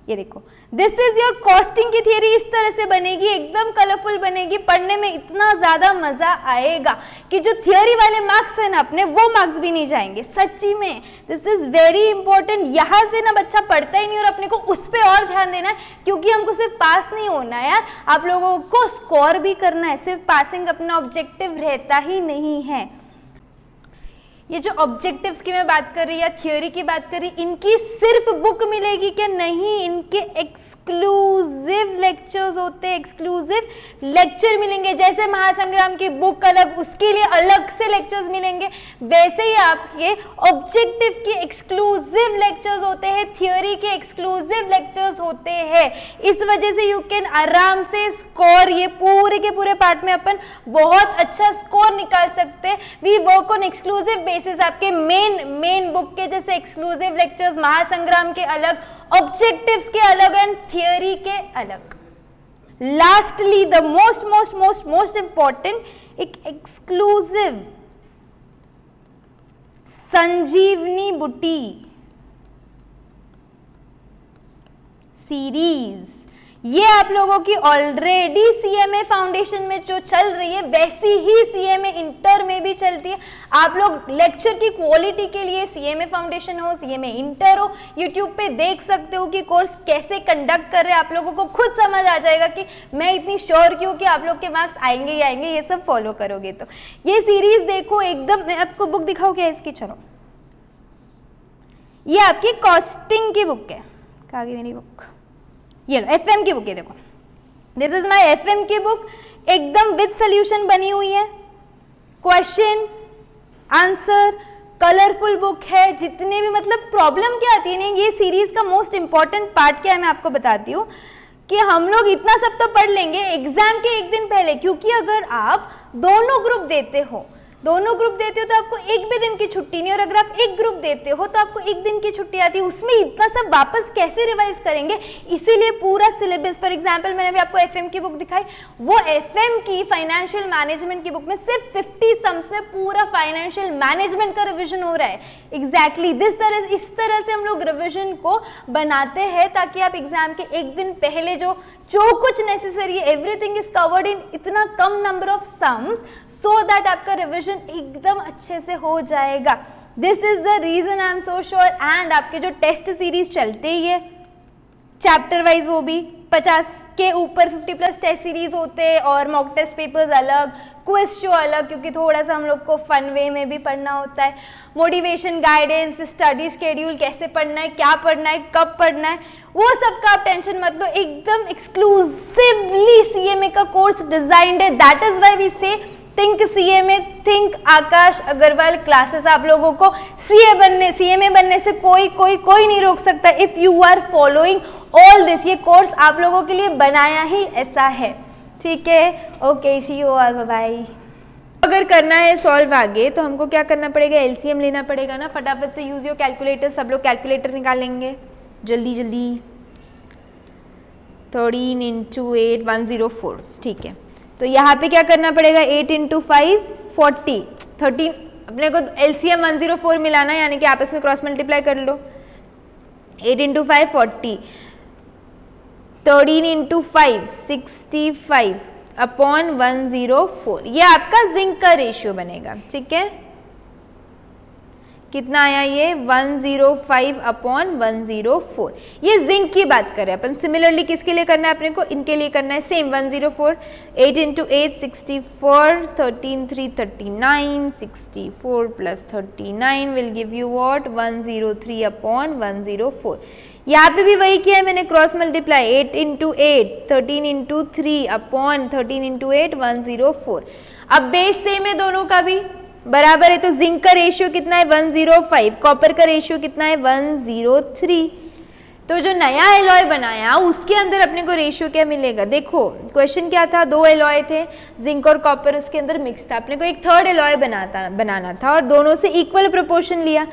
ये देखो, दिस इज योर कॉस्टिंग की थियरी। इस तरह से बनेगी, एकदम कलरफुल बनेगी, पढ़ने में इतना ज़्यादा मज़ा आएगा कि जो थियरी वाले मार्क्स है ना अपने, वो मार्क्स भी नहीं जाएंगे सच्ची में। This is very important. यहाँ से ना बच्चा पढ़ता ही नहीं और अपने को उस पर और ध्यान देना है, क्योंकि हमको सिर्फ पास नहीं होना है यार, आप लोगों को स्कोर भी करना है। सिर्फ पासिंग अपना ऑब्जेक्टिव रहता ही नहीं है। ये जो ऑब्जेक्टिव्स की मैं बात कर रही या थियोरी की बात कर रही, इनकी सिर्फ बुक मिलेगी क्या? नहीं, इनके एक्सक्लूसिव लेक्चर्स होते हैं, एक्सक्लूसिव लेक्चर मिलेंगे। जैसे महासंग्राम की बुक अलग, उसके लिए अलग से लेक्चर्स मिलेंगे, वैसे ही आपके ऑब्जेक्टिव के एक्सक्लूसिव लेक्चर्स होते हैं, थियोरी के एक्सक्लूसिव लेक्चर्स होते हैं। इस वजह से यू कैन आराम से स्कोर, ये पूरे के पूरे पार्ट में अपन बहुत अच्छा स्कोर निकाल सकते हैं। We work on exclusive basis, आपके मेन बुक के जैसे एक्सक्लूसिव लेक्चर्स, महासंग्राम के अलग, ऑब्जेक्टिव्स के अलग एंड थियोरी के अलग। लास्टली द मोस्ट इंपॉर्टेंट, एक एक्सक्लूसिव संजीवनी बुटी सीरीज, ये आप लोगों की ऑलरेडी सीएमए फाउंडेशन में जो चल रही है, वैसी ही सीएमए इंटर में भी चलती है। आप लोग लेक्चर की क्वालिटी के लिए सीएमए फाउंडेशन हो, सीएमए इंटर हो, यूट्यूब पे देख सकते हो कि कोर्स कैसे कंडक्ट कर रहे हैं। आप लोगों को खुद समझ आ जाएगा कि मैं इतनी श्योर क्यों कि आप लोग के मार्क्स आएंगे ही आएंगे, ये सब फॉलो करोगे तो। ये सीरीज देखो एकदम, मैं आपको बुक दिखाऊँ क्या इसकी? चलो, ये आपकी कॉस्टिंग की बुक है। कहाँ गई मेरी बुक? ये लो, एफएम की बुक है, देखो दिस इज माय एफएम की बुक, एकदम विद सॉल्यूशन बनी हुई है, क्वेश्चन आंसर, कलरफुल बुक है। जितने भी मतलब प्रॉब्लम क्या आती है ना, ये सीरीज का मोस्ट इंपॉर्टेंट पार्ट क्या है मैं आपको बताती हूँ कि हम लोग इतना सब तो पढ़ लेंगे एग्जाम के एक दिन पहले, क्योंकि अगर आप दोनों ग्रुप देते हो तो आपको एक भी दिन की छुट्टी नहीं, और अगर आप एक ग्रुप देते हो तो आपको एक दिन की छुट्टी आती है। उसमें इतना सब वापस कैसे रिवाइज करेंगे? इसीलिए पूरा सिलेबस, फॉर एग्जांपल मैंने भी आपको एफएम की बुक दिखाई, वो एफएम की फाइनेंशियल मैनेजमेंट की बुक में सिर्फ 50 सम्स में पूरा फाइनेंशियल मैनेजमेंट का रिविजन हो रहा है। एग्जैक्टली इस तरह से हम लोग रिविजन को बनाते हैं, ताकि आप एग्जाम के एक दिन पहले जो कुछ नेसेसरी है, एवरीथिंग इज कवर्ड इन इतना कम number of sums, so that आपका रिविजन एकदम अच्छे से हो जाएगा। This is the reason I am so sure. And आपके जो टेस्ट सीरीज चलते ही है चैप्टर वाइज, वो भी 50 के ऊपर 50+ टेस्ट सीरीज होते हैं, और मॉक टेस्ट पेपर्स अलग, क्विज शो अलग, क्योंकि थोड़ा सा हम लोग को फन वे में भी पढ़ना होता है, मोटिवेशन, गाइडेंस, स्टडी शेड्यूल, कैसे पढ़ना है, क्या पढ़ना है, कब पढ़ना है, वो सब का आप टेंशन मत लो। एकदम एक्सक्लूसिवली सीएमए का कोर्स डिजाइंड है। दैट इज व्हाई वी से थिंक सीएमए, थिंक आकाश अग्रवाल क्लासेस। आप लोगों को सीएमए बनने से कोई नहीं रोक सकता if you are following all this. ये कोर्स आप लोगों के लिए बनाया ही ऐसा है, ठीक है? Okay, see you all, bye bye. अगर करना है सॉल्व आगे तो हमको क्या करना पड़ेगा? एलसीएम लेना पड़ेगा ना। फटाफट से यूज योर कैलकुलेटर, सब लोग कैलकुलेटर निकालेंगे जल्दी जल्दी। 13 × 8 104, ठीक है। तो यहाँ पे क्या करना पड़ेगा? 8 × 5 40, 13, अपने को एलसीएम 104 मिलाना, यानी कि आपस में क्रॉस मल्टीप्लाई कर लो। 8 × 5 40, 13 × 5 65 अपॉन 104, ये आपका जिंक का रेशियो बनेगा, ठीक है? कितना आया ये? 105 अपॉन 104। ये जिंक की बात करें अपन। सिमिलरली किसके लिए करना है अपने को? इनके लिए करना है same 104। 8 × 8 64, 13 × 3 39, 64 + 39 will give you what? 103 upon 104। यहाँ पे भी वही किया है मैंने, क्रॉस मल्टीप्लाई। 8 × 8 13 × 3 अपॉन 13 × 8 104। अब बेस सेम है दोनों का भी, बराबर है, तो जिंक का रेशियो कितना है? 105। कॉपर का रेशियो कितना है? 103। तो जो नया एलॉय बनाया उसके अंदर अपने को रेशियो क्या मिलेगा? देखो क्वेश्चन क्या था, 2 एलॉय थे, जिंक और कॉपर, उसके अंदर मिक्स था। अपने को एक थर्ड एलॉय बनाना था और दोनों से इक्वल प्रोपोर्शन लिया।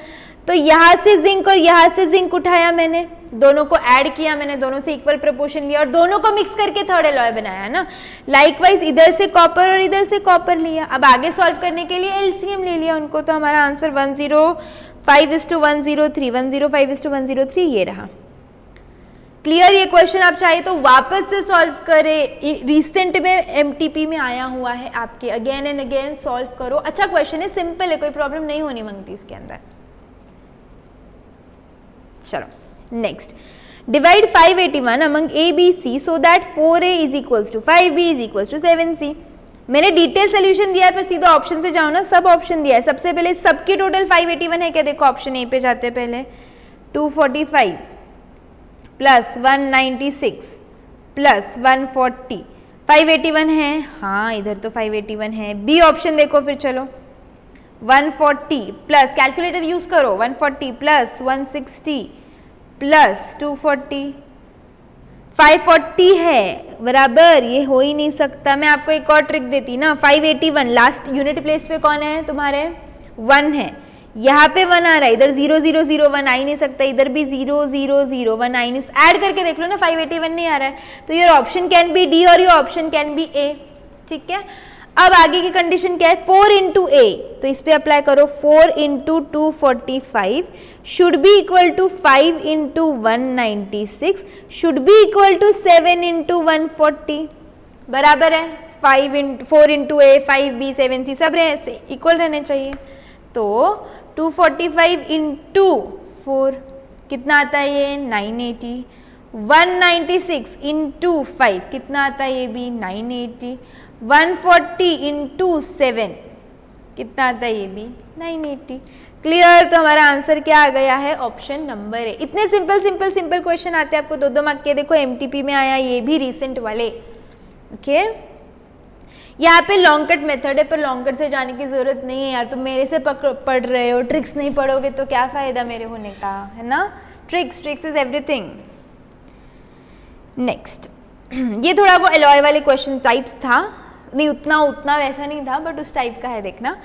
तो यहाँ से जिंक और यहाँ से जिंक उठाया मैंने, दोनों को ऐड किया मैंने, दोनों से इक्वल प्रोपोर्शन लिया और दोनों को मिक्स करके थर्ड एलॉय बनाया ना। लाइकवाइज इधर से कॉपर और इधर से कॉपर लिया। अब आगे सॉल्व करने के लिए एलसीएम ले लिया उनको, तो हमारा आंसर 105:103, 105:103 ये रहा। क्लियर? ये क्वेश्चन आप चाहे तो वापस से सॉल्व करें, रिसेंट में एमटीपी में आया हुआ है आपके, अगेन एंड अगेन सॉल्व करो। अच्छा क्वेश्चन है, सिंपल है, कोई प्रॉब्लम नहीं होनी मांगती इसके अंदर। चलो next, divide 581 among A B C so that 4a is equals to 5b is equals to 7c। मैंने डिटेल सोल्यूशन दिया है, पर सीधा ऑप्शन से जाओ ना, सब ऑप्शन दिया है। सबसे पहले सबकी टोटल 581 है क्या, देखो ऑप्शन ए पे जाते हैं पहले, 245 प्लस 196 प्लस 140, 581 है, हाँ इधर तो 581 है। बी ऑप्शन देखो फिर, चलो 140 प्लस, कैलकुलेटर यूज करो, 140 प्लस 160 प्लस 240, 540 है बराबर, ये हो ही नहीं सकता। मैं आपको एक और ट्रिक देती ना, 581 लास्ट यूनिट प्लेस पे कौन है तुम्हारे, 1 है, यहाँ पे 1 आ रहा है, इधर 0 0 0 1 आ ही नहीं सकता, इधर भी 0 0 0 1 आ ही नहीं, ऐड करके देख लो ना, 581 नहीं आ रहा है, तो your option can be D और योर ऑप्शन कैन बी ए। ठीक है, अब आगे की कंडीशन क्या है, 4 इंटू ए, तो इस पे अप्लाई करो, 4 into 245 should be equal to 5 into 196 should be equal to 7 into 140, बराबर है। 4 इंटू ए, 5b, 7c सब इक्वल रहने चाहिए। तो 245 इंटू 4 कितना आता है ये, 980, 196 इंटू 5 कितना आता है ये भी 980, 140 इंटू 7 कितना आता है ये भी 980। क्लियर? तो हमारा आंसर क्या आ गया है, ऑप्शन नंबर ए। इतने सिंपल क्वेश्चन आते हैं आपको 2-2 मार्क के। देखो एमटीपी में आया, ये भी रिसेंट वाले। ओके, यहाँ पे लॉन्ग कट मेथड है, पर लॉन्ग कट से जाने की जरूरत नहीं है यार, तुम मेरे से पढ़ रहे हो, ट्रिक्स नहीं पढ़ोगे तो क्या फायदा मेरे होने का, है ना। Tricks is everything. नेक्स्ट, ये थोड़ा वो एलॉय वाले क्वेश्चन टाइप्स था, नहीं उतना वैसा नहीं था, बट उस टाइप का है। देखना,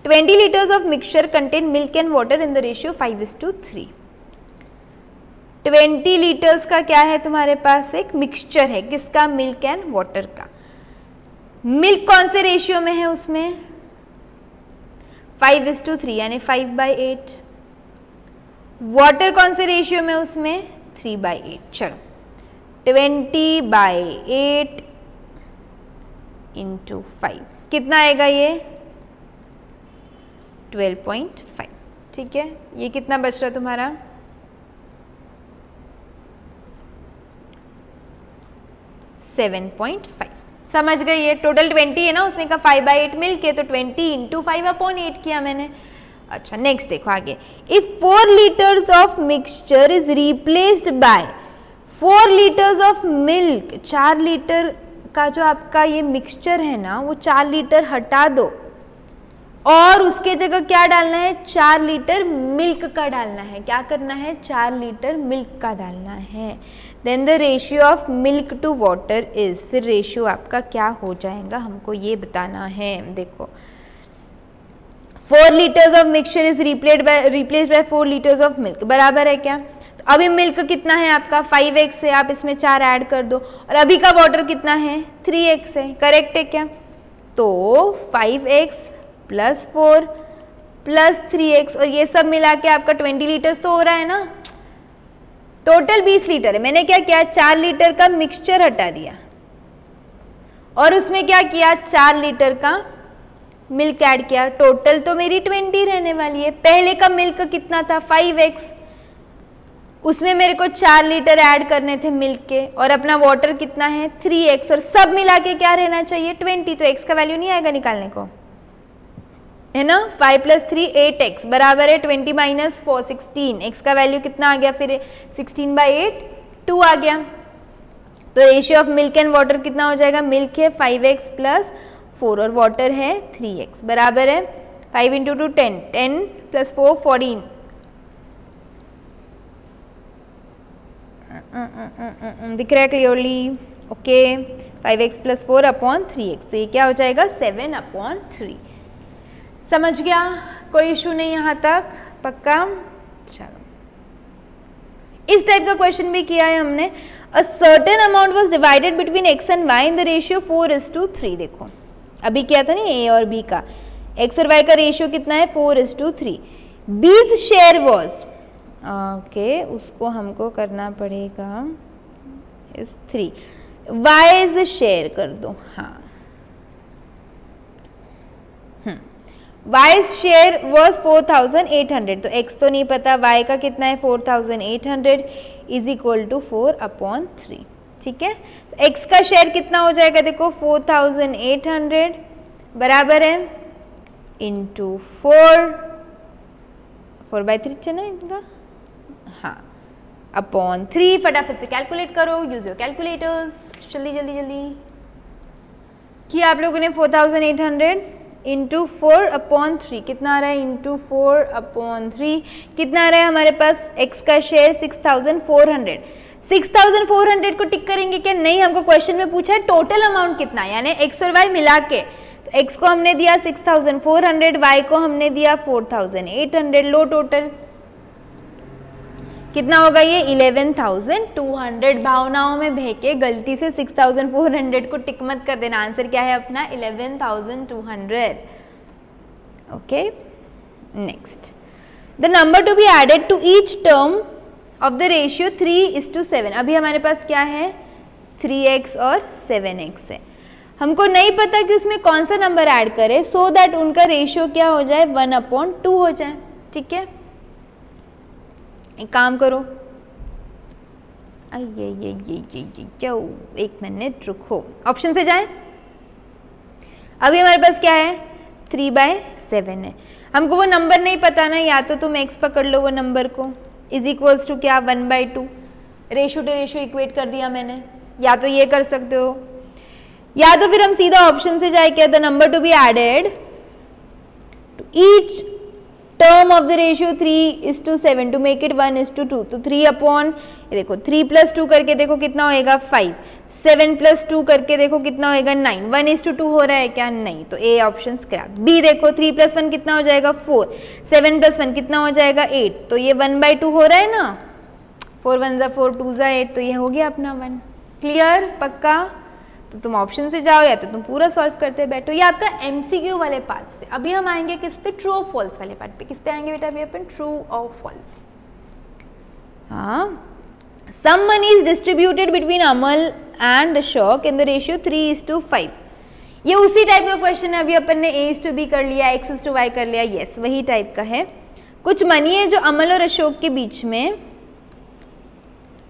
20 litres of mixture contain milk and water in the ratio 5:3। 20 litres का क्या है तुम्हारे पास, एक मिक्सचर है, किसका, मिल्क एंड वाटर का। मिल्क कौन से रेशियो में है उसमें, 5:3 यानी 5/8। वाटर कौन से रेशियो में उसमें, 3/8। चलो 20/8 इंटू 5 कितना आएगा ये, 12.5। ठीक है, ये कितना बच रहा है तुम्हारा, 7.5। समझ गए, ये टोटल 20 है ना, उसमें का 5/8 मिल्क है, तो 20 इंटू 5/8 किया मैंने। अच्छा नेक्स्ट देखो आगे, if 4 litres of mixture is replaced by 4 litres of milk, 4 litre का जो आपका ये मिक्सचर है ना, वो 4 लीटर हटा दो और उसके जगह क्या डालना है, 4 लीटर मिल्क का डालना है। क्या करना है, 4 लीटर मिल्क का डालना है। Then the ratio of milk to water is, फिर रेशियो आपका क्या हो जाएगा हमको ये बताना है। देखो 4 litres of mixture is replaced by 4 litres of milk, बराबर है क्या। तो अभी मिल्क कितना है आपका, 5x है, आप इसमें 4 ऐड कर दो, और अभी का वाटर कितना है, 3x है, करेक्ट है क्या। तो 5x प्लस 4 प्लस 3x, और ये सब मिला के आपका 20 लीटर्स तो हो रहा है ना, टोटल 20 लीटर है। मैंने क्या किया, 4 लीटर का मिक्सचर हटा दिया और उसमें क्या किया, 4 लीटर का मिल्क ऐड किया, टोटल तो मेरी 20 रहने वाली है। पहले का मिल्क कितना था, 5x, उसमें मेरे को 4 लीटर ऐड करने थे मिल्क के, और अपना वाटर कितना है 3x, और सब मिला के क्या रहना चाहिए 20। तो x का वैल्यू नहीं आएगा निकालने को, है ना। 5 + 3 8x बराबर है 20 - 4 16। x का वैल्यू कितना आ गया फिर, 16/8 2 आ गया। तो ratio of milk and water कितना हो जाएगा, मिल्क है 5x + 4 और वाटर है 3x, बराबर है 5 × 2 10, 10 + 4 14। दिख रहा है क्लियरली, ओके। 5x + 4 / 3x, तो ये क्या हो जाएगा 7/3। समझ गया, कोई इशू नहीं यहाँ तक, पक्का। चलो, इस टाइप का क्वेश्चन भी किया है हमने। A certain amount was divided between x and y in the ratio 4:3। देखो अभी किया था ना a और b का, x और y का रेशियो कितना है 4:3। बीज शेयर वॉज, ओके, उसको हमको करना पड़ेगा इज 3, वाई से शेयर कर दो, हाँ y शेयर वॉज 4800, तो x तो नहीं पता, y का कितना है 4800 इज इक्वल टू 4/3, ठीक है। तो x का शेयर कितना हो जाएगा, देखो 4800 बराबर है इंटू 4/3 चना इनका, हाँ अपॉन 3, फटाफट से कैलकुलेट करो, यूज योर कैलकुलेटर्स, जल्दी जल्दी जल्दी किया आप लोगों ने। 4800 इंटू 4/3 कितना आ रहा है, इंटू 4/3 कितना आ रहा है हमारे पास, x का शेयर 6400, 6400 को टिक करेंगे क्या, नहीं, हमको क्वेश्चन में पूछा है टोटल अमाउंट कितना, यानी x और y मिला के, तो x को हमने दिया 6400, y को हमने दिया 4800, लो टोटल कितना होगा ये 11,200। भावनाओं में बह के गलती से 6,400 को टिक मत कर देना, आंसर क्या है अपना 11,200। Okay, next, the number to be added to each term of the ratio 3:7। अभी हमारे पास क्या है 3x और 7x है, हमको नहीं पता कि उसमें कौन सा नंबर ऐड करें सो दैट उनका रेशियो क्या हो जाए 1/2 हो जाए, ठीक है। एक काम करो, ये एक मिनट रुको, ऑप्शन से जाएं। अभी हमारे पास क्या है 3/7 है, हमको वो नंबर नहीं पता ना, या तो तुम x पकड़ लो वो नंबर को, इज इक्वल्स टू क्या 1/2, रेशियो टू रेशियो इक्वेट कर दिया मैंने, या तो ये कर सकते हो, या तो फिर हम सीधा ऑप्शन से जाए क्या, the number to be added to each term of the ratio 3:7 to make it 1:2, तो 3 देखो 3 + 2 करके देखो कितना होएगा 5, 7 + 2 करके देखो कितना होएगा 9, 1:2 हो रहा है क्या, नहीं, तो ए ऑप्शन स्क्रैप। बी देखो 3 + 1 कितना हो जाएगा 4, 7 + 1 कितना हो जाएगा 8, तो ये 1/2 हो रहा है ना, 4 × 1 = 4, 2 × 8, तो ये हो गया अपना 1। क्लियर, पक्का, तो तुम ऑप्शन से जाओ या तो तुम पूरा सॉल्व करते बैठो। ये आपका एमसीक्यू वाले पार्ट से। अभी हम आएंगे किस पे, ट्रू और फॉल्स वाले पार्ट पे। किस पे आएंगे बेटा अभी अपन, ट्रू और फॉल्स। हाँ, sum money is distributed between Amal and Ashok in the ratio 3:5। ये उसी टाइप का क्वेश्चन है, अभी अपन ने A:B कर लिया, X:Y कर लिया, यस वही टाइप का है। कुछ मनी है जो अमल और अशोक के बीच में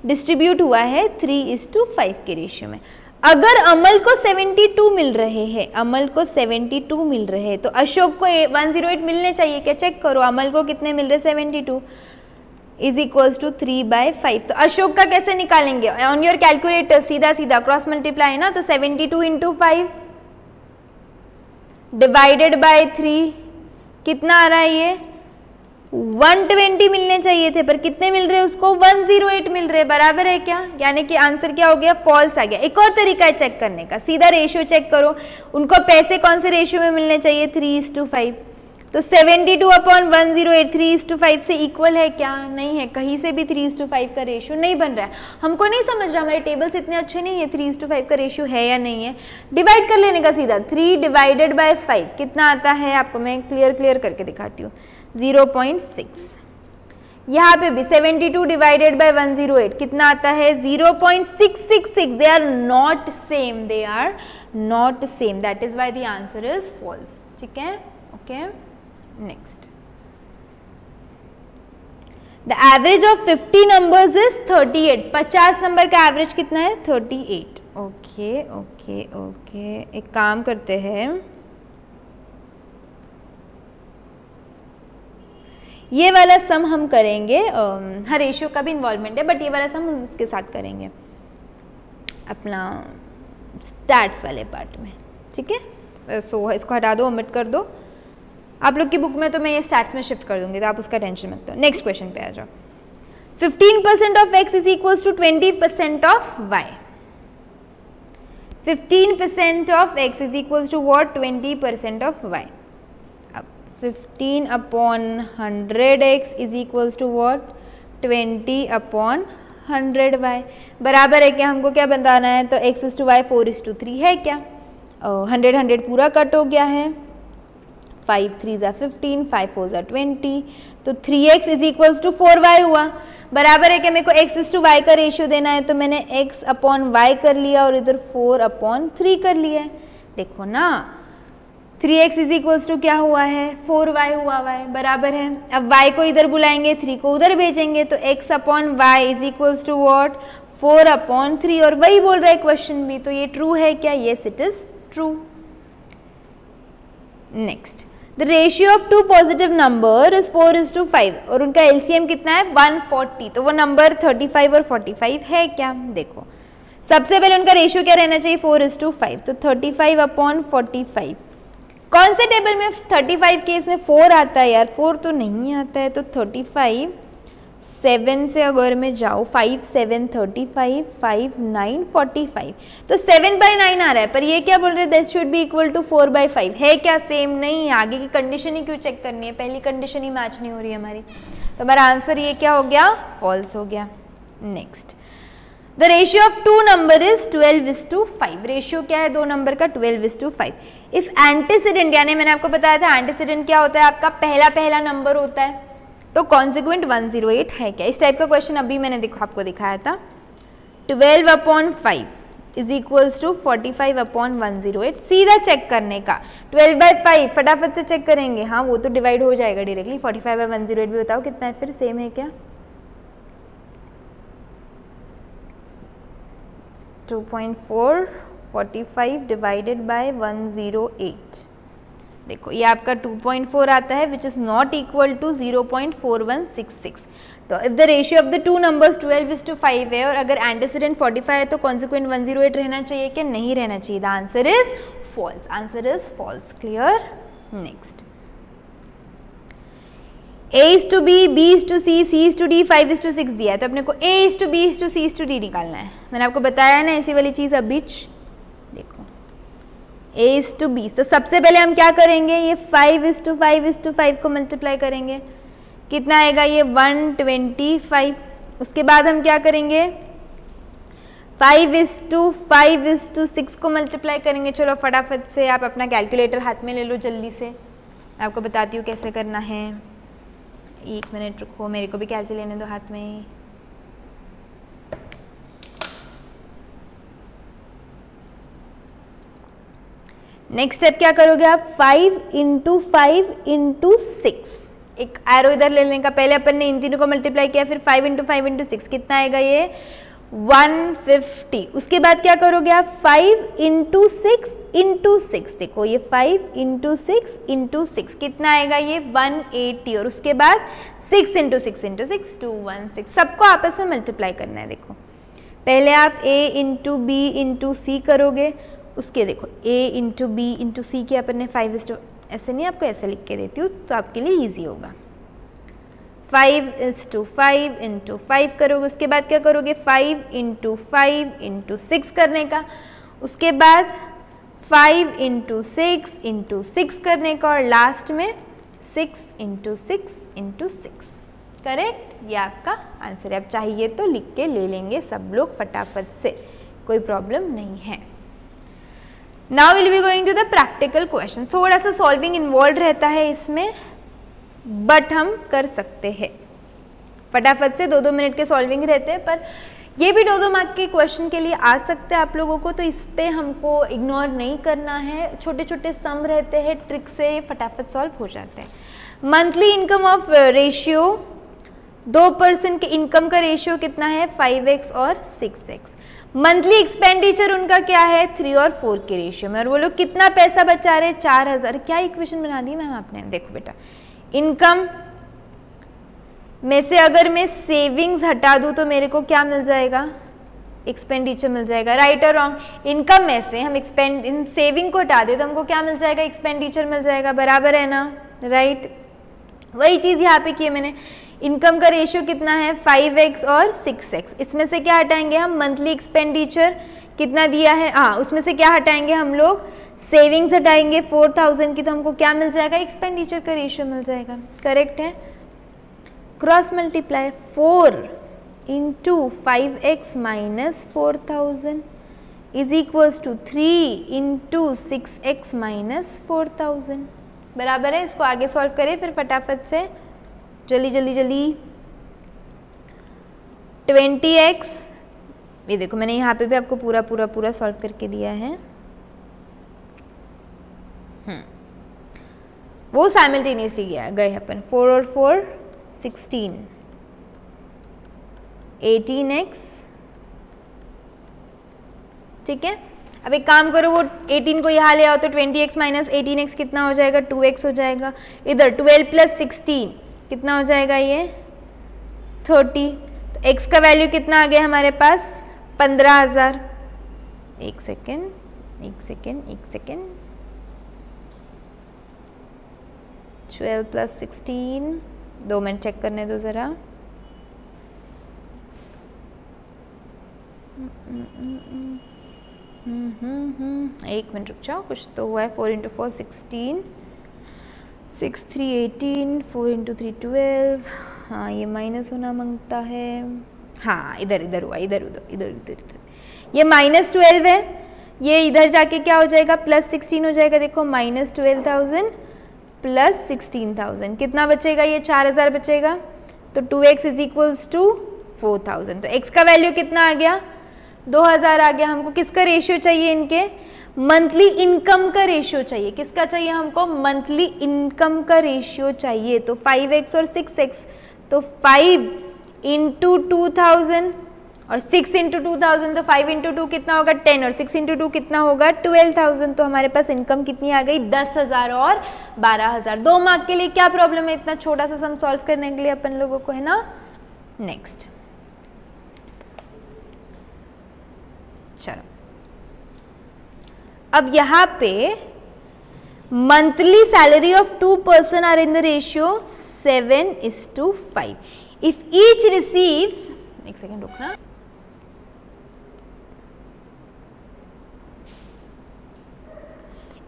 डिस्ट्रीब्यूट हुआ है 3:5 के रेशियो में। अगर अमल को 72 मिल रहे हैं, अमल को 72 मिल रहे हैं, तो अशोक को 108 मिलने चाहिए क्या, चेक करो, अमल को कितने मिल रहे 72 इज इक्वल्स टू 3/5। तो अशोक का कैसे निकालेंगे, ऑन योर कैलकुलेटर सीधा सीधा क्रॉस मल्टीप्लाई ना, तो 72 × 5 डिवाइडेड बाय 3 कितना आ रहा है, ये 120 मिलने चाहिए थे, पर कितने मिल रहे हैं उसको 108 मिल रहे, बराबर है क्या, यानी कि आंसर क्या हो गया, फॉल्स आ गया। एक और तरीका है चेक करने का, सीधा रेशियो चेक करो, उनको पैसे कौन से रेशियो में मिलने चाहिए 3:5, तो 72/108 3:5 से इक्वल है क्या, नहीं है, कहीं से भी 3:5 का रेशियो नहीं बन रहा है, हमको नहीं समझ रहा, हमारे टेबल्स इतने अच्छे नहीं है, 3:5 का रेशियो है या नहीं है। डिवाइड कर लेने का सीधा, 3 डिवाइडेड बाय 5 कितना आता है, आपको मैं क्लियर करके दिखाती हूँ, 0.6। यहाँ पे भी 72 डिवाइडेड बाय 108 कितना आता है 0.666। They are not same, they are not same, that is why the answer is false, ठीक है। Okay, next, the average of 50 numbers is 38। 50 number का एवरेज कितना है 38। ओके, एक काम करते हैं, ये वाला सम हम करेंगे, हर रेशियो का भी इन्वॉल्वमेंट है, बट ये वाला सम हम इसके साथ करेंगे अपना स्टैट्स वाले पार्ट में, ठीक है। सो इसको हटा दो, ओमिट कर दो, आप लोग की बुक में तो मैं ये स्टैट्स में शिफ्ट कर दूंगी, तो आप उसका टेंशन मत लो। नेक्स्ट क्वेश्चन पे आ जाओ। 15% of x is equals to 20% of y। 15% of x is equals to what, 20% of y। 15/100x is equals to what, 20/100y। बराबर है क्या, हमको क्या बताना है, तो x/y 4:3 है क्या, 100 पूरा कट हो गया है, 5 3 ज़ा 15, 5 4 ज़ा 20, तो 3x is equals to 4y हुआ। बराबर है कि मेरे को x इज टू y का रेशियो देना है, तो मैंने x अपॉन y कर लिया और इधर 4 अपॉन 3 कर लिया है। देखो ना 3x इज इक्वल्स टू क्या हुआ है, 4y हुआ y, बराबर है। अब y को इधर बुलाएंगे, 3 को उधर भेजेंगे, तो x upon y is equals to what, 4 upon 3, और वही बोल रहा है क्वेश्चन भी, तो ये ट्रू है क्या, yes it is true. Next, the ratio of two positive number is 4:5 और उनका एलसीएम कितना है 140, तो वो नंबर 35 और 45 है क्या। देखो सबसे पहले उनका रेशियो क्या रहना चाहिए 4:5, तो 35 अपॉन 45। कौन से टेबल में 35 के इसमें 4 आता है यार, 4 तो नहीं आता है, तो 35 7 से अगर मैं जाऊँ 5 7 35 5 9 45, तो 7/9 आ रहा है, पर ये क्या बोल रहे हैं, this should be equal to 4/5 है क्या, सेम नहीं है। आगे की कंडीशन ही क्यों चेक करनी है, पहली कंडीशन ही मैच नहीं हो रही है हमारी, तो हमारा आंसर ये क्या हो गया, फॉल्स हो गया। Next, the ratio of two number is 12:5, ratio क्या है दो नंबर का 12:5। इफ एंटीसीडेंट, यानी मैंने आपको बताया था एंटीसीडेंट क्या होता है, आपका पहला नंबर होता है, तो कॉन्सिक्वेंट 108 है क्या। इस टाइप का क्वेश्चन अभी मैंने आपको दिखाया था। 12/5 इज इक्वल्स टू 45 अपॉन 108, सीधा चेक करने का। 12/5 फटाफट से चेक करेंगे, हाँ वो तो डिवाइड हो जाएगा डायरेक्टली। 45/108 भी बताओ कितना है, फिर सेम है क्या, 2.4, 45 डिवाइडेड बाय 108। देखो ये आपका 2.4 आता है, which is not equal to 0.4166। तो if the ratio of the two numbers 12:5 है और अगर एंटीसीडेंट 45 है, तो कॉन्सिक्वेंट 108 रहना चाहिए कि नहीं रहना चाहिए। The answer is false, answer is false. Clear. Next, A:B, B:C, C:D, 5:6 दिया है, तो अपने को A:B, C:D निकालना है। मैंने आपको बताया ना ऐसी वाली चीज़ अभी। देखो A:B, तो सबसे पहले हम क्या करेंगे, ये 5:5 को मल्टीप्लाई करेंगे, कितना आएगा ये 125। उसके बाद हम क्या करेंगे 5:6 को मल्टीप्लाई करेंगे। चलो फटाफट से आप अपना कैलकुलेटर हाथ में ले लो जल्दी से, मैं आपको बताती हूँ कैसे करना है। 1 मिनट रुको, मेरे को भी कैसे लेने दो हाथ में। नेक्स्ट स्टेप क्या करोगे आप, 5 × 5 × 6, एक एरो इधर ले लेने का। पहले अपन ने इन तीनों को मल्टीप्लाई किया, फिर 5 × 5 × 6 कितना आएगा ये 150। उसके बाद क्या करोगे आप 5 × 6 × 6, देखो ये 5 × 6 × 6 कितना आएगा ये 180, और उसके बाद 6 × 6 × 6 216। सबको आपस में मल्टीप्लाई करना है। देखो पहले आप A × B × C करोगे, उसके देखो A × B × C के अपन ने 5 ऐसे नहीं, आपको ऐसे लिख के देती हूँ तो आपके लिए ईजी होगा। 5:5 × 5 करोगे, उसके बाद क्या करोगे 5 × 5 × 6 करने का, उसके बाद 5 × 6 × 6 करने का, और लास्ट में 6 × 6 × 6। करेक्ट, ये आपका आंसर है। आप चाहिए तो लिख के ले लेंगे सब लोग फटाफट से, कोई प्रॉब्लम नहीं है। Now will be going to the practical question. थोड़ा सा सॉल्विंग इन्वॉल्व रहता है इसमें, बट हम कर सकते हैं फटाफट से। 2-2 मिनट के सॉल्विंग रहते हैं, पर ये भी 2-2 मार्क के क्वेश्चन के लिए आ सकते हैं आप लोगों को, तो इस पे हमको इग्नोर नहीं करना है। छोटे छोटे सम रहते हैं, ट्रिक से फटाफट सॉल्व हो जाते हैं। Monthly income of ratio, 2 person के इनकम का रेशियो कितना है 5x और 6x। मंथली एक्सपेंडिचर उनका क्या है 3 और 4 के रेशियो में, और वो लोग कितना पैसा बचा रहे 4000। क्या इक्वेशन बना दी मैम आपने, देखो बेटा इनकम में से अगर मैं सेविंग्स हटा दूं तो मेरे को क्या मिल जाएगा, एक्सपेंडिचर मिल जाएगा। राइट और रॉन्ग, इनकम में से हम सेविंग को हटा दें तो हमको क्या मिल जाएगा, एक्सपेंडिचर मिल जाएगा, बराबर है ना। राइट, वही चीज़ यहाँ पे की है मैंने। इनकम का रेशियो कितना है 5x और 6x, इसमें से क्या हटाएंगे हम, मंथली एक्सपेंडिचर कितना दिया है, हाँ उसमें से क्या हटाएंगे हम लोग, सेविंग्स हटाएंगे 4000 की, तो हमको क्या मिल जाएगा, एक्सपेंडिचर का रेशियो मिल जाएगा। करेक्ट है। Cross multiply 4 × 5x - 4000 is equals to 3 × 6x - 4000। बराबर है। इसको आगे सॉल्व करें फिर फटाफट से, जल्दी जल्दी जल्दी। 20x, ये देखो मैंने यहाँ पे भी आपको पूरा पूरा पूरा सॉल्व करके दिया है। वो साइमल्टेनियसली गए अपन। 4 और 4 16, 18x, ठीक है। अब एक काम करो, वो 18 को यहाँ ले आओ तो 20x माइनस 18x कितना हो जाएगा, 2x हो जाएगा। इधर 12 प्लस 16 कितना हो जाएगा, ये 30। तो x का वैल्यू कितना आ गया हमारे पास, 15,000। एक सेकेंड 12 प्लस 16, 2 मिनट चेक करने दो ज़रा। एक मिनट रुक जाओ, कुछ तो हुआ है। 4 इंटू 4 16, 6 3 18, 4 इंटू 3 12। हाँ ये माइनस होना मांगता है। हाँ इधर हुआ, इधर ये -12 है, ये इधर जाके क्या हो जाएगा, +16 हो जाएगा। देखो -12,000 प्लस 16,000 कितना बचेगा, ये 4,000 बचेगा। तो 2x इज इक्वल्स टू 4,000। तो x का वैल्यू कितना आ गया, 2,000 आ गया। हमको किसका रेशियो चाहिए, इनके मंथली इनकम का रेशियो चाहिए। किसका चाहिए हमको, मंथली इनकम का रेशियो चाहिए। तो 5x और 6x, तो 5 इंटू 2,000 और 6 इंटू 2,000, तो 5 इंटू 2 कितना होगा 10 और 6 इंटू 2 कितना होगा 12,000। तो हमारे पास इनकम कितनी आ गई 10,000 और 12,000। 2 मार्क के लिए क्या प्रॉब्लम है, इतना छोटा सा सम सॉल्व करने के लिए अपन लोगों को, है ना। नेक्स्ट चलो, अब यहाँ पे monthly salary of 2 person are in the ratio 7:5। If each receives, एक सेकेंड रुकना,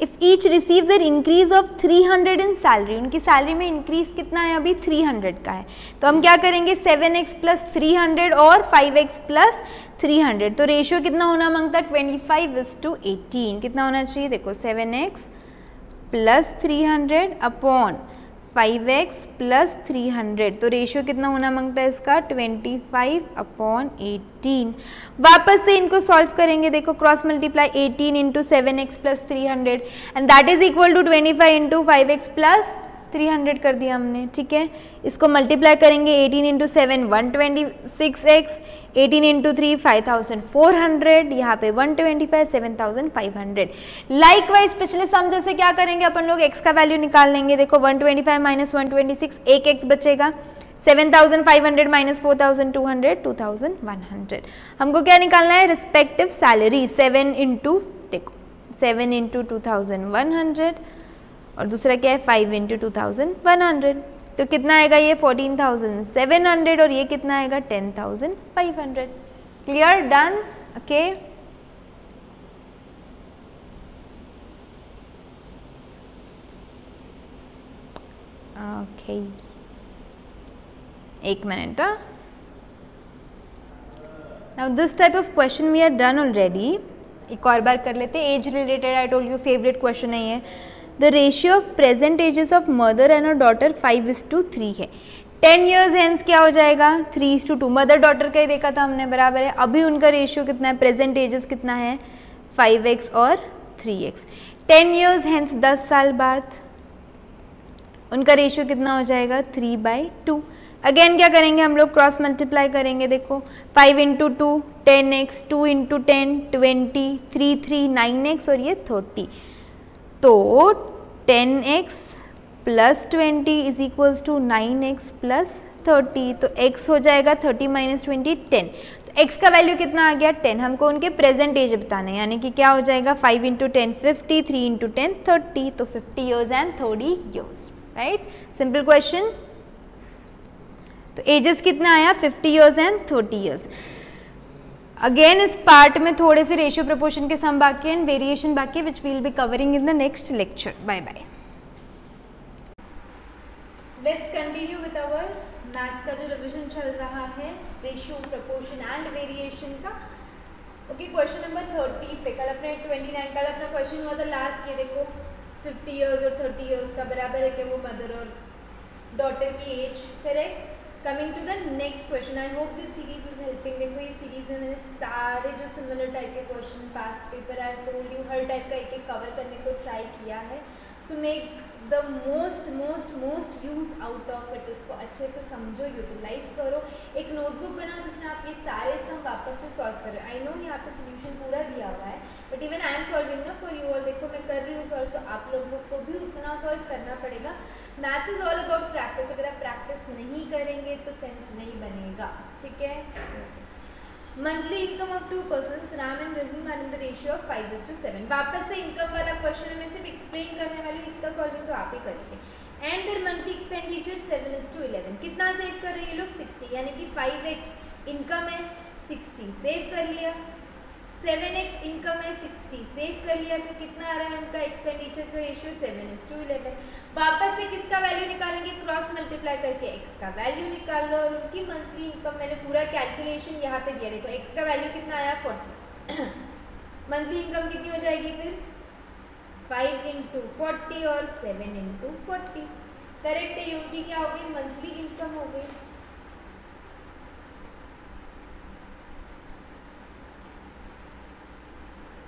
if each receives an increase of 300 in salary, उनकी सैलरी में इंक्रीज कितना है अभी 300 का है। तो हम क्या करेंगे 7x प्लस 300 और 5x प्लस 300। तो रेशियो कितना होना मांगता है 25:18। कितना होना चाहिए, देखो 7x plus 300 upon 5x plus 300। तो रेशियो कितना होना मांगता है इसका 25/18। वापस से इनको सॉल्व करेंगे, देखो cross multiply 18 into 7x plus 300 and that is equal to 25 into 5x plus 300 कर दिया हमने, ठीक है। इसको मल्टीप्लाई करेंगे 18 इंटू 7 126x, 18 इंटू 3 5,400, यहाँ पे 125 7,500। लाइकवाइज पिछले सम जैसे क्या करेंगे अपन लोग, x का वैल्यू निकाल लेंगे। देखो 125 माइनस 126, एक x बचेगा। 7,500 माइनस 4,200 2,100। हमको क्या निकालना है, रिस्पेक्टिव सैलरी। 7 इंटू, देखो 7 इंटू 2,100 और दूसरा क्या है 5 इंटू 2,100। तो कितना आएगा ये 14,700 और ये कितना आएगा 10,500। Clear, done, okay. ओके एक minute. Now this type of question we are done already. एक और बार कर लेते हैं, age related. I told you favourite question है ये। The ratio of present ages of mother and a daughter 5:3 है। 10 years हेंस क्या हो जाएगा 3:2। मदर डॉटर का ही देखा था हमने, बराबर है। अभी उनका रेशियो कितना है, प्रेजेंट एजेस कितना है 5x और 3x। 10 years हेंस 10 साल बाद उनका रेशियो कितना हो जाएगा 3/2। अगेन क्या करेंगे हम लोग, क्रॉस मल्टीप्लाई करेंगे। देखो 5 इंटू 2 10x, 2 इंटू 10 20, 3 3 9x और ये 30। तो 10x plus 20 is equals to 9x plus 30। तो x हो जाएगा 30 माइनस 20 10। तो x का वैल्यू कितना आ गया 10। हमको उनके प्रेजेंट एज बताना है, यानी कि क्या हो जाएगा 5 इंटू 10 50, 3 इंटू 10 30। तो 50 years and 30 years, right. Simple question. तो एजेस कितना आया 50 years एंड 30 years। अगेन इस पार्ट में थोड़े से रेशियो प्रोपोर्शन के सम बाकी एंड वेरिएशन बाकी, which we will be covering in the next lecture. Bye bye. Let's continue with our maths का जो रिवीजन चल रहा है, रेशियो प्रोपोर्शन एंड वेरिएशन का। ओके, क्वेश्चन नंबर 30 पे कल अपने 29, कल अपना क्वेश्चन हुआ था लास्ट। ये देखो 50 ईयर्स और 30 ईयर्स का बराबर है क्या वो मदर और डॉटर की age, correct. Coming to the next question, I hope this series is helping. देखो ये सीरीज में मैंने सारे जो सिमिलर टाइप के question past paper I told you हर टाइप का एक एक कवर करने को ट्राई किया है। So make the most most most use out of it, इसको अच्छे से समझो, यूटिलाइज करो, एक नोटबुक बनाओ जिसमें आप ये सारे सम वापस से सॉल्व कर रहे हो। आई नो यहाँ पे सोल्यूशन पूरा दिया हुआ है, but even I am solving ना फॉर यू ऑल। देखो मैं कर रही हूँ सॉल्व, तो आप लोगों को भी उतना सॉल्व करना पड़ेगा। Maths is all about practice, अगर आप प्रैक्टिस नहीं करेंगे तो सेंस नहीं बनेगा, ठीक है। Monthly income of 2 persons, Ram and Rahim are in the ratio of 5:7। वापस से इनकम वाला क्वेश्चन है, मैं सिर्फ एक्सप्लेन करने वाली हूँ, इसका सॉल्विंग तो आप ही करेंगे। And there monthly expenditure 7:11। कितना सेव कर रहे हैं ये लोग? 60, यानी कि 5x इनकम है, 60 सेव कर लिया, 7x इनकम है, 60 सेव कर लिया, तो कितना आ रहा है उनका एक्सपेंडिचर का रेशियो? 7:11। वापस से किसका वैल्यू निकालेंगे? क्रॉस मल्टीप्लाई करके x का वैल्यू निकाल लो, और उनकी मंथली इनकम मैंने पूरा कैलकुलेशन यहाँ पे दिया। देखो x का वैल्यू कितना आया? 40। मंथली इनकम कितनी हो जाएगी फिर? 5 × 40 और 7 × 40, करेक्ट है। उनकी क्या हो गई? मंथली इनकम हो गई।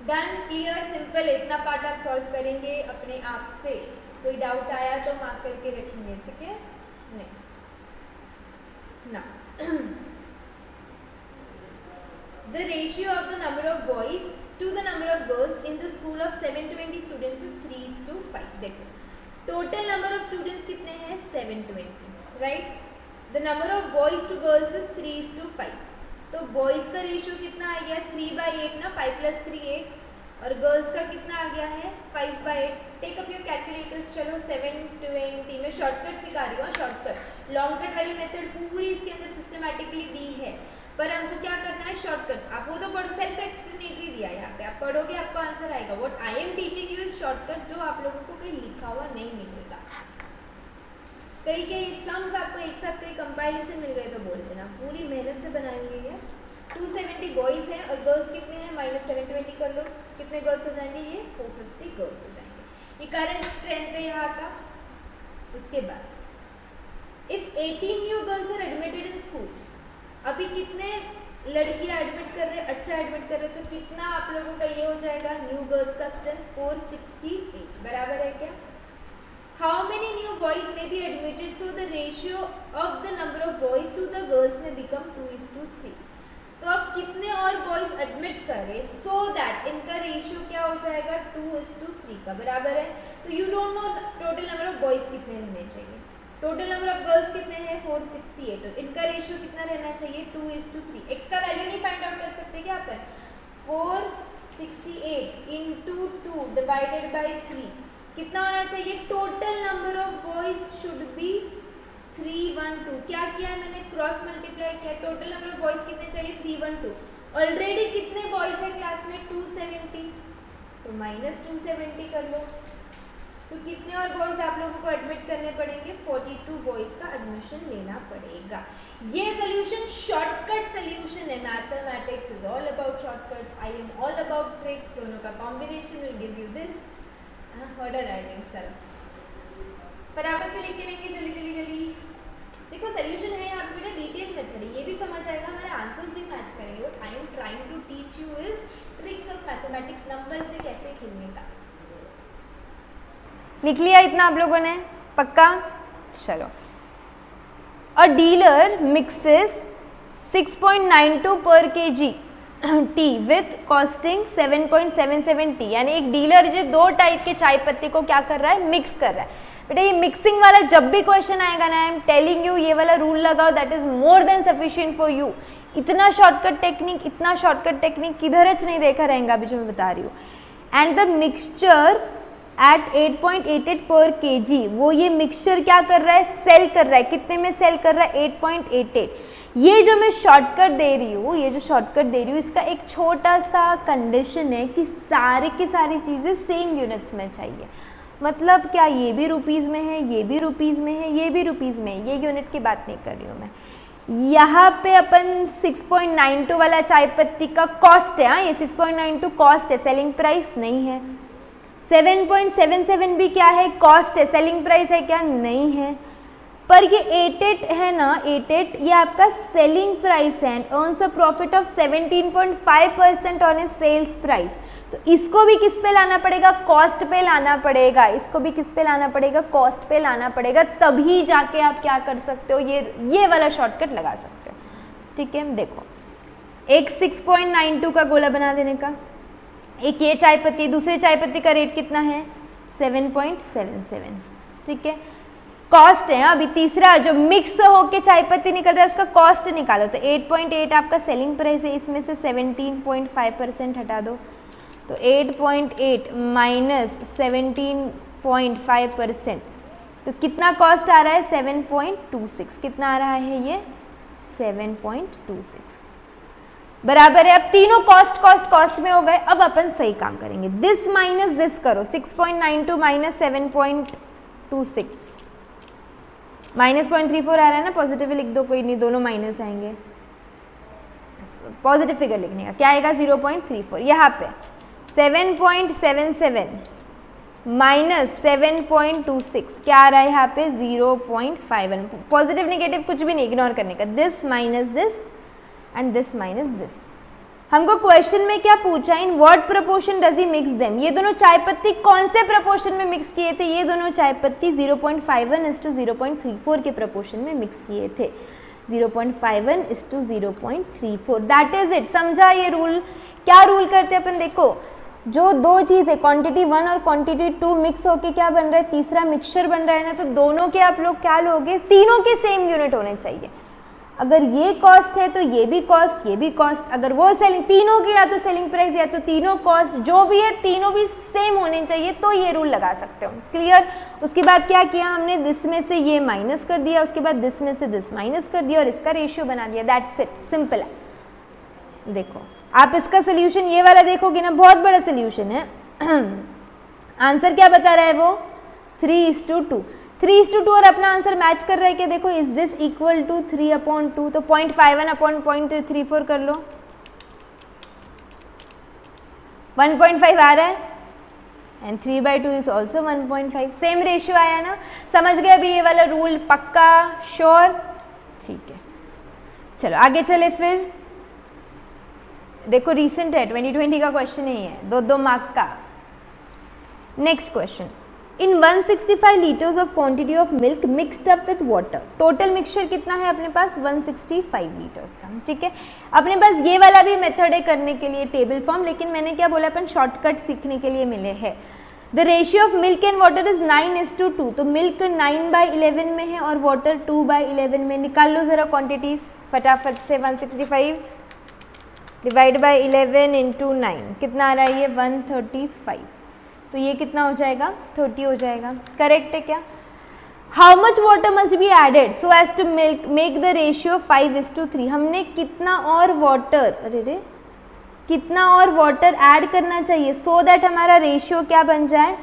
डन, क्लियर, सिंपल, इतना पार्ट आप सॉल्व करेंगे अपने आप से। कोई डाउट आया तो मार्क करके रखेंगे, ठीक है। Next, now the ratio of the number of boys to the number of girls in the school of 720 students is 3:5। देखो टोटल नंबर ऑफ स्टूडेंट्स कितने हैं? 720, right. The number of boys to girls is 3:5, तो boys का ratio कितना आ गया? 3/8 ना, 5 + 3 8, और girls का कितना आ गया है? 5/8। टेक अप योर कैलकुलेटर्स, चलो 720, मैं शॉर्टकट सिखा रही हूँ, शॉर्टकट। लॉन्ग कट वाली मेथड पूरी इसके अंदर सिस्टमैटिकली दी है, पर हमको क्या करना है? शॉर्टकट्स। आप वो तो पढ़ो, सेल्फ एक्सप्लेनेटरी दिया है यहाँ पे, आप पढ़ोगे आपको आंसर आएगा। What I am teaching you is shortcut, जो आप लोगों को कहीं लिखा हुआ नहीं मिलेगा। कई सम्स आपको एक साथ कई कंपाइलेशन मिल गए तो बोल देना, पूरी मेहनत से बनाएंगे ये। 270 बॉयज़ हैं और गर्ल्स कितने हैं? -720 कर लो, कितने गर्ल्स हो जाएंगे? ये 450 गर्ल्स हो जाएंगे। ये करंट स्ट्रेंथ है यहाँ का। उसके बाद if 18 new girls are admitted in school, अभी कितने लड़कियाँ एडमिट कर रहे हैं? 18 एडमिट कर रहे हैं, तो कितना आप लोगों का ये हो जाएगा न्यू गर्ल्स का स्ट्रेंथ? 468, बराबर है क्या? How many new boys may be admitted? So the ratio of the number of boys to the girls may become 2:3. तो अब कितने और बॉयज एडमिट करें सो दैट इनका रेशियो क्या हो जाएगा? 2:3 का बराबर है। तो you don't know total number of boys कितने रहने चाहिए, टोटल नंबर ऑफ गर्ल्स कितने हैं? 468, और इनका रेशियो कितना रहना चाहिए? 2:3। एक्स का वैल्यू नहीं फाइंड आउट कर सकते क्या अपन? 468 × 2 डिवाइडेड बाई 3 कितना होना चाहिए? Total number of boys should be 312। क्या किया है मैंने? क्रॉस मल्टीप्लाई किया। टोटल नंबर ऑफ बॉयज कितने चाहिए? 312। ऑलरेडी कितने बॉयज है क्लास में? 270, तो -270 कर लो, तो कितने और बॉयज आप लोगों को एडमिट करने पड़ेंगे? 42 बॉयज का एडमिशन लेना पड़ेगा। ये सोल्यूशन शॉर्टकट सोल्यूशन है। Mathematics is all about shortcut, I am all about tricks. दोनों का combination will give you this order writing. चलो फटाफट से लिख के लेंगे, जल्दी। देखो सोल्यूशन है यहाँ पे बेटा, डिटेल मेथड है, ये भी समझ आएगा, हमारे आंसर्स भी मैच करेंगे। What I am trying to teach you is tricks of mathematics, number से कैसे खेलने का। लिख लिया इतना आप लोगों ने? पक्का? चलो। अ डीलर मिक्सेस 6.92 पर kg T with costing 7.77 T, यानी एक डीलर जो 2 टाइप के चाय पत्ती को क्या कर रहा है? मिक्स कर रहा है। बेटा ये मिक्सिंग वाला जब भी क्वेश्चन आएगा ना, आई एम टेलिंग यू, ये वाला रूल लगाओ, that is more than sufficient for you. इतना शॉर्टकट टेक्निक किधर नहीं देखा रहेगा अभी जो मैं बता रही हूँ। एंड द मिक्सचर एट 8.88 पर kg, वो ये मिक्सचर क्या कर रहा है? सेल कर रहा है। कितने में सेल कर रहा है? 8.88। ये जो मैं शॉर्टकट दे रही हूँ, इसका एक छोटा सा कंडीशन है कि सारी की सारी चीज़ें सेम यूनिट्स में चाहिए। मतलब क्या? ये भी रुपीज़ में है, ये भी रुपीज़ में है, ये भी रुपीज़ में है, ये यूनिट की बात नहीं कर रही हूँ मैं। यहाँ पे अपन 6.92 वाला चाय पत्ती का कॉस्ट है, हाँ ये 6.92 कॉस्ट है, सेलिंग प्राइस नहीं है। 7.77 भी क्या है, कॉस्ट है, सेलिंग प्राइस है क्या, नहीं है। पर ये 88 है ना, 88 ये आपका सेलिंग प्राइस है and earns a profit of 17.5% on a sales price. तो इसको भी किस पे लाना पड़ेगा, कॉस्ट पे लाना पड़ेगा, इसको भी किस पे लाना पड़ेगा, कॉस्ट पे लाना पड़ेगा, तभी जाके आप क्या कर सकते हो, ये वाला शॉर्टकट लगा सकते हो। ठीक है, देखो एक 6.92 का गोला बना देने का, एक ये चाय पत्ती, दूसरे चाय पत्ती का रेट कितना है 7.77। ठीक है, कॉस्ट है अभी तीसरा जो मिक्स होके चाय पत्ती निकल रहा है उसका कॉस्ट निकालो। तो 8.8 आपका सेलिंग प्राइस है, इसमें से 17.5% हटा दो, तो 8.8 माइनस 17.5%, तो कितना कॉस्ट आ रहा है 7.26। कितना आ रहा है ये 7.26 बराबर है। अब तीनों कॉस्ट कॉस्ट कॉस्ट में हो गए। अब अपन सही काम करेंगे, दिस माइनस दिस करो, 6.92 माइनस 7.26 माइनस 0.34 आ रहा है ना, पॉजिटिव लिख दो, कोई नहीं, दोनों माइनस आएंगे, पॉजिटिव फिगर लिखने का क्या आएगा 0.34। यहाँ पे 7.77 माइनस 7.26 क्या आ रहा है यहाँ पे 0.51। पॉजिटिव नेगेटिव कुछ भी नहीं, इग्नोर करने का, this minus this and this minus this. हमको क्वेश्चन में क्या पूछा, in what proportion does he mix them, ये दोनों चाय पत्ती कौन से प्रोपोर्शन में मिक्स किए थे, ये दोनों चाय पत्ती 0.51:0.34 के प्रोपोर्शन में मिक्स किए थे, 0.51:0.34, दैट इज इट। समझा ये रूल, क्या रूल करते हैं अपन, देखो जो दो चीज़ है क्वांटिटी 1 और क्वांटिटी 2 मिक्स होके क्या बन रहा है, तीसरा मिक्सचर बन रहा है ना, तो दोनों के आप लोग क्या लोगे, तीनों के सेम यूनिट होने चाहिए। अगर ये कॉस्ट है तो ये भी कॉस्ट, ये भी कॉस्ट, अगर वो सेलिंग, तीनों की या तो सेलिंग प्राइस या तो तीनों कॉस्ट, जो भी है तीनों भी सेम होने चाहिए, तो ये रूल लगा सकते हो। क्लियर। उसके बाद क्या किया हमने, दिस में से ये माइनस कर दिया, उसके बाद दिस में से दिस माइनस कर दिया और इसका रेशियो बना दिया, दैट्स इट, सिंपल है। देखो आप इसका सोल्यूशन ये वाला देखोगे ना, बहुत बड़ा सोल्यूशन है। आंसर क्या बता रहा है वो 3:2, 3:2 और अपना आंसर मैच कर रहा है क्या, देखो इज दिस इक्वल टू 3/2, तो 0.51/0.34 कर लो, 1.5 आ रहा है and 3/2 is also 1.5, same ratio आया ना। समझ गए अभी ये वाला रूल, पक्का, श्योर, ठीक है। चलो आगे चले फिर, देखो रिसेंट है, 2020 का क्वेश्चन ही है, 2 मार्क का। Next question, in 165 litres of quantity of milk mixed up with water, total mixture कितना है अपने पास 165 लीटर्स का। ठीक है, अपने पास ये वाला भी मेथड है करने के लिए, टेबल फॉर्म, लेकिन मैंने क्या बोला, अपन शॉर्टकट सीखने के लिए मिले हैं। The ratio of milk and water is 9:2, तो मिल्क 9/11 में है और वाटर 2/11 में। निकाल लो जरा क्वांटिटीज फटाफट से, 165 डिवाइड बाई 11 इंटू 9 कितना आ रहा है ये 135, तो ये कितना हो जाएगा 30 हो जाएगा, करेक्ट है क्या। How much water must be added so as to make the ratio 5:3, हमने कितना और वाटर, अरे कितना और वाटर ऐड करना चाहिए सो दैट हमारा रेशियो क्या बन जाए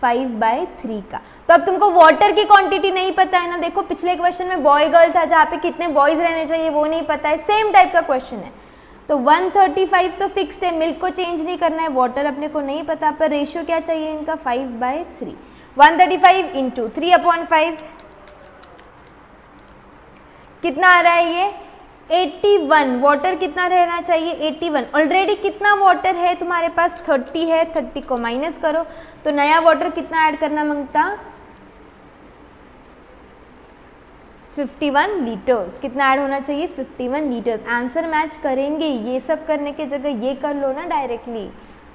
5/3 का। तो अब तुमको वाटर की क्वांटिटी नहीं पता है ना, देखो पिछले क्वेश्चन में बॉय गर्ल था जहाँ पे कितने बॉयज रहने चाहिए वो नहीं पता है, सेम टाइप का क्वेश्चन है। तो 135 तो फिक्स्ड है, मिल्क को चेंज नहीं करना है, वाटर अपने को नहीं पता, पर रेशियो क्या चाहिए इनका 5/3। 135 इंटू 3/5 कितना आ रहा है ये 81, वाटर कितना रहना चाहिए 81। ऑलरेडी कितना वाटर है तुम्हारे पास 30 है, 30 को माइनस करो तो नया वाटर कितना ऐड करना मांगता 51 लीटर्स, कितना ऐड होना चाहिए 51 लीटर्स। आंसर मैच करेंगे, ये सब करने के जगह ये कर लो ना directly,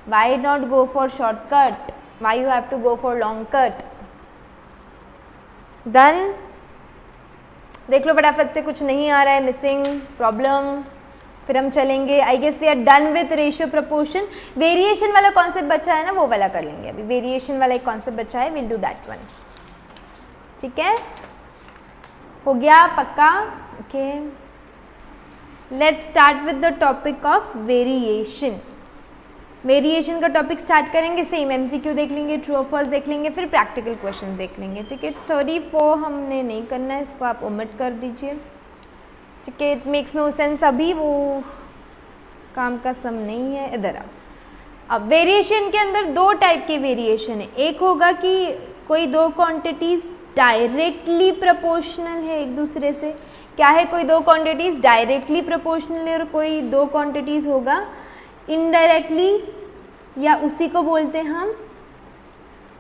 why not go for shortcut, why you have to go for long cut. Done, देख लो फटाफट से, कुछ नहीं आ रहा है, मिसिंग प्रॉब्लम, फिर हम चलेंगे। I guess we are done with ratio proportion. Variation वाला कॉन्सेप्ट बचा है ना, वो वाला कर लेंगे अभी, वेरिएशन वाला एक कॉन्सेप्ट बचा है, विल डू दैट वन। ठीक है, हो गया पक्का, okay. Let's start with the topic of variation. Variation का टॉपिक स्टार्ट करेंगे, सेम एमसीक्यू देख लेंगे, ट्रू और फॉल्स देख लेंगे, फिर प्रैक्टिकल क्वेश्चन देख लेंगे। ठीक है, 34 हमने नहीं करना है, इसको आप ओमिट कर दीजिए। ठीक है, इट मेक्स नो सेंस, अभी वो काम का सम नहीं है। इधर आओ, अब वेरिएशन के अंदर दो टाइप के वेरिएशन है, एक होगा कि कोई दो क्वांटिटीज डायरेक्टली प्रोपोर्शनल है एक दूसरे से, क्या है, कोई दो क्वांटिटीज डायरेक्टली प्रोपोर्शनल है और कोई दो क्वांटिटीज होगा इनडायरेक्टली, या उसी को बोलते हैं हम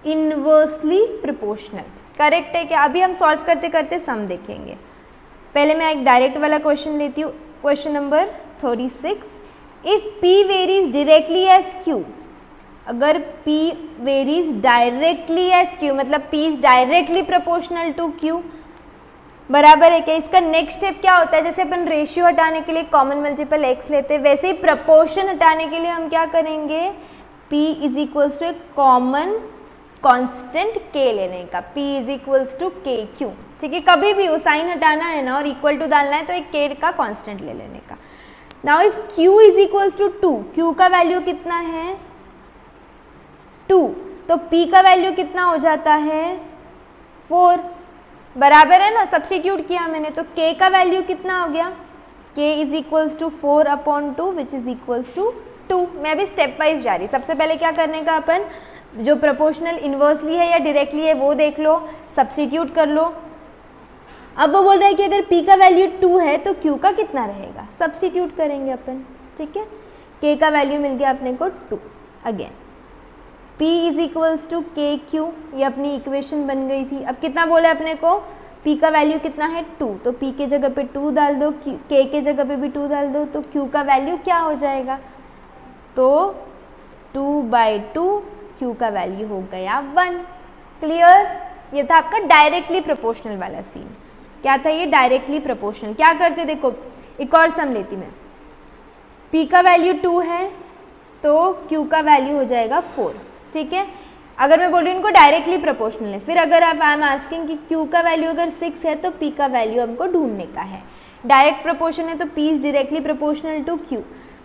इनवर्सली प्रोपोर्शनल। करेक्ट है क्या? अभी हम सॉल्व करते करते सम देखेंगे। पहले मैं एक डायरेक्ट वाला क्वेश्चन लेती हूँ, question number 36। If P varies directly as Q, अगर P varies directly as Q मतलब P is directly proportional to Q, बराबर है क्या? इसका नेक्स्ट स्टेप क्या होता है? जैसे अपन रेशियो हटाने के लिए कॉमन मल्टीपल x लेते हैं, वैसे ही प्रपोर्शन हटाने के लिए हम क्या करेंगे, P is equals to a common constant k लेने का, P is equals to k Q। ठीक है, कभी भी वो साइन हटाना है ना और इक्वल टू डालना है तो एक k का कांस्टेंट ले लेने का। Now if Q is equals to 2, Q का वैल्यू कितना है 2, तो P का वैल्यू कितना हो जाता है 4, बराबर है ना, सब्स्टिट्यूट किया मैंने तो k का वैल्यू कितना हो गया, k is equals to 4/2 which is equals to 2। मैं भी स्टेप वाइज जा रही, सबसे पहले क्या करने का, अपन जो प्रोपोर्शनल इन्वर्सली है या डायरेक्टली है वो देख लो, सब्स्टिट्यूट कर लो। अब वो बोल रहा है कि अगर P का वैल्यू 2 है तो Q का कितना रहेगा, सब्स्टिट्यूट करेंगे अपन। ठीक है, K का वैल्यू मिल गया अपने को 2। Again P is equals to k Q, ये अपनी इक्वेशन बन गई थी। अब कितना बोला अपने को, P का वैल्यू कितना है 2, तो P के जगह पे 2 डाल दो, K के जगह पे भी 2 डाल दो, तो Q का वैल्यू क्या हो जाएगा, तो 2/2 Q का वैल्यू हो गया 1। क्लियर? ये था आपका डायरेक्टली प्रोपोर्शनल वाला सीन। क्या था ये, डायरेक्टली प्रोपोर्शनल। क्या करते, देखो एक और सम लेती मैं, P का वैल्यू 2 है तो Q का वैल्यू हो जाएगा 4। ठीक है, अगर मैं बोल रही हूँ इनको डायरेक्टली प्रोपोर्शनल है, फिर अगर आप आई एम आस्किंग कि Q का वैल्यू अगर 6 है तो P का वैल्यू हमको ढूंढने का है। डायरेक्ट प्रोपोर्शन है तो P is directly proportional to Q।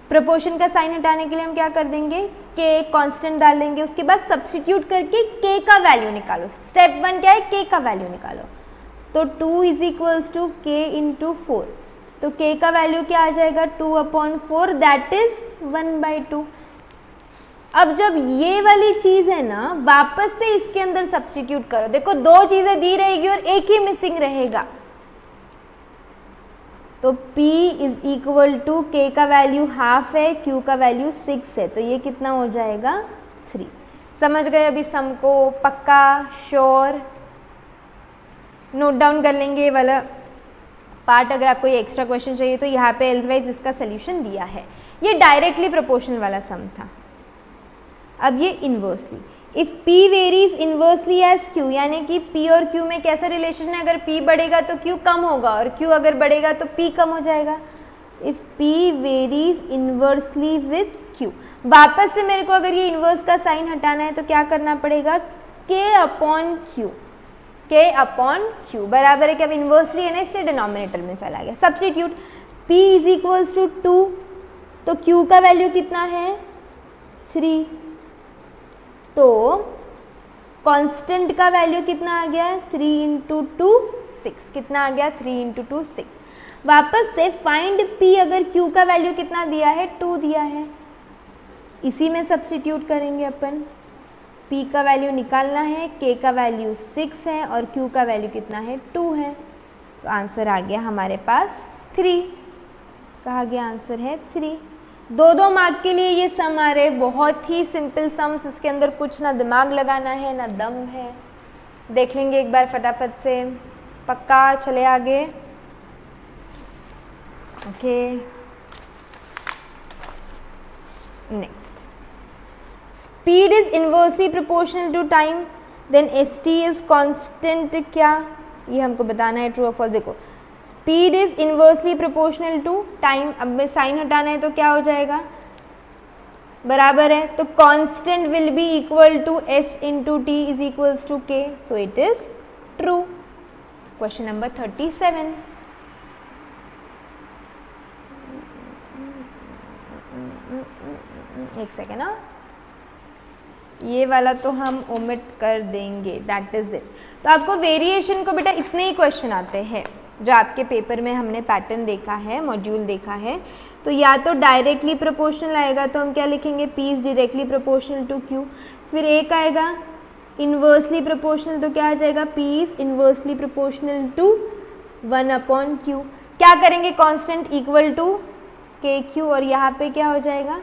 Proportion का साइन हटाने के लिए हम क्या कर देंगे, k कांस्टेंट डाल देंगे, उसके बाद सब्स्टिट्यूट करके k का वैल्यू निकालो। स्टेप 1 क्या है, k का वैल्यू निकालो, तो 2 is equals to k into 4, तो k का वैल्यू क्या आ जाएगा 2/4 दैट इज 1/2। अब जब ये वाली चीज है ना, वापस से इसके अंदर सब्स्टिट्यूट करो, देखो दो चीजें दी रहेगी और एक ही मिसिंग रहेगा, तो P is equal to K का वैल्यू हाफ है, Q का वैल्यू 6 है, तो ये कितना हो जाएगा 3। समझ गए अभी सम को, पक्का, श्योर? नोट डाउन कर लेंगे वाला पार्ट, अगर आपको ये एक्स्ट्रा क्वेश्चन चाहिए तो यहाँ पे एल्सवाइज इसका सोल्यूशन दिया है। ये डायरेक्टली प्रोपोर्शनल वाला सम था। अब ये inversely, if P varies inversely as Q, यानी कि P और Q में कैसा रिलेशन है, अगर P बढ़ेगा तो Q कम होगा और Q अगर बढ़ेगा तो P कम हो जाएगा। If P varies inversely with Q, वापस से मेरे को अगर ये इन्वर्स का साइन हटाना है तो क्या करना पड़ेगा, K/Q, K/Q बराबर है कि अब इन्वर्सली है ना इसलिए डिनोमिनेटर में चला गया। Substitute, P is equals to 2, तो Q का वैल्यू कितना है 3, तो कांस्टेंट का वैल्यू कितना आ गया, 3 × 2 6, कितना आ गया 3 × 2 6। वापस से फाइंड P, अगर Q का वैल्यू कितना दिया है 2 दिया है, इसी में सब्स्टिट्यूट करेंगे अपन। P का वैल्यू निकालना है, K का वैल्यू 6 है और Q का वैल्यू कितना है 2 है, तो आंसर आ गया हमारे पास 3। कहा गया आंसर है 3। 2-2 मार्क के लिए ये सम आ रहे, बहुत ही सिंपल सम्स, इसके अंदर कुछ ना दिमाग लगाना है ना दम है। देख लेंगे एक बार फटाफट से, पक्का? चले आगे। Okay, next, speed is inversely proportional to time, then st is constant, क्या ये हमको बताना है, ट्रू और फॉल्स। देखो speed is inversely proportional to time, अब में साइन हटाना है तो क्या हो जाएगा, बराबर है, तो constant will be equal to s into t is equals to k, so it is true. Question number 37। एक सेकेंड, ना ये वाला तो हम ओमिट कर देंगे, दैट इज इट। तो आपको वेरिएशन को बेटा इतने ही क्वेश्चन आते हैं, जो आपके पेपर में हमने पैटर्न देखा है, मॉड्यूल देखा है, तो या तो डायरेक्टली प्रोपोर्शनल आएगा तो हम क्या लिखेंगे, P is directly proportional to Q। फिर एक आएगा इन्वर्सली प्रोपोर्शनल, तो क्या आ जाएगा, P is inversely proportional to 1/Q। क्या करेंगे, कांस्टेंट इक्वल टू KQ और यहाँ पे क्या हो जाएगा,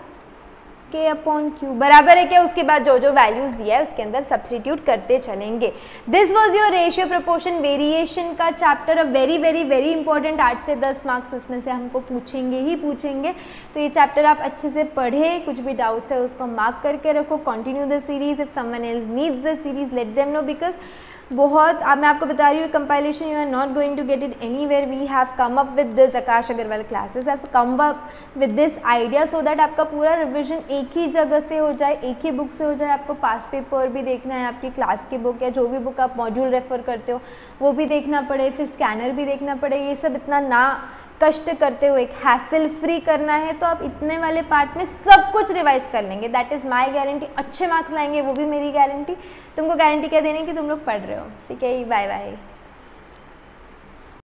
K/Q बराबर है क्या, उसके बाद जो जो वैल्यूज दिया है उसके अंदर सब्स्टिट्यूट करते चलेंगे। This was your ratio proportion variation का chapter. A very very very important, 8 से 10 मार्क्स इसमें से हमको पूछेंगे ही पूछेंगे। तो ये चैप्टर आप अच्छे से पढ़े, कुछ भी डाउट्स है उसको मार्क करके रखो। Continue the series, if someone else needs the series let them know, because बहुत, अब मैं आपको बता रही हूँ, compilation you are not going to get it anywhere. We have come up with this, Aakash Agarwal classes have come up with this idea so that आपका पूरा revision एक ही जगह से हो जाए, एक ही बुक से हो जाए। आपको पास पेपर भी देखना है, आपकी क्लास की बुक या जो भी बुक आप मॉड्यूल रेफर करते हो वो भी देखना पड़े, फिर स्कैनर भी देखना पड़े, ये सब इतना ना कष्ट करते हुए एक हैसल फ्री करना है, तो आप इतने वाले पार्ट में सब कुछ रिवाइज कर लेंगे। That is my guarantee. अच्छे मार्क्स लाएंगे वो भी मेरी गारंटी। तुमको गारंटी क्या देने की, तुम लोग पढ़ रहे हो। ठीक है, बाय बाय।